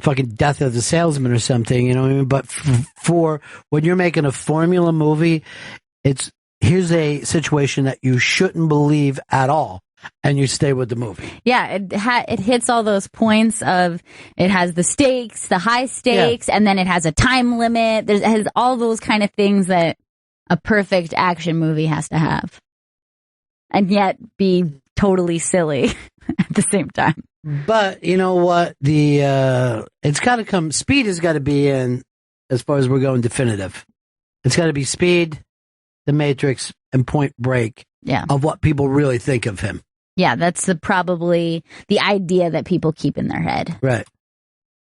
fucking Death of the Salesman or something, you know what I mean? But for when you're making a formula movie, here's a situation that you shouldn't believe at all, and you stay with the movie. Yeah, it hits all those points of it has the stakes, the high stakes, and then it has a time limit. It has all those kind of things that a perfect action movie has to have, and yet be totally silly at the same time. But you know what? It's got to come. Speed has got to be in as far as we're going definitive. It's got to be Speed, The Matrix, and Point Break. Yeah. Of what people really think of him. Yeah, that's probably the idea that people keep in their head. Right.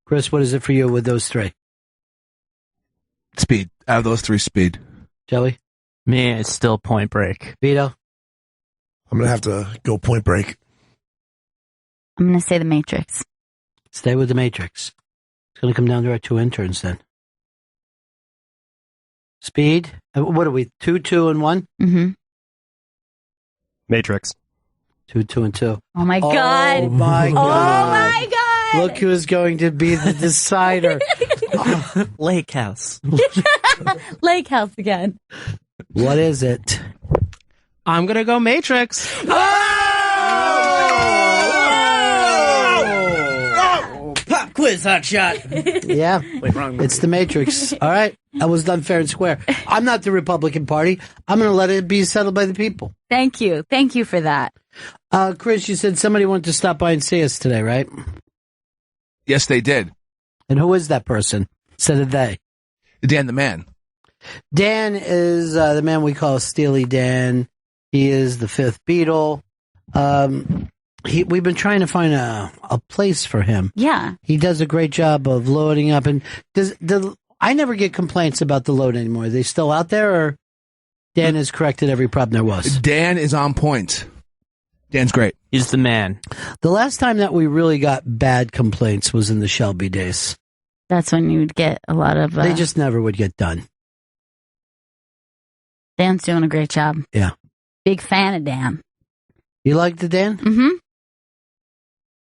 Chris, what is it for you with those three? Speed. Out of those three, Speed. Joey? Me, it's still Point Break. Vito? I'm going to have to go Point Break. I'm going to say The Matrix. Stay with The Matrix. It's going to come down to our two interns then. Speed? What are we? 2, 2, and 1? Mm-hmm. Matrix. 2, 2, and 2. Oh my God. Oh my God. Oh my God. Look who is going to be the decider. Lake House. Lake House again. What is it? I'm going to go Matrix. Pop quiz, hot shot. Yeah. Wait, wrong movie. It's The Matrix. All right. That was done fair and square. I'm not the Republican Party. I'm going to let it be settled by the people. Thank you. Thank you for that. Chris, you said somebody wanted to stop by and see us today, right? Yes, they did. And who is that person? Said it they. Dan the Man. Dan is the man we call Steely Dan. He is the fifth Beatle. We've been trying to find a place for him. Yeah. He does a great job of loading up. And I never get complaints about the load anymore. Are they still out there, or Dan has corrected every problem there was? Dan is on point. Dan's great. He's the man. The last time that we really got bad complaints was in the Shelby days. That's when you would get a lot of... They just never would get done. Dan's doing a great job. Yeah. Big fan of Dan. You like the Dan? Mm-hmm.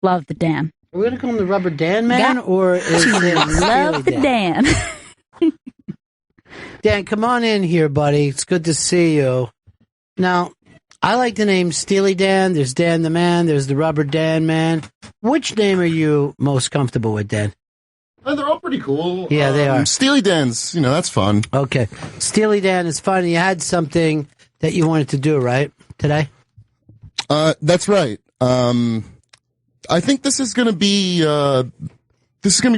Love the Dan. Are we going to call him the Rubber Dan Man, or is it Love the Dan. Dan, come on in here, buddy. It's good to see you. Now, I like the name Steely Dan. There's Dan the Man. There's the Rubber Dan Man. Which name are you most comfortable with, Dan? They're all pretty cool. Yeah, they are. Steely Dan's, that's fun. Okay. Steely Dan is fun. You had something that you wanted to do, right, today? That's right. I think this is going to be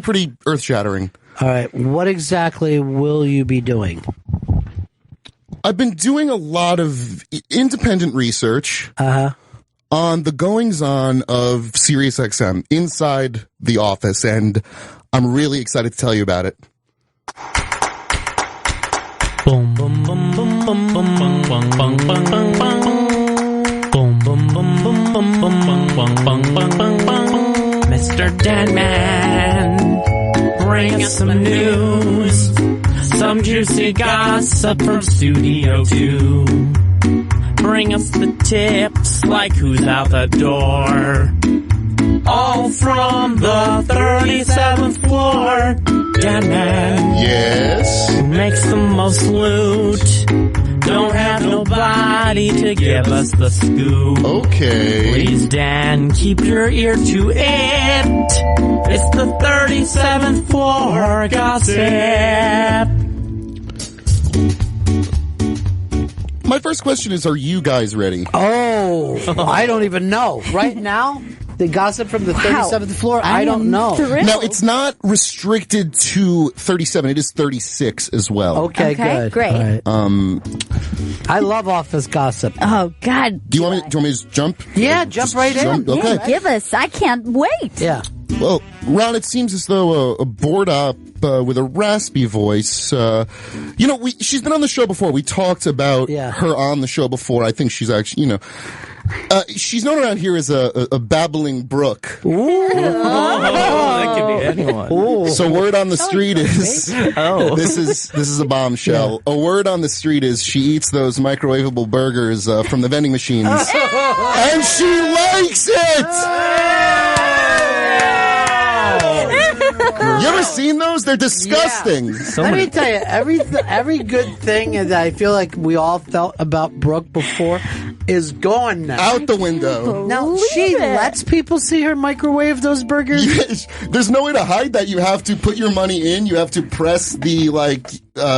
pretty earth-shattering. All right. What exactly will you be doing? I've been doing a lot of independent research on the goings-on of SiriusXM inside the office, and I'm really excited to tell you about it. Boom, boom, boom, boom, boom, boom, boom, boom, boom, boom, boom, boom. Boom, boom, boom, boom, boom, boom, boom, boom, boom, boom, boom, boom. Mr. Dan Man, bring us some news, some juicy gossip from Studio 2. Bring us the tips, like who's out the door. All from the 37th floor. Dan Man, yes, who makes the most loot. Don't have nobody to give us the scoop. Okay. Please, Dan, keep your ear to it. It's the 37th floor gossip. My first question is, are you guys ready? Oh, I don't even know. Right now? The gossip from the 37th floor? I don't know. Now, it's not restricted to 37. It is 36 as well. Okay, good. Great. All right. I love office gossip. Oh, God. Do you want me to just jump? Yeah, jump right in. Okay. Yeah, give us. I can't wait. Yeah. Well, Ron, it seems as though a bored up with a raspy voice. She's been on the show before. We talked about her on the show before. I think she's actually, She's known around here as a babbling brook. That could be anyone. So word on the street is this is a bombshell. A word on the street is she eats those microwavable burgers from the vending machines, and she likes it. You ever seen those? They're disgusting. Yeah. Let me tell you, every good thing that I feel like we all felt about Brooke before is gone now. Out the window. Now, she lets people see her microwave those burgers? Yes. There's no way to hide that. You have to put your money in. You have to press the,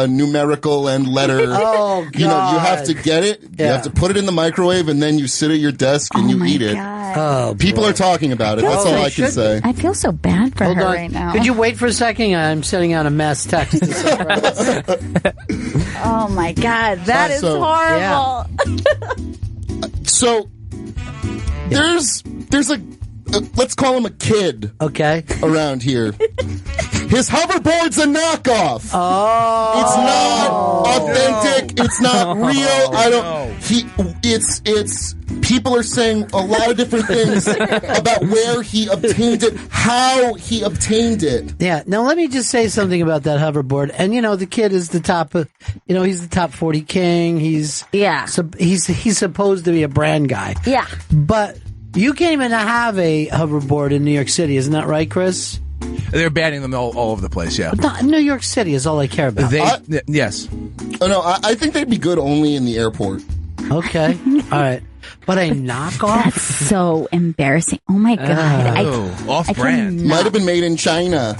numerical and letter. Oh, God. You have to get it. Yeah. You have to put it in the microwave, and then you sit at your desk and you eat it. Oh, people are talking about it. That's all I can say. I feel so bad for her right now. Could you wait for a second? I'm sending out a mass text. Oh my God, that is horrible. So there's a let's call him a kid. Okay. Around here. His hoverboard's a knockoff. Oh. It's not authentic. It's not real. It's people are saying a lot of different things about where he obtained it, how he obtained it. Yeah. Now let me just say something about that hoverboard. And the kid is the top he's the top 40 king. He's supposed to be a brand guy. Yeah. But you can't even have a hoverboard in New York City, isn't that right, Chris? They're banning them all over the place, yeah. New York City is all I care about. Yes. Oh, no, I think they'd be good only in the airport. Okay. All right. But a knockoff? That's so embarrassing. Oh, my God. Off-brand. Might have been made in China.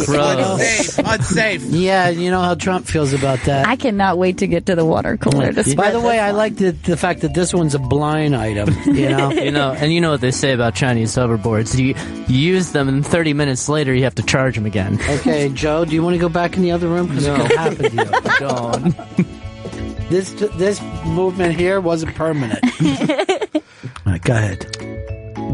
Gross. Unsafe. Yeah, you know how Trump feels about that. I cannot wait to get to the water cooler. By the way, I like the fact that this one's a blind item. And you know what they say about Chinese hoverboards. You use them, and 30 minutes later, you have to charge them again. Okay, Joe, do you want to go back in the other room? Because it could happen to you. Don't. This movement here wasn't permanent. All right, go ahead.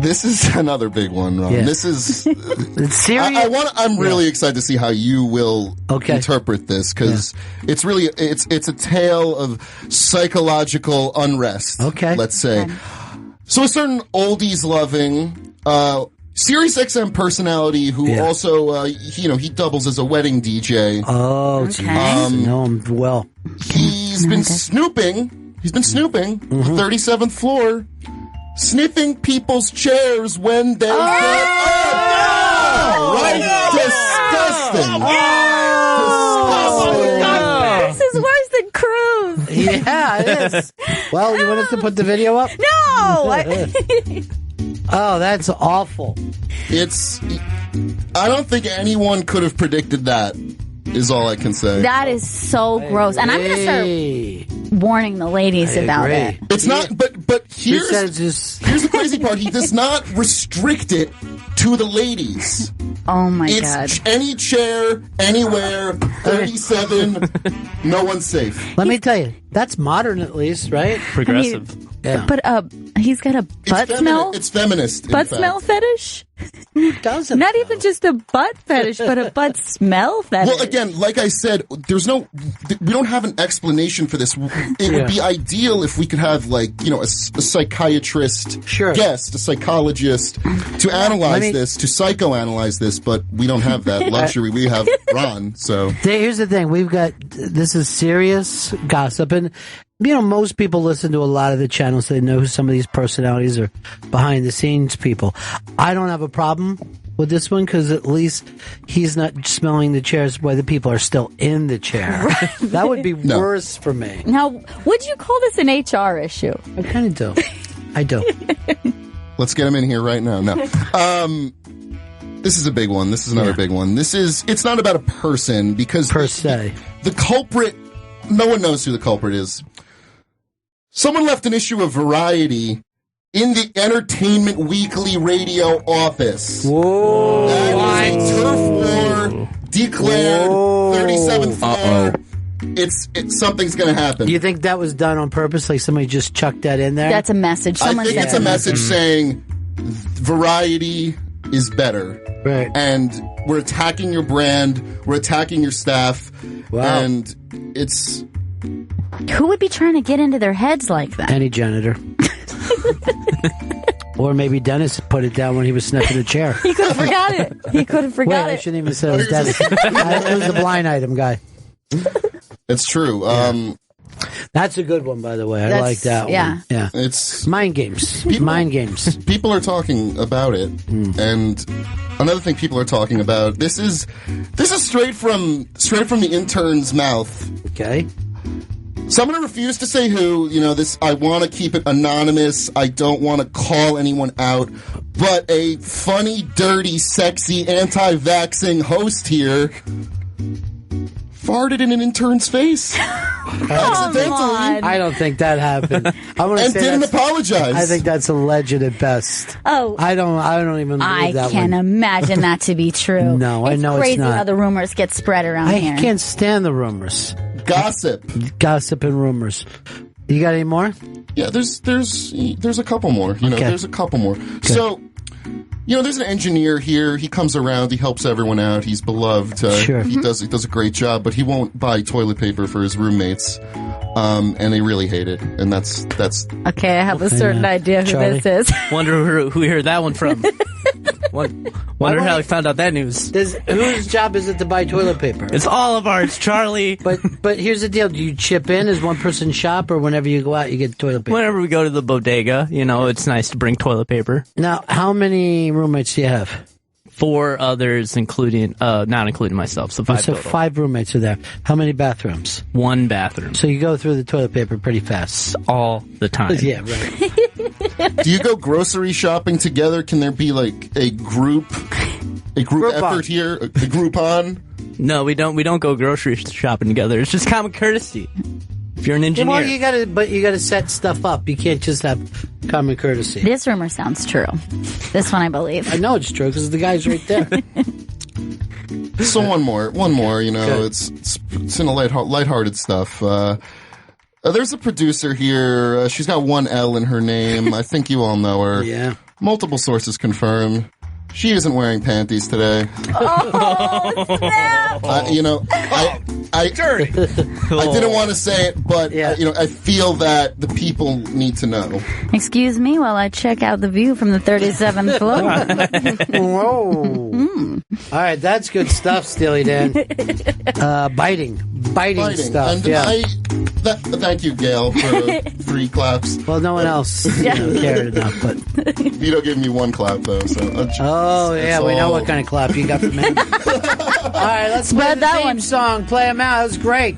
This is another big one, Ron. Yeah. This is it's serious. I'm really excited to see how you will interpret this because it's really it's a tale of psychological unrest. Okay, let's say. So a certain oldies loving Sirius XM personality who also he doubles as a wedding DJ. Oh, geez. Know him well. He's been snooping. He's been snooping the 37th floor. Sniffing people's chairs when they get up. Right? Disgusting. This is worse than Cruz. Yeah, it is. Well, you want us to put the video up? No. Oh, that's awful. I don't think anyone could have predicted that, is all I can say. That is so gross. And I'm going to start warning the ladies about it. It's not, but here's the crazy part. He does not restrict it to the ladies. Oh my God. It's any chair, anywhere, 37, no one's safe. Let me tell you, that's modern at least, right? Progressive. But he's got a butt smell. It's feminist. Butt smell fetish? Who doesn't? Not even just a butt fetish, but a butt smell fetish. Well, again, like I said, we don't have an explanation for this. It would be ideal if we could have a psychiatrist guest, a psychologist to analyze this, to psychoanalyze this, but we don't have that luxury. We have Ron, so. Here's the thing. This is serious gossip, and most people listen to a lot of the channels. They know who some of these personalities are, behind the scenes people. I don't have a problem with this one because at least he's not smelling the chairs while the people are still in the chair. Right. That would be worse for me. Now, would you call this an HR issue? I kind of do. I do. Let's get him in here right now. No. This is a big one. This is another big one. It's not about a person because the culprit, no one knows who the culprit is. Someone left an issue of Variety in the Entertainment Weekly radio office. Whoa. That is a turf war declared 37th floor. It's something's going to happen. You think that was done on purpose? Like somebody just chucked that in there? That's a message. I think it's a message saying Variety is better. Right. And we're attacking your brand. We're attacking your staff. Wow. And it's Who would be trying to get into their heads like that? Any janitor. Or maybe Dennis put it down when he was sniffing a chair. He could have forgot it. He could have forgot Wait, I it. shouldn't even say it was Dennis. It was the blind item guy. It's true. That's a good one, by the way. I like that one. Yeah. It's mind games. Mind games. People are talking about it, and another thing people are talking about. This is straight from the intern's mouth. Okay. So I'm going to refuse to say who. I want to keep it anonymous. I don't want to call anyone out. But a funny, dirty, sexy, anti-vaxxing host here farted in an intern's face. Accidentally. I don't think that happened. And didn't apologize. I think that's alleged at best. Oh. I don't even believe that I can one. imagine that to be true. No, I know it's crazy not. how the rumors get spread around here. I can't stand the rumors. Gossip and rumors. You got any more? Yeah, there's a couple more. There's a couple more. Okay. So, there's an engineer here. He comes around. He helps everyone out. He's beloved. Sure. He does a great job, but he won't buy toilet paper for his roommates, and they really hate it. And that's. Okay, I have a certain idea who Charlie? this is. Wonder who we heard that one from. Wonder how he found out that news. Whose job is it to buy toilet paper? It's all of ours, Charlie. But here's the deal: do you chip in as one person shop, or whenever you go out, you get toilet paper? Whenever we go to the bodega, it's nice to bring toilet paper. Now, how many roommates do you have? 4 others, not including myself, so 5 So total. 5 roommates are there. How many bathrooms? 1 bathroom. So you go through the toilet paper pretty fast. All the time. Yeah, right. Do you go grocery shopping together? Can there be like a group effort here? A Groupon? No, we don't go grocery shopping together. It's just common courtesy. If you're an engineer. Well, you gotta set stuff up. You can't just have common courtesy. This rumor sounds true. This one I believe. I know it's true because the guy's right there. So one more. It's in a lighthearted stuff. There's a producer here. She's got 1 L in her name. I think you all know her. Yeah. Multiple sources confirm she isn't wearing panties today. Oh, snap. Dirty. I didn't want to say it, but I feel that the people need to know. Excuse me while I check out the view from the 37th floor. Whoa. All right, that's good stuff, Steely Dan. Biting stuff. And thank you, Gail, for 3 claps. Well, no one else cared enough, but Vito gave me 1 clap though. So we know what kind of clap you got from him. All right, let's play the theme song. Play them out. That was great.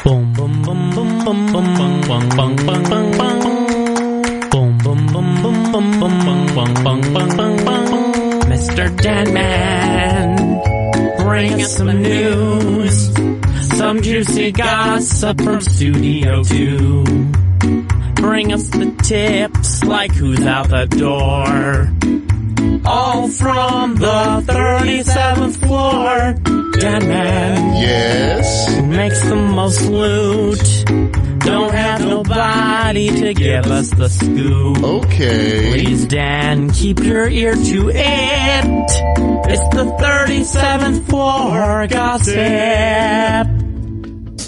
Boom, boom, boom, boom, boom, boom, boom, boom, boom, boom, boom, boom. Boom, boom, boom, boom, boom, boom, boom, boom, boom, boom, boom. Mr. Denman, bring us some news, some juicy gossip from Studio 2. Bring us the tips, like who's out the door. All from the 37th floor. Denman. Yes? Who makes the most loot? Don't have nobody to give us the scoop. Okay. Please, Dan, keep your ear to it. It's the 37th floor gossip.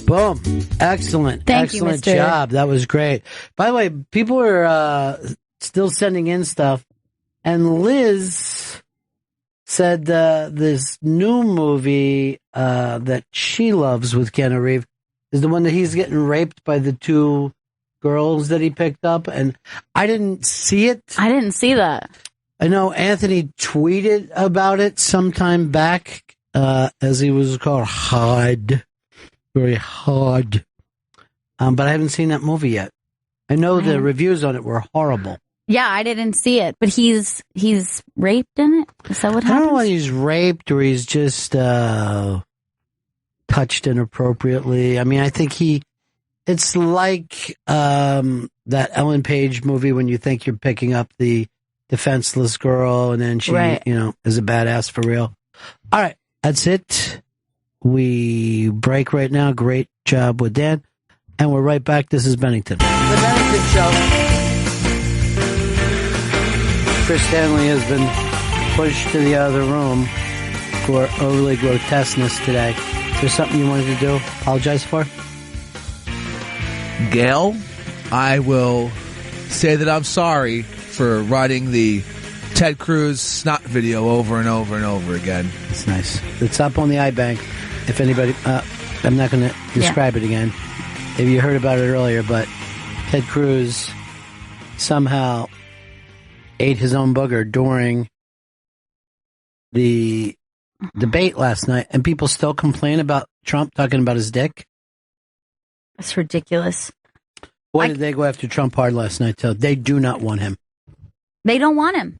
Boom. Excellent. Thank you, Excellent Mr. job. That was great. By the way, people are still sending in stuff. And Liz said this new movie that she loves with Keanu Reeves is the one that he's getting raped by the 2 girls that he picked up. And I didn't see it. I didn't see that. I know Anthony tweeted about it sometime back as he was called hard. Very hard. But I haven't seen that movie yet. I know the reviews on it were horrible. Yeah, I didn't see it, but he's raped in it? Is that what I happens? don't know whether he's raped or he's just touched inappropriately. I mean, I think it's like that Ellen Page movie when you think you're picking up the defenseless girl and then she, is a badass for real. All right, that's it. We break right now. Great job with Dan. And we're right back. This is Bennington. The Bennington Show. Chris Stanley has been pushed to the other room for overly grotesqueness today. There's something you wanted to do? Apologize for? Gail, I will say that I'm sorry for writing the Ted Cruz snot video over and over and over again. It's nice. It's up on the iBank. If anybody, I'm not going to describe it again. Maybe you heard about it earlier, but Ted Cruz somehow ate his own booger during the debate last night, and people still complain about Trump talking about his dick. That's ridiculous. Why did they go after Trump hard last night, though? They do not want him. They don't want him.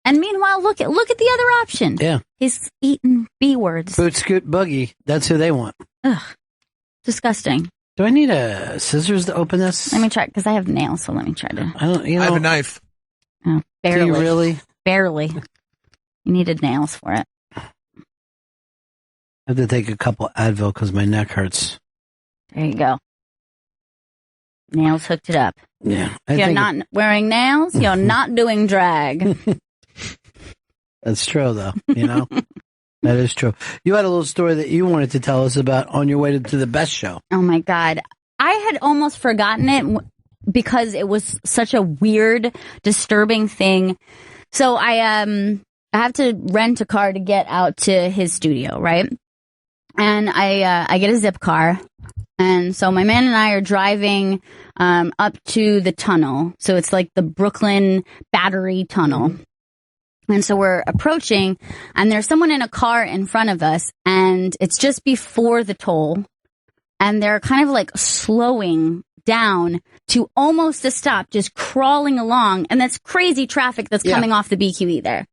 And meanwhile, look at the other option. Yeah. He's eating B words. Boot Scoot Boogie. That's who they want. Ugh. Disgusting. Do I need a scissors to open this? Let me try, because I have nails, so let me try to. I have a knife. Oh, barely. Do you really? Barely. You needed nails for it. I have to take a couple Advil because my neck hurts. There you go. Nails hooked it up. Yeah. If you're not wearing nails, you're not doing drag. That's true, though. You know? That is true. You had a little story that you wanted to tell us about on your way to the best show. Oh, my God. I had almost forgotten it because it was such a weird, disturbing thing. So I have to rent a car to get out to his studio, right? And I get a zip car. And so my man and I are driving up to the tunnel. So it's like the Brooklyn Battery Tunnel. Mm-hmm. And so we're approaching, and there's someone in a car in front of us, and it's just before the toll. And they're kind of like slowing down to almost a stop, just crawling along. And that's crazy traffic that's coming off the BQE there.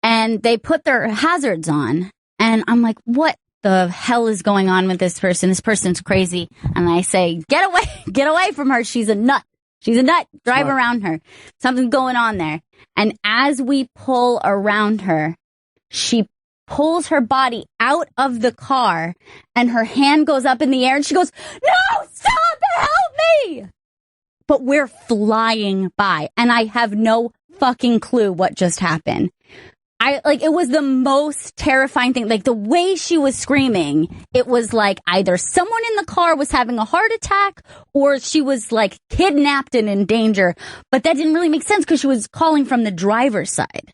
And they put their hazards on. And I'm like, what the hell is going on with this person? This person's crazy. And I say, get away from her. She's a nut. She's a nut. Drive around her. Something's going on there. And as we pull around her, she pulls her body out of the car and her hand goes up in the air and she goes, no, stop, help me. But we're flying by and I have no fucking clue what just happened. It was the most terrifying thing. Like the way she was screaming, it was like either someone in the car was having a heart attack or she was like kidnapped and in danger. But that didn't really make sense because she was calling from the driver's side,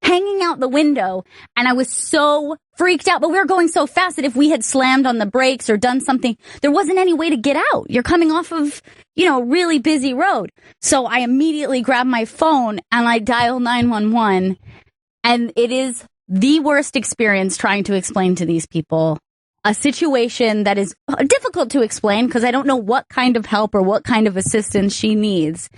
hanging out the window. And I was so freaked out, but we were going so fast that if we had slammed on the brakes or done something, there wasn't any way to get out. You're coming off of, really busy road. So I immediately grabbed my phone and I dial 911. And it is the worst experience trying to explain to these people a situation that is difficult to explain because I don't know what kind of help or what kind of assistance she needs.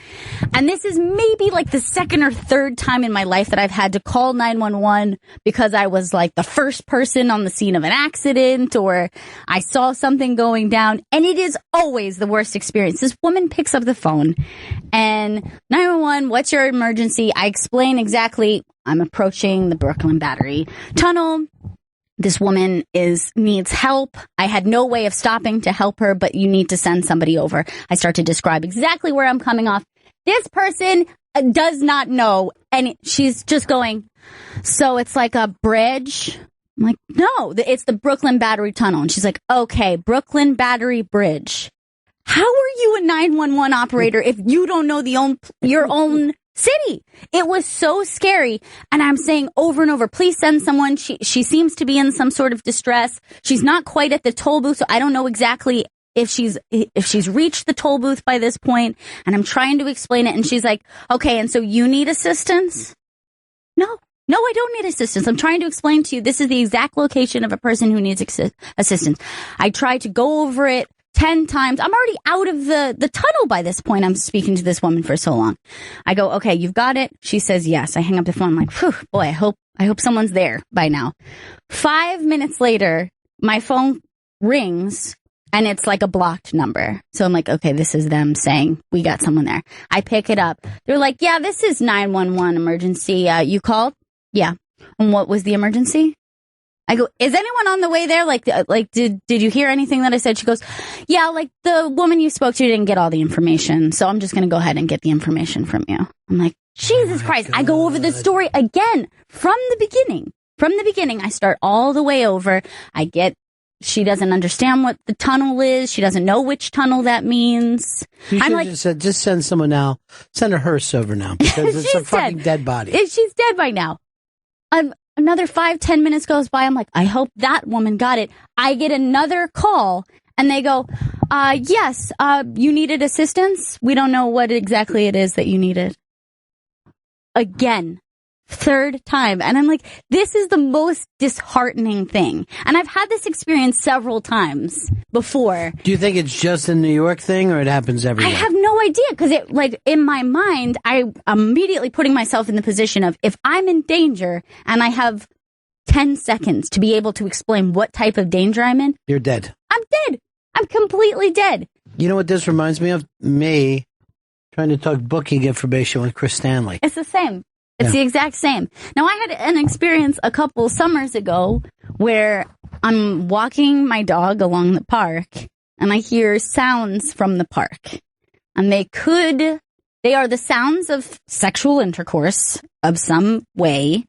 And this is maybe like the second or third time in my life that I've had to call 911 because I was like the first person on the scene of an accident or I saw something going down. And it is always the worst experience. This woman picks up the phone and 911, what's your emergency? I explain exactly. I'm approaching the Brooklyn Battery Tunnel. This woman needs help. I had no way of stopping to help her, but you need to send somebody over. I start to describe exactly where I'm coming off. This person does not know, and she's just going, so it's like a bridge? I'm like, no, it's the Brooklyn Battery Tunnel. And she's like, okay, Brooklyn Battery Bridge. How are you a 911 operator if you don't know your own city? It was so scary. And I'm saying over and over, please send someone. She seems to be in some sort of distress. She's not quite at the toll booth, so I don't know exactly if she's reached the toll booth by this point. And I'm trying to explain it. And she's like, okay, and so you need assistance? No, I don't need assistance. I'm trying to explain to you, this is the exact location of a person who needs assistance. I tried to go over it 10 times. I'm already out of the tunnel by this point. I'm speaking to this woman for so long. I go, okay, you've got it. She says yes. I hang up the phone. I'm like, whew, boy, I hope someone's there by now. 5 minutes later, my phone rings and it's like a blocked number. So I'm like, okay, this is them saying we got someone there. I pick it up. They're like, yeah, this is 911 emergency. You called? Yeah. And what was the emergency? I go, is anyone on the way there? Did you hear anything that I said? She goes, yeah, like the woman you spoke to didn't get all the information. So I'm just going to go ahead and get the information from you. I'm like, Jesus Christ. God. I go over the story again from the beginning. From the beginning, I start all the way over. I get she doesn't understand what the tunnel is. She doesn't know which tunnel that means. You should I'm like, just said, just send someone now. Send a hearse over now because it's a fucking dead body. She's dead by now. Another 5-10 minutes goes by. I'm like, I hope that woman got it. I get another call and they go, yes, you needed assistance. We don't know what exactly it is that you needed. Again. Third time. And I'm like, this is the most disheartening thing. And I've had this experience several times before. Do you think it's just a New York thing or it happens everywhere? I have no idea because it, like, in my mind, I'm immediately putting myself in the position of if I'm in danger and I have 10 seconds to be able to explain what type of danger I'm in. You're dead. I'm dead. I'm completely dead. You know what this reminds me of? Me trying to talk booking information with Chris Stanley. It's the same. It's the exact same. Now, I had an experience a couple summers ago where I'm walking my dog along the park and I hear sounds from the park. And they are the sounds of sexual intercourse of some way.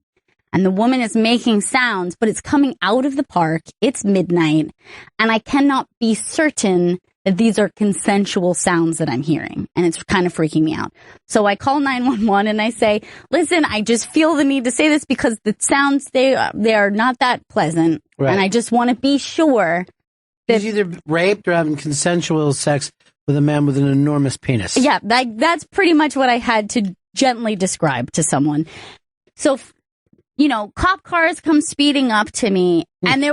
And the woman is making sounds, but it's coming out of the park. It's midnight. And I cannot be certain that these are consensual sounds that I'm hearing. And it's kind of freaking me out. So I call 911 and I say, listen, I just feel the need to say this because the sounds, they are not that pleasant. Right. And I just want to be sure that he's either raped or having consensual sex with a man with an enormous penis. Yeah, that's pretty much what I had to gently describe to someone. So, you know, cop cars come speeding up to me and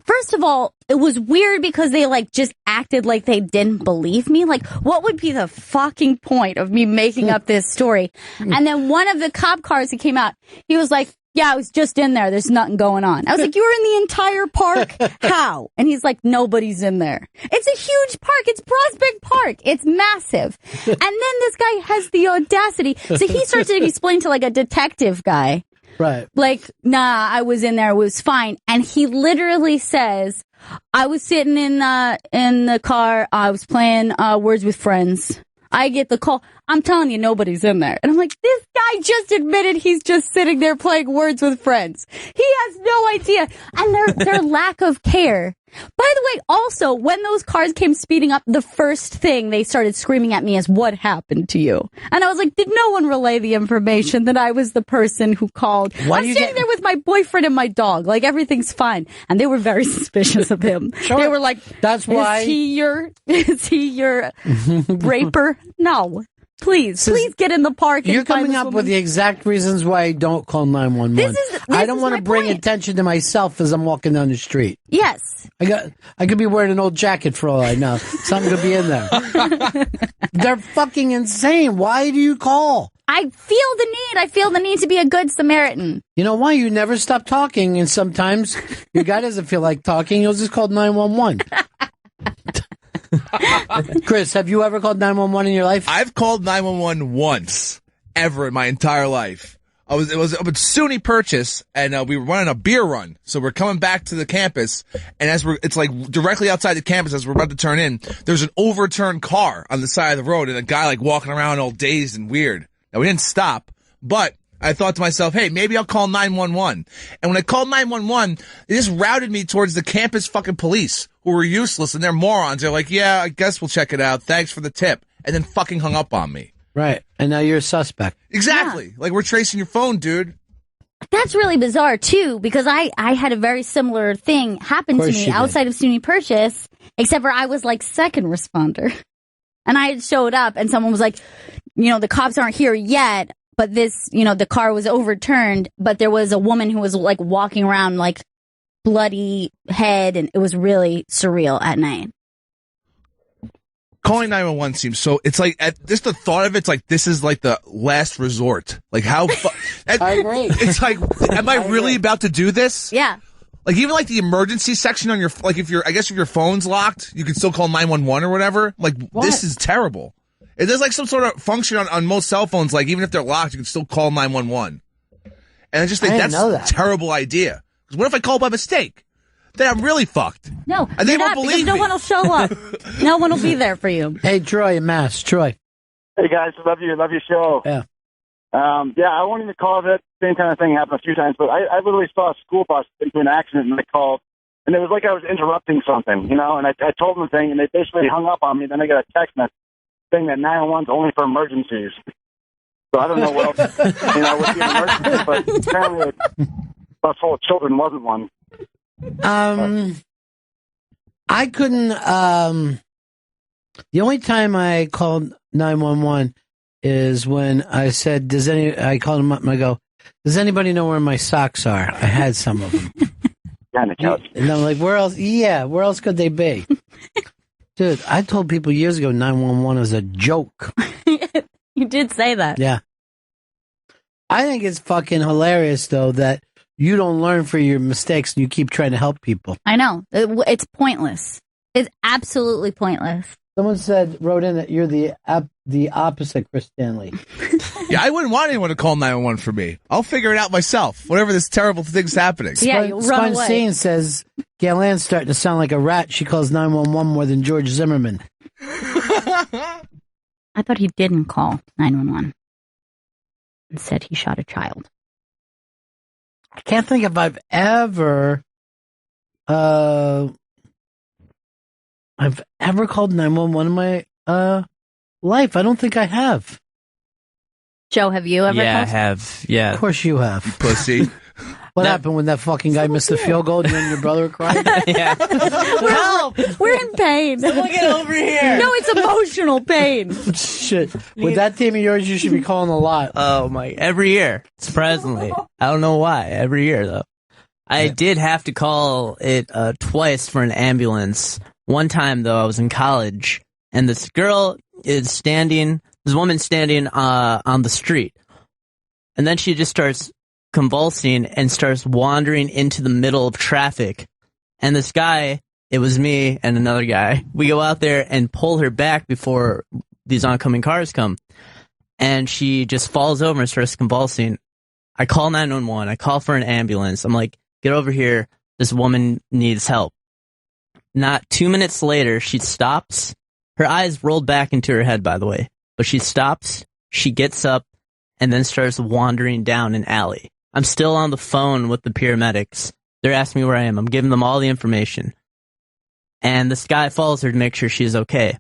first of all, it was weird because they just acted like they didn't believe me. Like, what would be the fucking point of me making up this story? And then one of the cop cars that came out, he was like, yeah, I was just in there. There's nothing going on. I was like, you were in the entire park? How? And he's like, nobody's in there. It's a huge park. It's Prospect Park. It's massive. And then this guy has the audacity. So he starts to explain to a detective guy. Right. Like, nah, I was in there. It was fine. And he literally says, I was sitting in the car. I was playing Words with Friends. I get the call. I'm telling you, nobody's in there. And I'm like, this guy just admitted he's just sitting there playing Words with Friends. He has no idea. And their lack of care. By the way, also, when those cars came speeding up, the first thing they started screaming at me is, what happened to you? And I was like, did no one relay the information that I was the person who called? I'm sitting there with my boyfriend and my dog. Like, everything's fine. And they were very suspicious of him. Sure. They were like, that's why. Is he your raper? No. Please get in the park. You're coming up with the exact reasons why I don't call 911. I don't want to bring attention to myself as I'm walking down the street. Yes. I could be wearing an old jacket for all I know. Something could be in there. They're fucking insane. Why do you call? I feel the need to be a good Samaritan. You know why? You never stop talking, and sometimes your guy doesn't feel like talking. He'll just call 911. Chris, have you ever called 911 in your life? I've called 911 once, ever in my entire life. It was up at SUNY Purchase, and we were running a beer run. So we're coming back to the campus, and it's directly outside the campus as we're about to turn in, there's an overturned car on the side of the road, and a guy walking around all dazed and weird. Now we didn't stop, but I thought to myself, hey, maybe I'll call 911. And when I called 911, they just routed me towards the campus fucking police, who were useless and they're morons. They're like, yeah, I guess we'll check it out. Thanks for the tip. And then fucking hung up on me. Right. And now you're a suspect. Exactly. Yeah. Like, we're tracing your phone, dude. That's really bizarre, too, because I had a very similar thing happen to me outside of SUNY Purchase, except for I was second responder. And I had showed up and someone was like, the cops aren't here yet. But this, the car was overturned, but there was a woman who was walking around bloody head, and it was really surreal at night. Calling 911 seems so, it's just the thought of it's this is the last resort. How, I agree. It's am I really about to do this? Yeah. Even the emergency section on your, if your phone's locked, you can still call 911 or whatever. This is terrible. There's some sort of function on most cell phones, even if they're locked, you can still call 911. And I just think that's a terrible idea. Because what if I call by mistake? Then I'm really fucked. No, and they won't believe me. No one will show up. No one will be there for you. Hey, Troy, in Mass. Troy. Hey, guys. Love your show. Yeah. I wanted to call that same kind of thing happened a few times, but I literally saw a school bus into an accident and I called And it was like I was interrupting something, and I told them the thing, and they basically hung up on me. Then I got a text message saying that 911's only for emergencies. So I don't know what else, would be an emergency, but apparently bus full of children wasn't one. I couldn't, the only time I called 911 is when I said, I called them up and I go, does anybody know where my socks are? I had some of them. On the couch. And I'm like, where else? Yeah, where else could they be? Dude, I told people years ago 911 is a joke. You did say that. Yeah. I think it's fucking hilarious, though, that you don't learn from your mistakes and you keep trying to help people. I know. It's pointless. It's absolutely pointless. Someone wrote in that you're the opposite Chris Stanley. Yeah, I wouldn't want anyone to call 911 for me. I'll figure it out myself, whatever this terrible thing's happening. Yeah, you run away. Scene says, Gail Ann's starting to sound like a rat. She calls 911 more than George Zimmerman. I thought he didn't call 911. And said he shot a child. I can't think if I've ever called 911 in my life. I don't think I have. Joe, have you ever Yeah, called? I have. Yeah. Of course you have. Pussy. What happened when that fucking guy missed the field goal and you and your brother cried? Yeah. We're in pain. Someone get over here. No, it's emotional pain. Shit. With that team of yours, you should be calling a lot. Oh my! Every year, surprisingly, I don't know why. Every year though, I did have to call it twice for an ambulance. One time though, I was in college, and this woman standing on the street, and then she just starts convulsing and starts wandering into the middle of traffic. And this guy, it was me and another guy, we go out there and pull her back before these oncoming cars come. And she just falls over and starts convulsing. I call 911. I call for an ambulance. I'm like, get over here. This woman needs help. Not 2 minutes later, she stops. Her eyes rolled back into her head, by the way. But she stops, she gets up, and then starts wandering down an alley. I'm still on the phone with the paramedics. They're asking me where I am. I'm giving them all the information. And this guy follows her to make sure she's okay.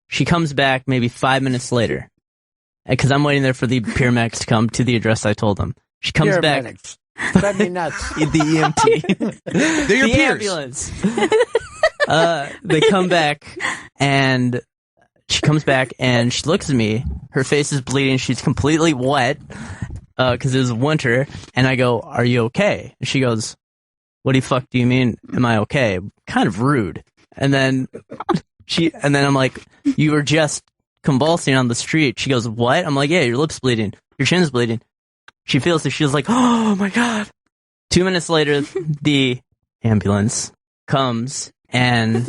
She comes back maybe 5 minutes later. Because I'm waiting there for the paramedics to come to the address I told them. She comes back. Drive me nuts. The EMT. They're your the peers. ambulance. They come back, and she comes back, and she looks at me. Her face is bleeding. She's completely wet because it was winter. And I go, "Are you okay?" And she goes, "What the fuck do you mean? Am I okay?" Kind of rude. And then I'm like, "You were just convulsing on the street." She goes, "What?" I'm like, "Yeah, your lip's bleeding. Your chin's bleeding." She feels it. She was like, "Oh my God." 2 minutes later, the ambulance comes, and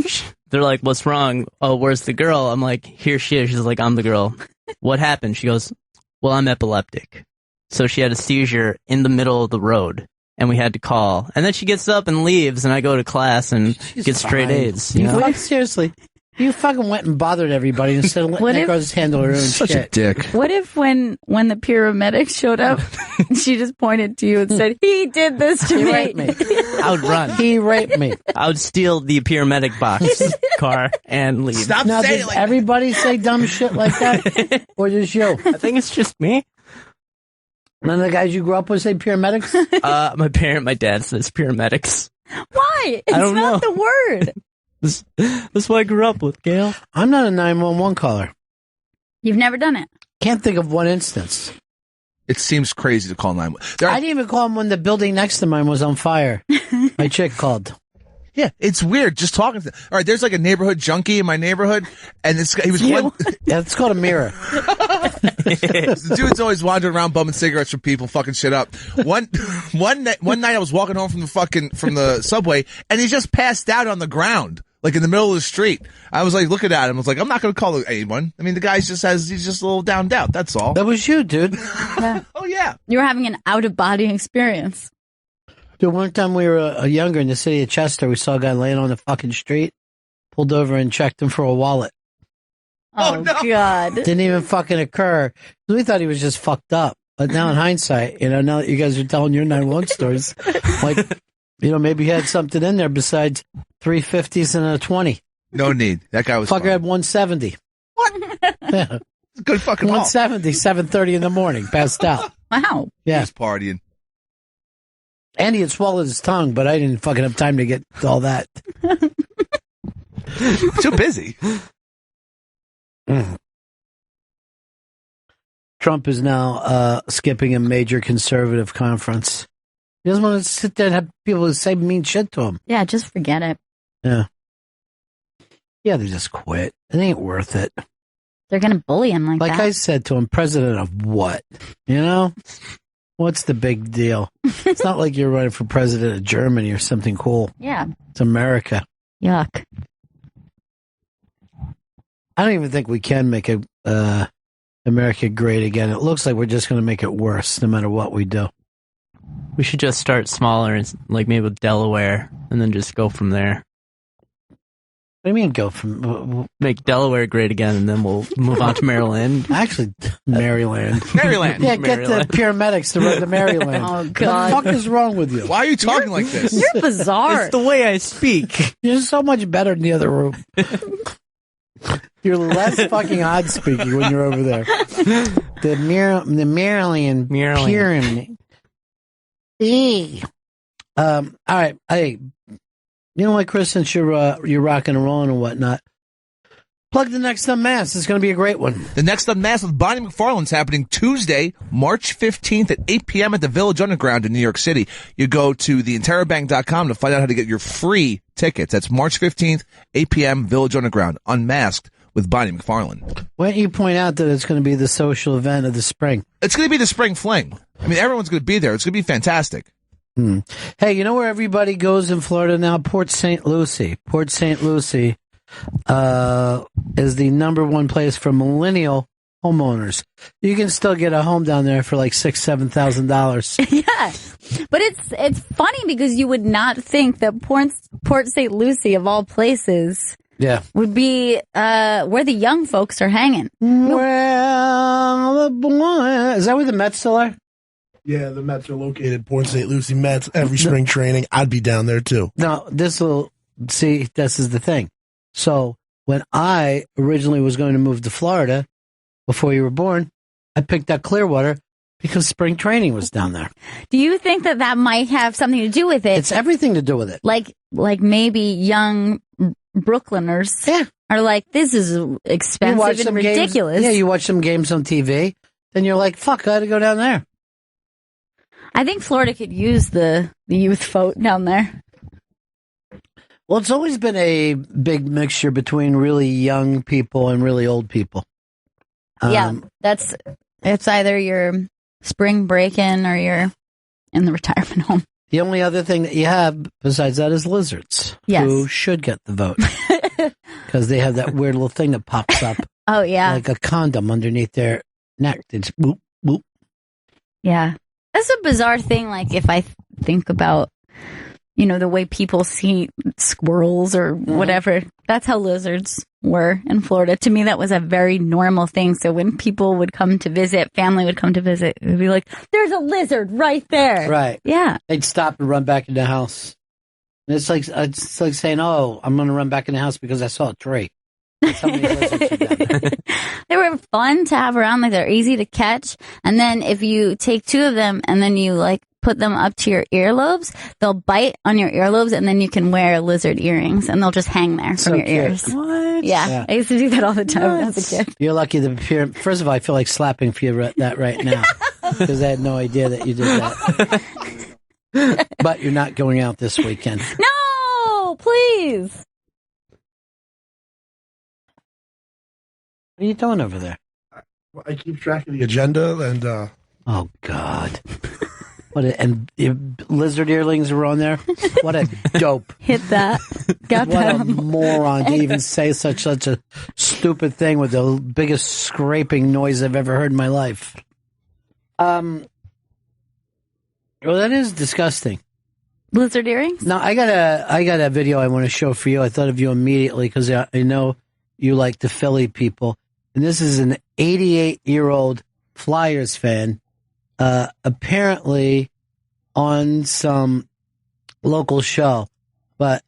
they're like, "What's wrong?" "Oh, where's the girl?" I'm like, "Here she is." She's like, "I'm the girl." "What happened?" She goes, "Well, I'm epileptic." So she had a seizure in the middle of the road, and we had to call. And then she gets up and leaves, and I go to class and get straight A's. You know? Seriously. You fucking went and bothered everybody instead of letting that girl just handle her own Such shit. a dick. What if when the paramedics showed up, she just pointed to you and said, "He did this to He me." raped me. I would run. He raped me. I would steal the paramedic box car and leave. Stop Now, saying does it like everybody say dumb shit like that? Or just you? I think it's just me. None of the guys you grew up with say paramedics? My dad says paramedics. Why? It's I don't not know. the word. That's what I grew up with, Gail. I'm not a 911 caller. You've never done it. Can't think of one instance. It seems crazy to call 911. I didn't even call him when the building next to mine was on fire. My chick called. Yeah, it's weird just talking to them. All right, there's like a neighborhood junkie in my neighborhood, and he was one. Yeah, it's called a mirror. The dude's always wandering around bumming cigarettes from people, fucking shit up. One night I was walking home from the subway, and he just passed out on the ground, like in the middle of the street. I was like looking at him. I was like, I'm not going to call anyone. I mean, the guy he's just a little downed out. That's all. That was you, dude. Yeah. Oh yeah. You were having an out-of-body experience. Dude, one time we were younger in the city of Chester, we saw a guy laying on the fucking street, pulled over and checked him for a wallet. Oh, no. God. Didn't even fucking occur. We thought he was just fucked up. But now in hindsight, now that you guys are telling your 911 stories, like, Maybe he had something in there besides 350s and a 20. No need. That guy was Fucker fine. had 170. Yeah. Good fucking haul. 170, 7:30 in the morning, passed out. Wow. Yeah. He was partying. And he had swallowed his tongue, but I didn't fucking have time to get all that. Too busy. Trump is now skipping a major conservative conference. He doesn't want to sit there and have people say mean shit to him. Yeah, just forget it. Yeah. Yeah, they just quit. It ain't worth it. They're going to bully him like Like that. I said to him, president of what? What's the big deal? It's not like you're running for president of Germany or something cool. Yeah. It's America. Yuck. I don't even think we can make America great again. It looks like we're just going to make it worse no matter what we do. We should just start smaller, like maybe with Delaware, and then just go from there. What do you mean go from... Make Delaware great again, and then we'll move on to Maryland. Actually, Maryland. Maryland. Yeah, Maryland. get the paramedics to run to Maryland. Oh, What God. the fuck is wrong with you? Why are you talking like this? You're bizarre. It's the way I speak. You're so much better in the other room. You're less fucking odd speaking when you're over there. The Maryland pyramid. All right. Hey, you know what, Chris? Since you're rocking and rolling and whatnot, plug the next Unmasked. It's going to be a great one. The next Unmasked with Bonnie McFarlane's happening Tuesday, March 15th at 8 p.m. at the Village Underground in New York City. You go to theinterrobang.com to find out how to get your free tickets. That's March 15th, 8 p.m., Village Underground, Unmasked with Bonnie McFarlane. Why don't you point out that it's going to be the social event of the spring? It's going to be the spring fling. I mean, everyone's going to be there. It's going to be fantastic. Hey, you know where everybody goes in Florida now? Port St. Lucie. Port St. Lucie is the number one place for millennial homeowners. You can still get a home down there for like $6,000-$7,000. Yeah, but it's funny because you would not think that Port St. Lucie, of all places, Yeah. would be where the young folks are hanging. Well, is that where the Mets still are? Yeah, the Mets are located in Port St. Lucie. Mets, every spring training, I'd be down there too. No, this is the thing. So when I originally was going to move to Florida before you were born, I picked up Clearwater because spring training was down there. Do you think that might have something to do with it? It's everything to do with it. Like maybe young Brooklyners are like, this is expensive and ridiculous. Games, you watch some games on TV, then you're like, fuck, I got to go down there. I think Florida could use the youth vote down there. Well, it's always been a big mixture between really young people and really old people. It's either you're spring break-in or you're in the retirement home. The only other thing that you have besides that is lizards, who should get the vote because they have that weird little thing that pops up. Oh, yeah. Like a condom underneath their neck. It's boop, boop. Yeah. That's a bizarre thing, like if I think about, the way people see squirrels or whatever. That's how lizards were in Florida. To me, that was a very normal thing. So when people would come to visit, family would come to visit, it would be like, there's a lizard right there. Right. Yeah. They'd stop and run back in the house. And it's like saying, oh, I'm going to run back in the house because I saw a tree. That's how many lizards are down there. They were fun to have around. Like they're easy to catch. And then if you take two of them and then you put them up to your earlobes, they'll bite on your earlobes and then you can wear lizard earrings and they'll just hang there from your ears. What? Yeah. I used to do that all the time when I was a kid. You're lucky to first of all, I feel like slapping for you that right now because I had no idea that you did that. But you're not going out this weekend. No, please. What are you doing over there? I keep track of the agenda and. Oh God! And lizard earrings were on there. What a dope! Hit that. Got what that. A moron to even say such a stupid thing with the biggest scraping noise I've ever heard in my life. Well, that is disgusting. Lizard earrings? No, I got a video I want to show for you. I thought of you immediately because I know you like the Philly people. And this is an 88-year-old Flyers fan, apparently on some local show. But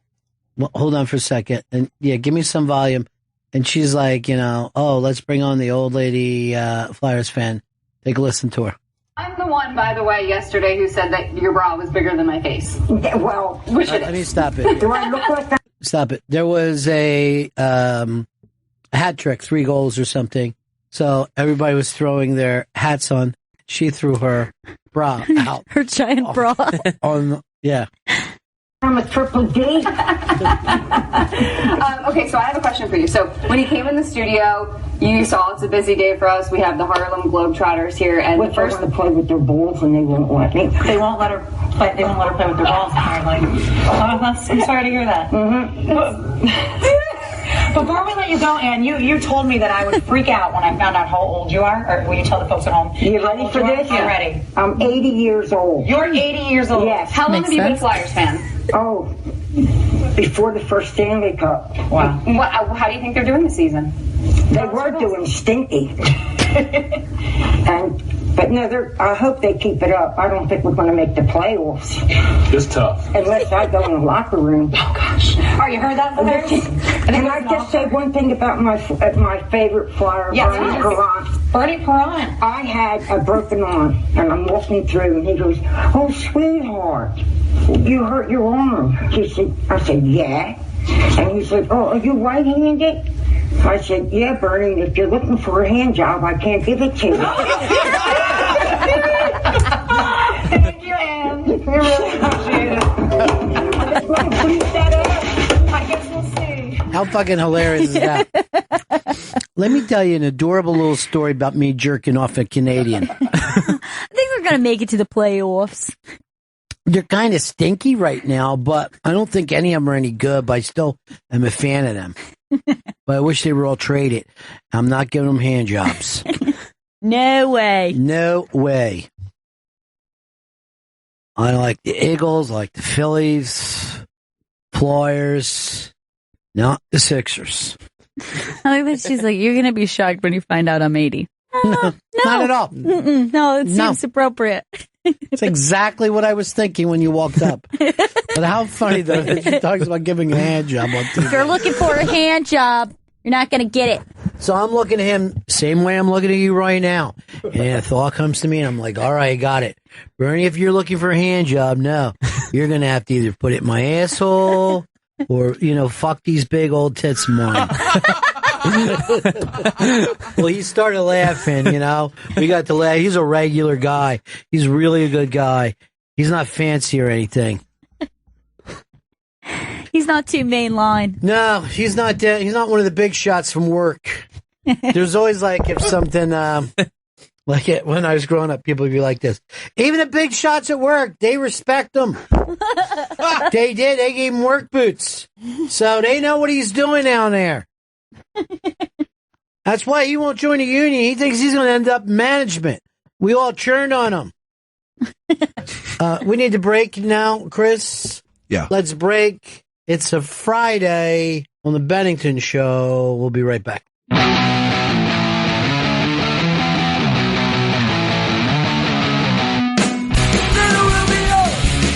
hold on for a second. And yeah, give me some volume. And she's like, let's bring on the old lady Flyers fan. Take a listen to her. I'm the one, by the way, yesterday who said that your bra was bigger than my face. Well, Let me stop it. Do I look like that? Stop it. There was a hat trick, 3 goals or something. So everybody was throwing their hats on. She threw her bra out. Her giant bra. Yeah. I'm a triple D. Okay, so I have a question for you. So when you came in the studio, you saw it's a busy day for us. We have the Harlem Globetrotters here, and Which first to play with their balls, and they won't let me. They won't let her play. They won't let her play with their balls. Apparently. I'm sorry to hear that. Before we let you go, Ann, you told me that I would freak out when I found out how old you are. Or will you tell the folks at home? You ready for this? I'm ready. I'm 80 years old. You're 80 years old? Yes. How long have you been a Flyers fan? Oh, before the first Stanley Cup. Wow. How do you think they're doing this season? They were doing stinky. But no, I hope they keep it up. I don't think we're going to make the playoffs. It's tough. Unless I go in the locker room. Oh, gosh. Oh, you heard that, Flyers? Can I just say one thing about my favorite Flyer, Bernie Perron? Bernie Perron. I had a broken arm, and I'm walking through, and he goes, "Oh, sweetheart, you hurt your arm." I said, "Yeah." And he said, "Oh, are you right-handed?" I said, "Yeah, Bernie, if you're looking for a hand job, I can't give it to you." Thank you, Ann. We really appreciate it. I just want to please that up. I guess we'll see. How fucking hilarious is that? Let me tell you an adorable little story about me jerking off a Canadian. I think we're going to make it to the playoffs. They're kind of stinky right now, but I don't think any of them are any good, but I still am a fan of them. But I wish they were all traded. I'm not giving them hand jobs. No way. No way. I like the Eagles, I like the Phillies, Flyers, not the Sixers. I like that she's like, you're going to be shocked when you find out I'm 80. No, not at all. No, it seems appropriate. It's exactly what I was thinking when you walked up. But how funny, though, that she talks about giving a hand job on TV. If you're looking for a hand job, you're not going to get it. So I'm looking at him, same way I'm looking at you right now. And a thought comes to me, and I'm like, all right, I got it. Bernie, if you're looking for a hand job, no. You're going to have to either put it in my asshole or, fuck these big old tits of mine. Well, he started laughing, We got to laugh. He's a regular guy. He's really a good guy. He's not fancy or anything. He's not too mainline. No, he's not. He's not one of the big shots from work. There's always if something when I was growing up, people would be like this. Even the big shots at work, they respect him. They did. They gave him work boots, so they know what he's doing down there. That's why he won't join the union. He thinks he's going to end up in management. We all churned on him. We need to break now, Chris. Yeah. Let's break. It's a Friday on the Bennington Show. We'll be right back. Little Rubio,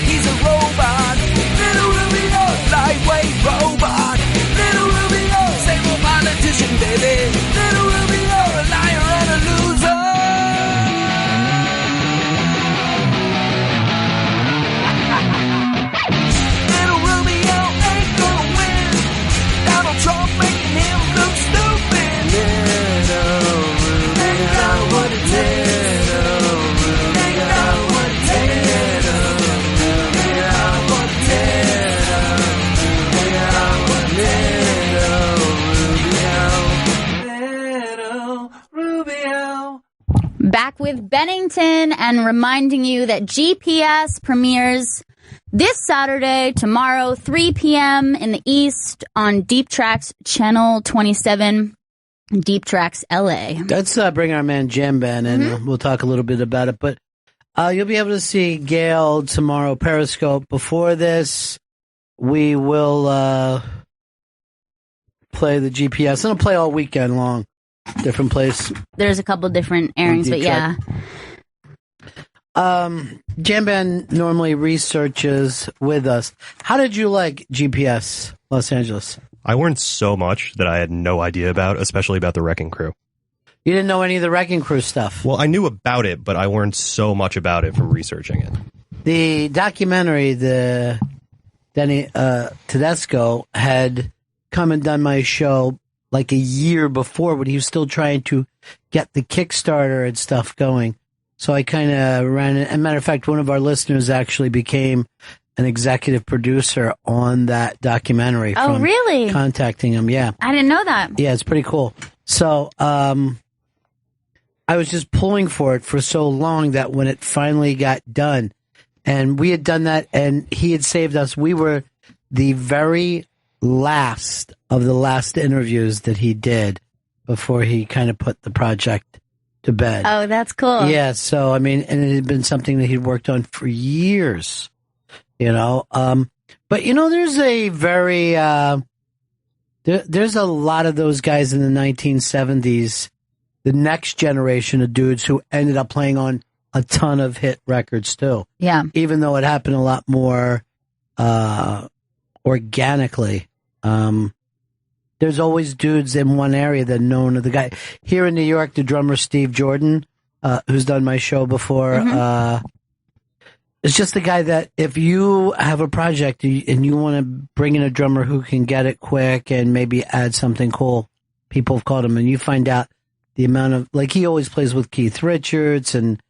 he's a robot. Little Rubio, lightweight robot. Little Rubio, same old politician, baby. Little Rubio, a liar and a loser. Little Rubio ain't gonna win. Donald Trump making him look stupid. Little Rubio ain't got what it takes. Ain't got what it takes. Ain't got what it takes. Ain't got what it takes. Little Rubio. Back with Bennington and reminding you that GPS premieres this Saturday, tomorrow, 3 p.m. in the East on Deep Tracks Channel 27, Deep Tracks LA. Let's bring our man Jim in, and we'll talk a little bit about it. But you'll be able to see Gail tomorrow, Periscope. Before this, we will play the GPS. And I'll play all weekend long. Different place. There's a couple different airings, but yeah. Jamban normally researches with us. How did you like GPS Los Angeles? I learned so much that I had no idea about, especially about the Wrecking Crew. You didn't know any of the Wrecking Crew stuff? Well, I knew about it, but I learned so much about it from researching it. The documentary, the Denny Tedesco had come and done my show like a year before when he was still trying to get the Kickstarter and stuff going. So I kind of ran it. As a matter of fact, one of our listeners actually became an executive producer on that documentary. Oh, really? Contacting him, yeah. I didn't know that. Yeah, it's pretty cool. So I was just pulling for it for so long that when it finally got done, and we had done that, and he had saved us. We were the very last of the last interviews that he did before he kind of put the project to bed. Oh, that's cool. Yeah, so, I mean, and it had been something that he'd worked on for years, you know. But, you know, there's a very, there's a lot of those guys in the 1970s, the next generation of dudes who ended up playing on a ton of hit records too. Yeah. Even though it happened a lot more organically. There's always dudes in one area that know the guy. Here in New York, the drummer Steve Jordan, who's done my show before, is just the guy that if you have a project and you want to bring in a drummer who can get it quick and maybe add something cool, people have called him, and you find out the amount of, like, he always plays with Keith Richards, and,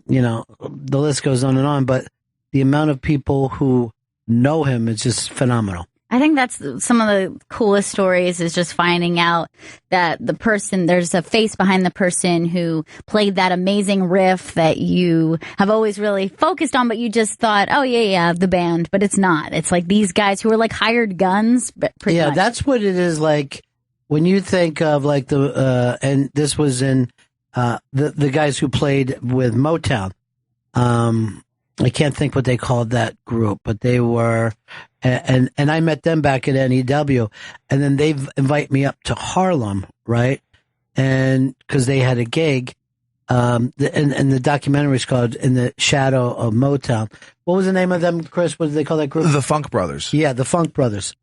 you know, the list goes on and on, but the amount of people who know him is just phenomenal. I think that's some of the coolest stories, is just finding out that the person, there's a face behind the person who played that amazing riff that you have always really focused on, but you just thought, oh yeah, the band, but it's not. It's like these guys who are like hired guns, but pretty much. That's what it is like when you think of like the, and this was in, the guys who played with Motown. I can't think what they called that group, but they were, and I met them back at NEW, and then they invite me up to Harlem, right? And because they had a gig, and the documentary is called "In the Shadow of Motown." What was the name of them, Chris? What did they call that group? The Funk Brothers. Yeah, the Funk Brothers,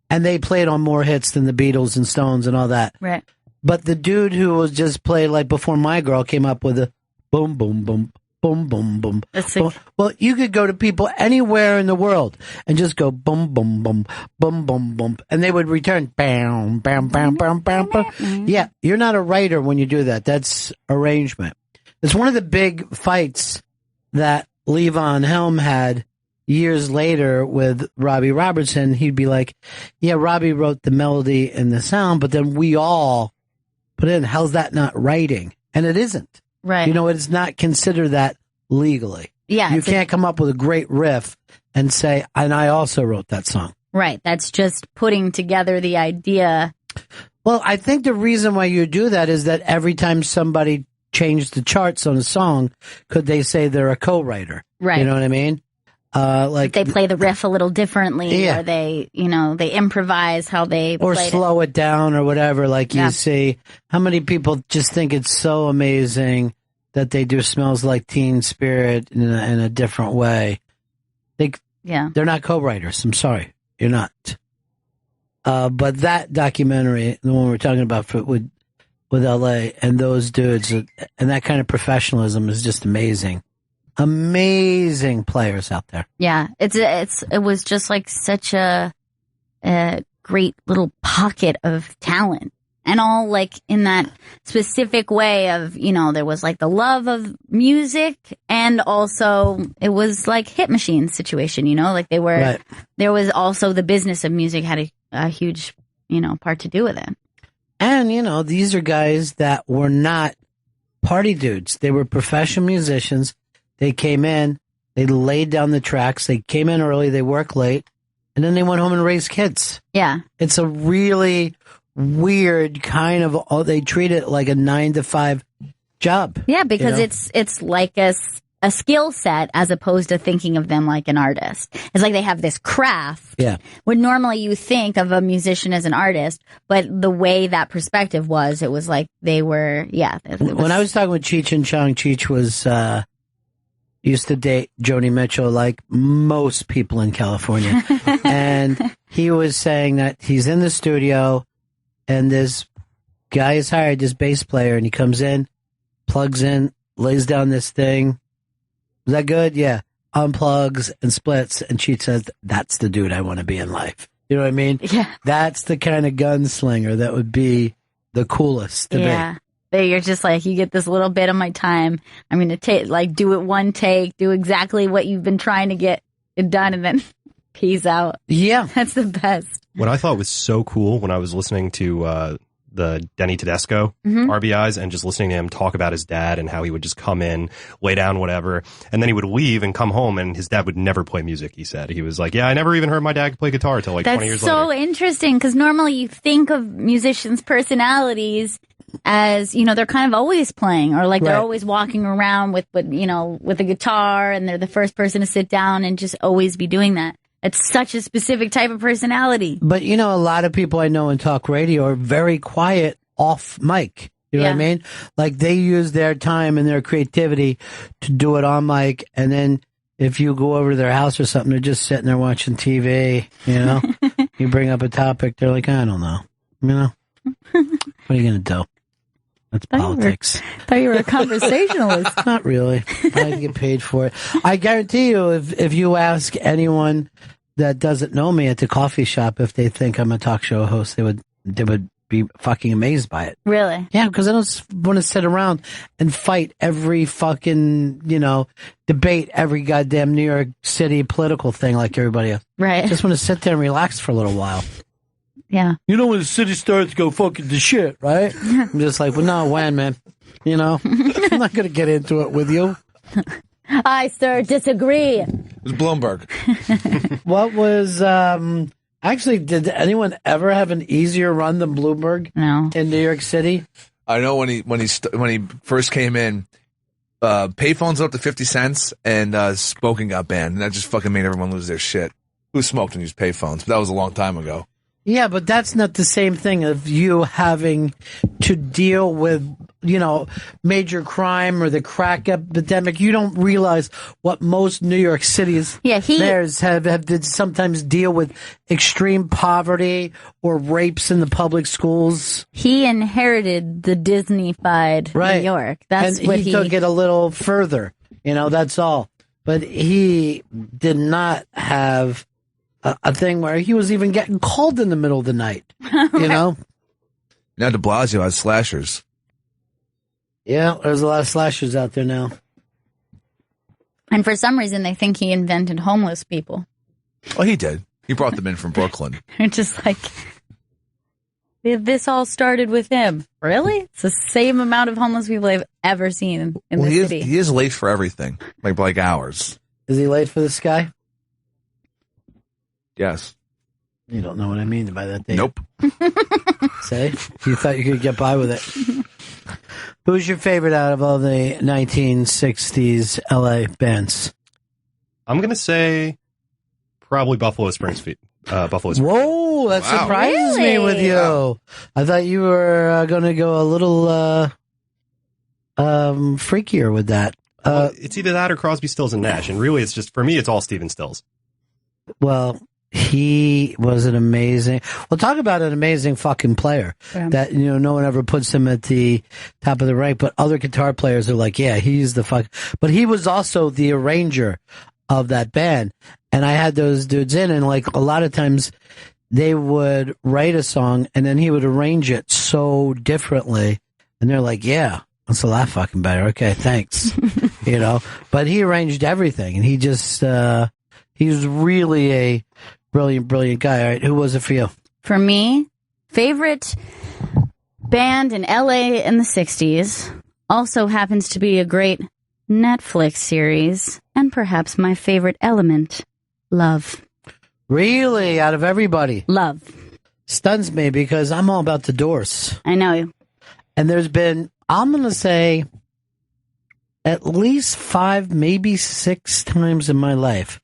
and they played on more hits than the Beatles and Stones and all that. Right. But the dude who was just played like before My Girl came up with a boom, boom, boom. Boom, boom, boom. Boom. Well, you could go to people anywhere in the world and just go boom, boom, boom, boom, boom, boom, and they would return bam, bam, bam, bam, bam, bam. Yeah, you're not a writer when you do that. That's arrangement. It's one of the big fights that Levon Helm had years later with Robbie Robertson. He'd be like, yeah, Robbie wrote the melody and the sound, but then we all put in, how's that not writing? And it isn't. Right. You know, it's not considered that legally. Yeah. You can't come up with a great riff and say, and I also wrote that song. Right. That's just putting together the idea. Well, I think the reason why you do that is that every time somebody changed the charts on a song, could they say they're a co-writer? Right. You know what I mean? Like they play the riff a little differently, Yeah. or they, you know, they improvise how they or played slow it down or whatever. Like Yeah. you see, how many people just think it's so amazing that they do Smells Like Teen Spirit in a different way. They're not co-writers. I'm sorry. You're not. But that documentary, the one we're talking about with LA and those dudes and that kind of professionalism is just amazing. Amazing players out there. Yeah, it was just like such a great little pocket of talent, and all like in that specific way of, you know, there was like the love of music, and also it was like hit machine situation, you know, like they were. Right. There was also the business of music had a huge, you know, part to do with it. And you know, these are guys that were not party dudes. They were professional musicians. They came in, they laid down the tracks, they came in early, they worked late, and then they went home and raised kids. Yeah. It's a really weird kind of, they treat it like a 9-to-5 job. Yeah, because you know? it's like a skill set as opposed to thinking of them like an artist. It's like they have this craft. Yeah. When normally you think of a musician as an artist, but the way that perspective was, it was like they were, yeah. When I was talking with Cheech and Chong, Cheech was used to date Joni Mitchell like most people in California. And he was saying that he's in the studio and this guy is hired, this bass player, and he comes in, plugs in, lays down this thing. Is that good? Yeah. Unplugs and splits. And she says, that's the dude I want to be in life. You know what I mean? Yeah. That's the kind of gunslinger that would be the coolest to Yeah. That you're just like, you get this little bit of my time. I'm going to take, like, do it one take, do exactly what you've been trying to get it done, and then peace out. Yeah. That's the best. What I thought was so cool when I was listening to the Denny Tedesco Mhm. RBIs and just listening to him talk about his dad and how he would just come in, lay down, whatever, and then he would leave and come home and his dad would never play music, he said. He was like, yeah, I never even heard my dad play guitar until like 20 years That's so later. interesting, because normally you think of musicians' personalities as, you know, they're kind of always playing, or like they're Right. always walking around with a guitar, and they're the first person to sit down and just always be doing that. It's such a specific type of personality. But, you know, a lot of people I know in talk radio are very quiet off mic. You know what I mean? Like, they use their time and their creativity to do it on mic. And then if you go over to their house or something, they're just sitting there watching TV, you know? You bring up a topic, they're like, I don't know. You know? What are you going to do? That's politics. Thought you were a conversationalist. Not really. I get paid for it. I guarantee you, if you ask anyone that doesn't know me at the coffee shop if they think I'm a talk show host, they would be fucking amazed by it. Really? Yeah, because I don't want to sit around and fight every fucking, debate every goddamn New York City political thing like everybody else. Right. I just want to sit there and relax for a little while. Yeah. You know when the city starts to go fucking to shit, right? I'm just like, well, no, when, man? You know? I'm not going to get into it with you. I, sir, disagree. It was Bloomberg. What was, actually, did anyone ever have an easier run than Bloomberg? No. In New York City? I know when he first came in, payphones up to 50 cents and smoking got banned, and that just fucking made everyone lose their shit. Who smoked and used payphones? But that was a long time ago. Yeah, but that's not the same thing of you having to deal with, major crime or the crack epidemic. You don't realize what most New York City's mayors have to sometimes deal with extreme poverty or rapes in the public schools. He inherited the Disney-fied New York. That's and what he took it a little further. That's all. But he did not have a thing where he was even getting called in the middle of the night, Now de Blasio has slashers. Yeah, there's a lot of slashers out there now. And for some reason, they think he invented homeless people. Oh, he did. He brought them in from Brooklyn. They're just like, this all started with him. Really? It's the same amount of homeless people I've ever seen in the city. He is late for everything, like hours. Is he late for this guy? Yes. You don't know what I mean by that, do you? Nope. Say, you thought you could get by with it. Who's your favorite out of all the 1960s LA bands? I'm going to say probably Buffalo Springs. Whoa, that surprises me with you. Wow. I thought you were going to go a little freakier with that. It's either that or Crosby, Stills, and Nash. And really, it's just, for me, it's all Stephen Stills. Well, he was an amazing, talk about an amazing fucking player that, no one ever puts him at the top of the rank, but other guitar players are like, yeah, he's the fuck, but he was also the arranger of that band. And I had those dudes in, and like a lot of times they would write a song and then he would arrange it so differently. And they're like, yeah, that's a lot fucking better. Okay. Thanks. But he arranged everything, and he just, he was really a brilliant guy. All right, who was it for you? For me, favorite band in LA in the 60s also happens to be a great Netflix series, and perhaps my favorite element, Love. Really? Out of everybody? Love. Stuns me because I'm all about the Doors. I know. And there's been, I'm going to say, at least 5, maybe 6 times in my life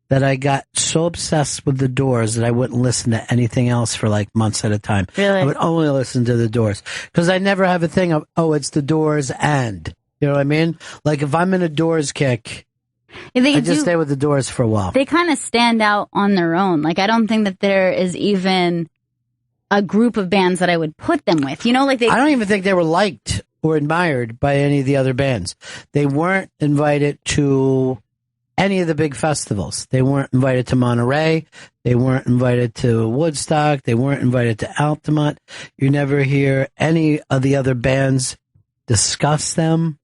that I got so obsessed with the Doors that I wouldn't listen to anything else for like months at a time. Really? I would only listen to the Doors because I never have a thing of, it's the Doors and, you know what I mean? Like if I'm in a Doors kick, They I just stay with the Doors for a while. They kind of stand out on their own. Like, I don't think that there is even a group of bands that I would put them with. You know, like I don't even think they were liked or admired by any of the other bands. They weren't invited to any of the big festivals. They weren't invited to Monterey. They weren't invited to Woodstock. They weren't invited to Altamont. You never hear any of the other bands discuss them.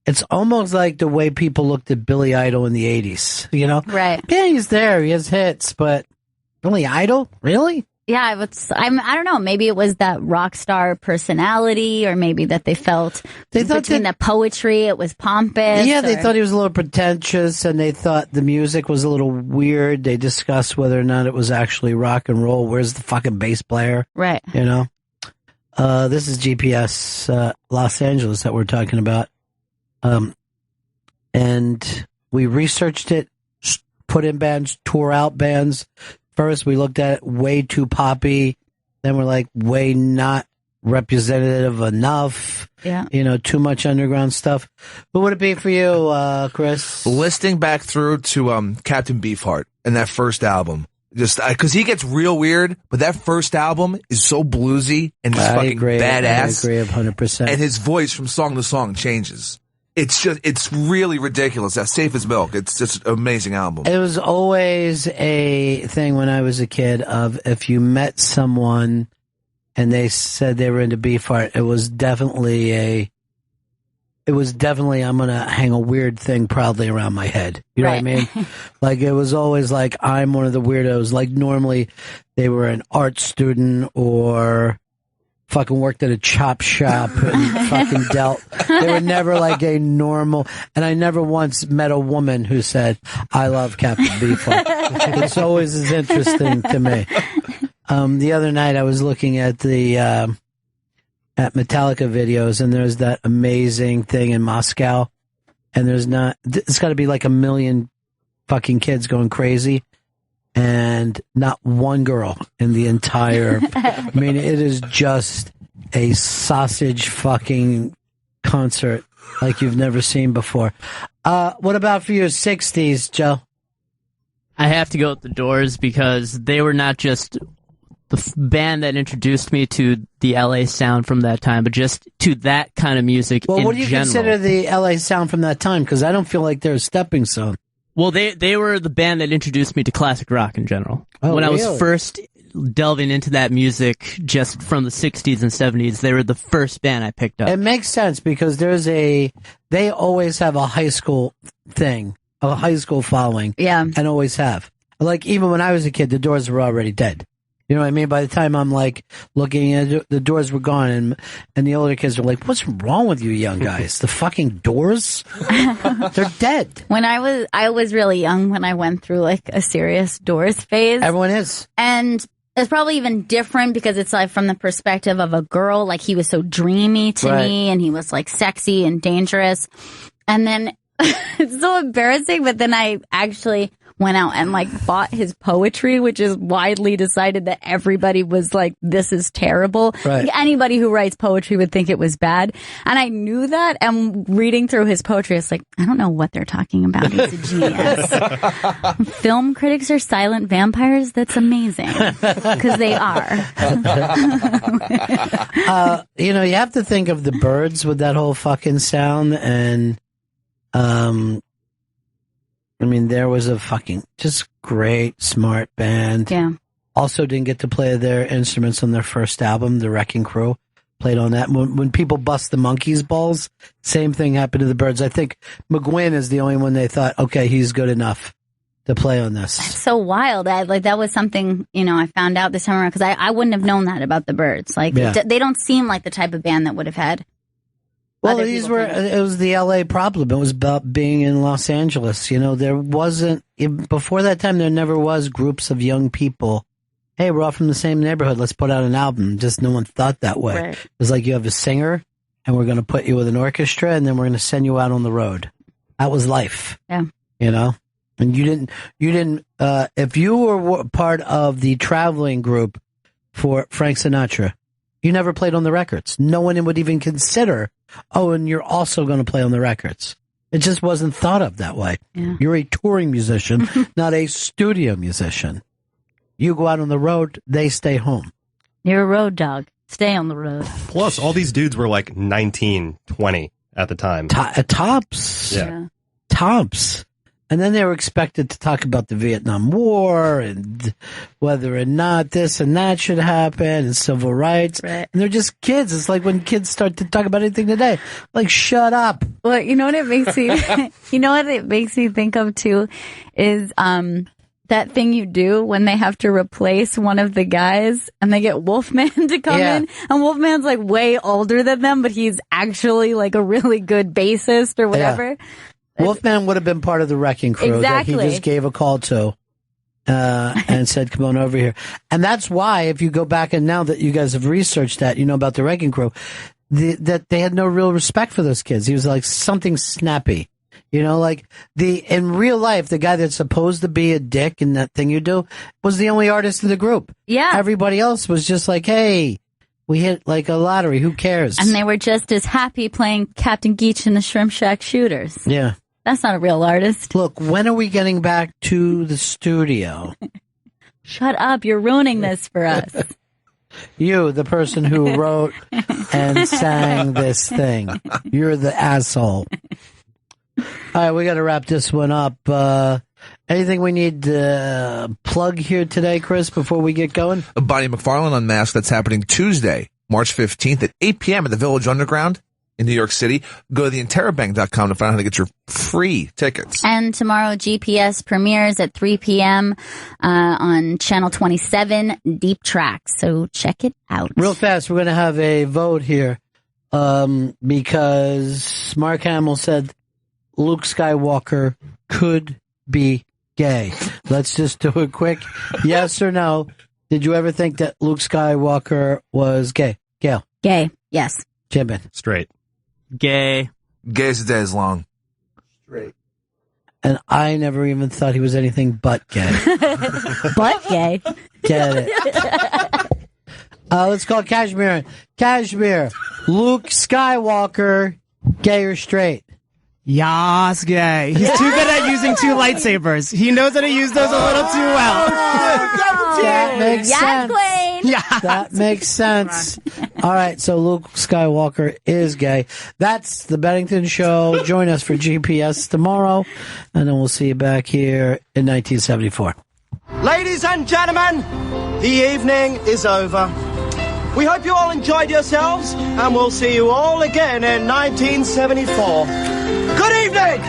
It's almost like the way people looked at Billy Idol in the 80s, you know? Right. Yeah, he's there. He has hits, but Billy Idol? Really? Yeah, I don't know. Maybe it was that rock star personality, or maybe that they felt between the poetry, it was pompous. Yeah, they thought he was a little pretentious, and they thought the music was a little weird. They discussed whether or not it was actually rock and roll. Where's the fucking bass player? Right. You know? This is GPS Los Angeles that we're talking about. And we researched it, put in bands, tour out bands. First, we looked at it way too poppy. Then we're like, way not representative enough. Yeah. You know, too much underground stuff. What would it be for you, Chris? Listing back through to Captain Beefheart and that first album. Just because he gets real weird, but that first album is so bluesy and just fucking badass. I agree 100%. And his voice from song to song changes. It's really ridiculous. That's Safe as Milk. It's just an amazing album. It was always a thing when I was a kid of if you met someone and they said they were into Beefheart, it was definitely I'm going to hang a weird thing proudly around my head. You know what I mean? Like, it was always like, I'm one of the weirdos. Like, normally they were an art student or fucking worked at a chop shop and fucking dealt. They were never like a normal, and I never once met a woman who said, I love Captain Beefheart. It's always as interesting to me. The other night I was looking at the, at Metallica videos, and there's that amazing thing in Moscow, and it's got to be like 1 million fucking kids going crazy, and not one girl in the entire, I mean, it is just a sausage fucking concert like you've never seen before. What about for your 60s, Joe? I have to go with the Doors because they were not just the band that introduced me to the LA sound from that time, but just to that kind of music in general. Well, what do you consider the LA sound from that time? Because I don't feel like they're a stepping stone. Well, they were the band that introduced me to classic rock in general. Oh, when really? I was first delving into that music just from the 60s and 70s, they were the first band I picked up. It makes sense because they always have a high school thing, a high school following. Yeah. And always have. Like, even when I was a kid, the Doors were already dead. You know what I mean? By the time I'm like looking at it, the Doors were gone, and the older kids were like, "What's wrong with you, young guys? The fucking Doors? They're dead." When I was really young when I went through like a serious Doors phase. Everyone is, and it's probably even different because it's like from the perspective of a girl. Like, he was so dreamy to me, and he was like sexy and dangerous. And then it's so embarrassing, but then I actually went out and like bought his poetry, which is widely decided that everybody was like, this is terrible. Right. Like, anybody who writes poetry would think it was bad. And I knew that, and reading through his poetry, it's like, I don't know what they're talking about. He's a genius. Film critics are silent vampires. That's amazing. Because they are. You know, you have to think of the Byrds with that whole fucking sound, and I mean, there was a fucking just great, smart band. Yeah. Also didn't get to play their instruments on their first album, The Wrecking Crew. Played on that. When people bust the Monkeys' balls, same thing happened to the Byrds. I think McGuinn is the only one they thought, okay, he's good enough to play on this. That's so wild. That was something, you know, I found out this time around, because I wouldn't have known that about the Byrds. Like, they don't seem like the type of band that would have had. Well, it was the LA problem. It was about being in Los Angeles. You know, there wasn't, before that time, there never was groups of young people. Hey, we're all from the same neighborhood. Let's put out an album. Just no one thought that way. Right. It was like, you have a singer, and we're going to put you with an orchestra, and then we're going to send you out on the road. That was life. Yeah. You know? And you didn't, if you were part of the traveling group for Frank Sinatra, you never played on the records. No one would even consider, oh, and you're also going to play on the records. It just wasn't thought of that way. Yeah. You're a touring musician, not a studio musician. You go out on the road, they stay home. You're a road dog. Stay on the road. Plus, all these dudes were like 19, 20 at the time. Tops. Yeah. Tops. And then they were expected to talk about the Vietnam War and whether or not this and that should happen and civil rights. Right. And they're just kids. It's like when kids start to talk about anything today. Like, shut up. Well, you know what it makes me, think of too is, that thing you do when they have to replace one of the guys and they get Wolfman to come in, and Wolfman's like way older than them, but he's actually like a really good bassist or whatever. Yeah. Wolfman would have been part of the wrecking crew that he just gave a call to and said, come on over here. And that's why, if you go back and now that you guys have researched that, you know about the wrecking crew, that they had no real respect for those kids. He was like something snappy. You know, like in real life, the guy that's supposed to be a dick in that thing you do was the only artist in the group. Yeah. Everybody else was just like, hey, we hit like a lottery. Who cares? And they were just as happy playing Captain Geach and the Shrimp Shack Shooters. Yeah. That's not a real artist. Look, when are we getting back to the studio? Shut up. You're ruining this for us. You, the person who wrote and sang this thing. You're the asshole. All right, we got to wrap this one up. Anything we need to plug here today, Chris, before we get going? Bonnie McFarlane Unmasked, that's happening Tuesday, March 15th at 8 p.m. at the Village Underground in New York City. Go to theinterrobang.com to find out how to get your free tickets. And tomorrow, GPS premieres at 3 p.m. On Channel 27, Deep Track. So check it out. Real fast, we're going to have a vote here because Mark Hamill said Luke Skywalker could be gay. Let's just do it quick. Yes or no? Did you ever think that Luke Skywalker was gay? Gail? Gay, yes. Jimin? Straight. Gay. Gay as the day is long. Straight. And I never even thought he was anything but gay. But gay. Get it. Let's call Kashmir. Kashmir, Luke Skywalker, gay or straight? Yas, gay. He's too good at using two lightsabers. He knows how to use those a little too well. That makes sense. Queen. Yeah. That makes sense. All right, so Luke Skywalker is gay. That's the Bennington Show. Join us for GPS tomorrow, and then we'll see you back here in 1974. Ladies and gentlemen, the evening is over. We hope you all enjoyed yourselves, and we'll see you all again in 1974. Good evening!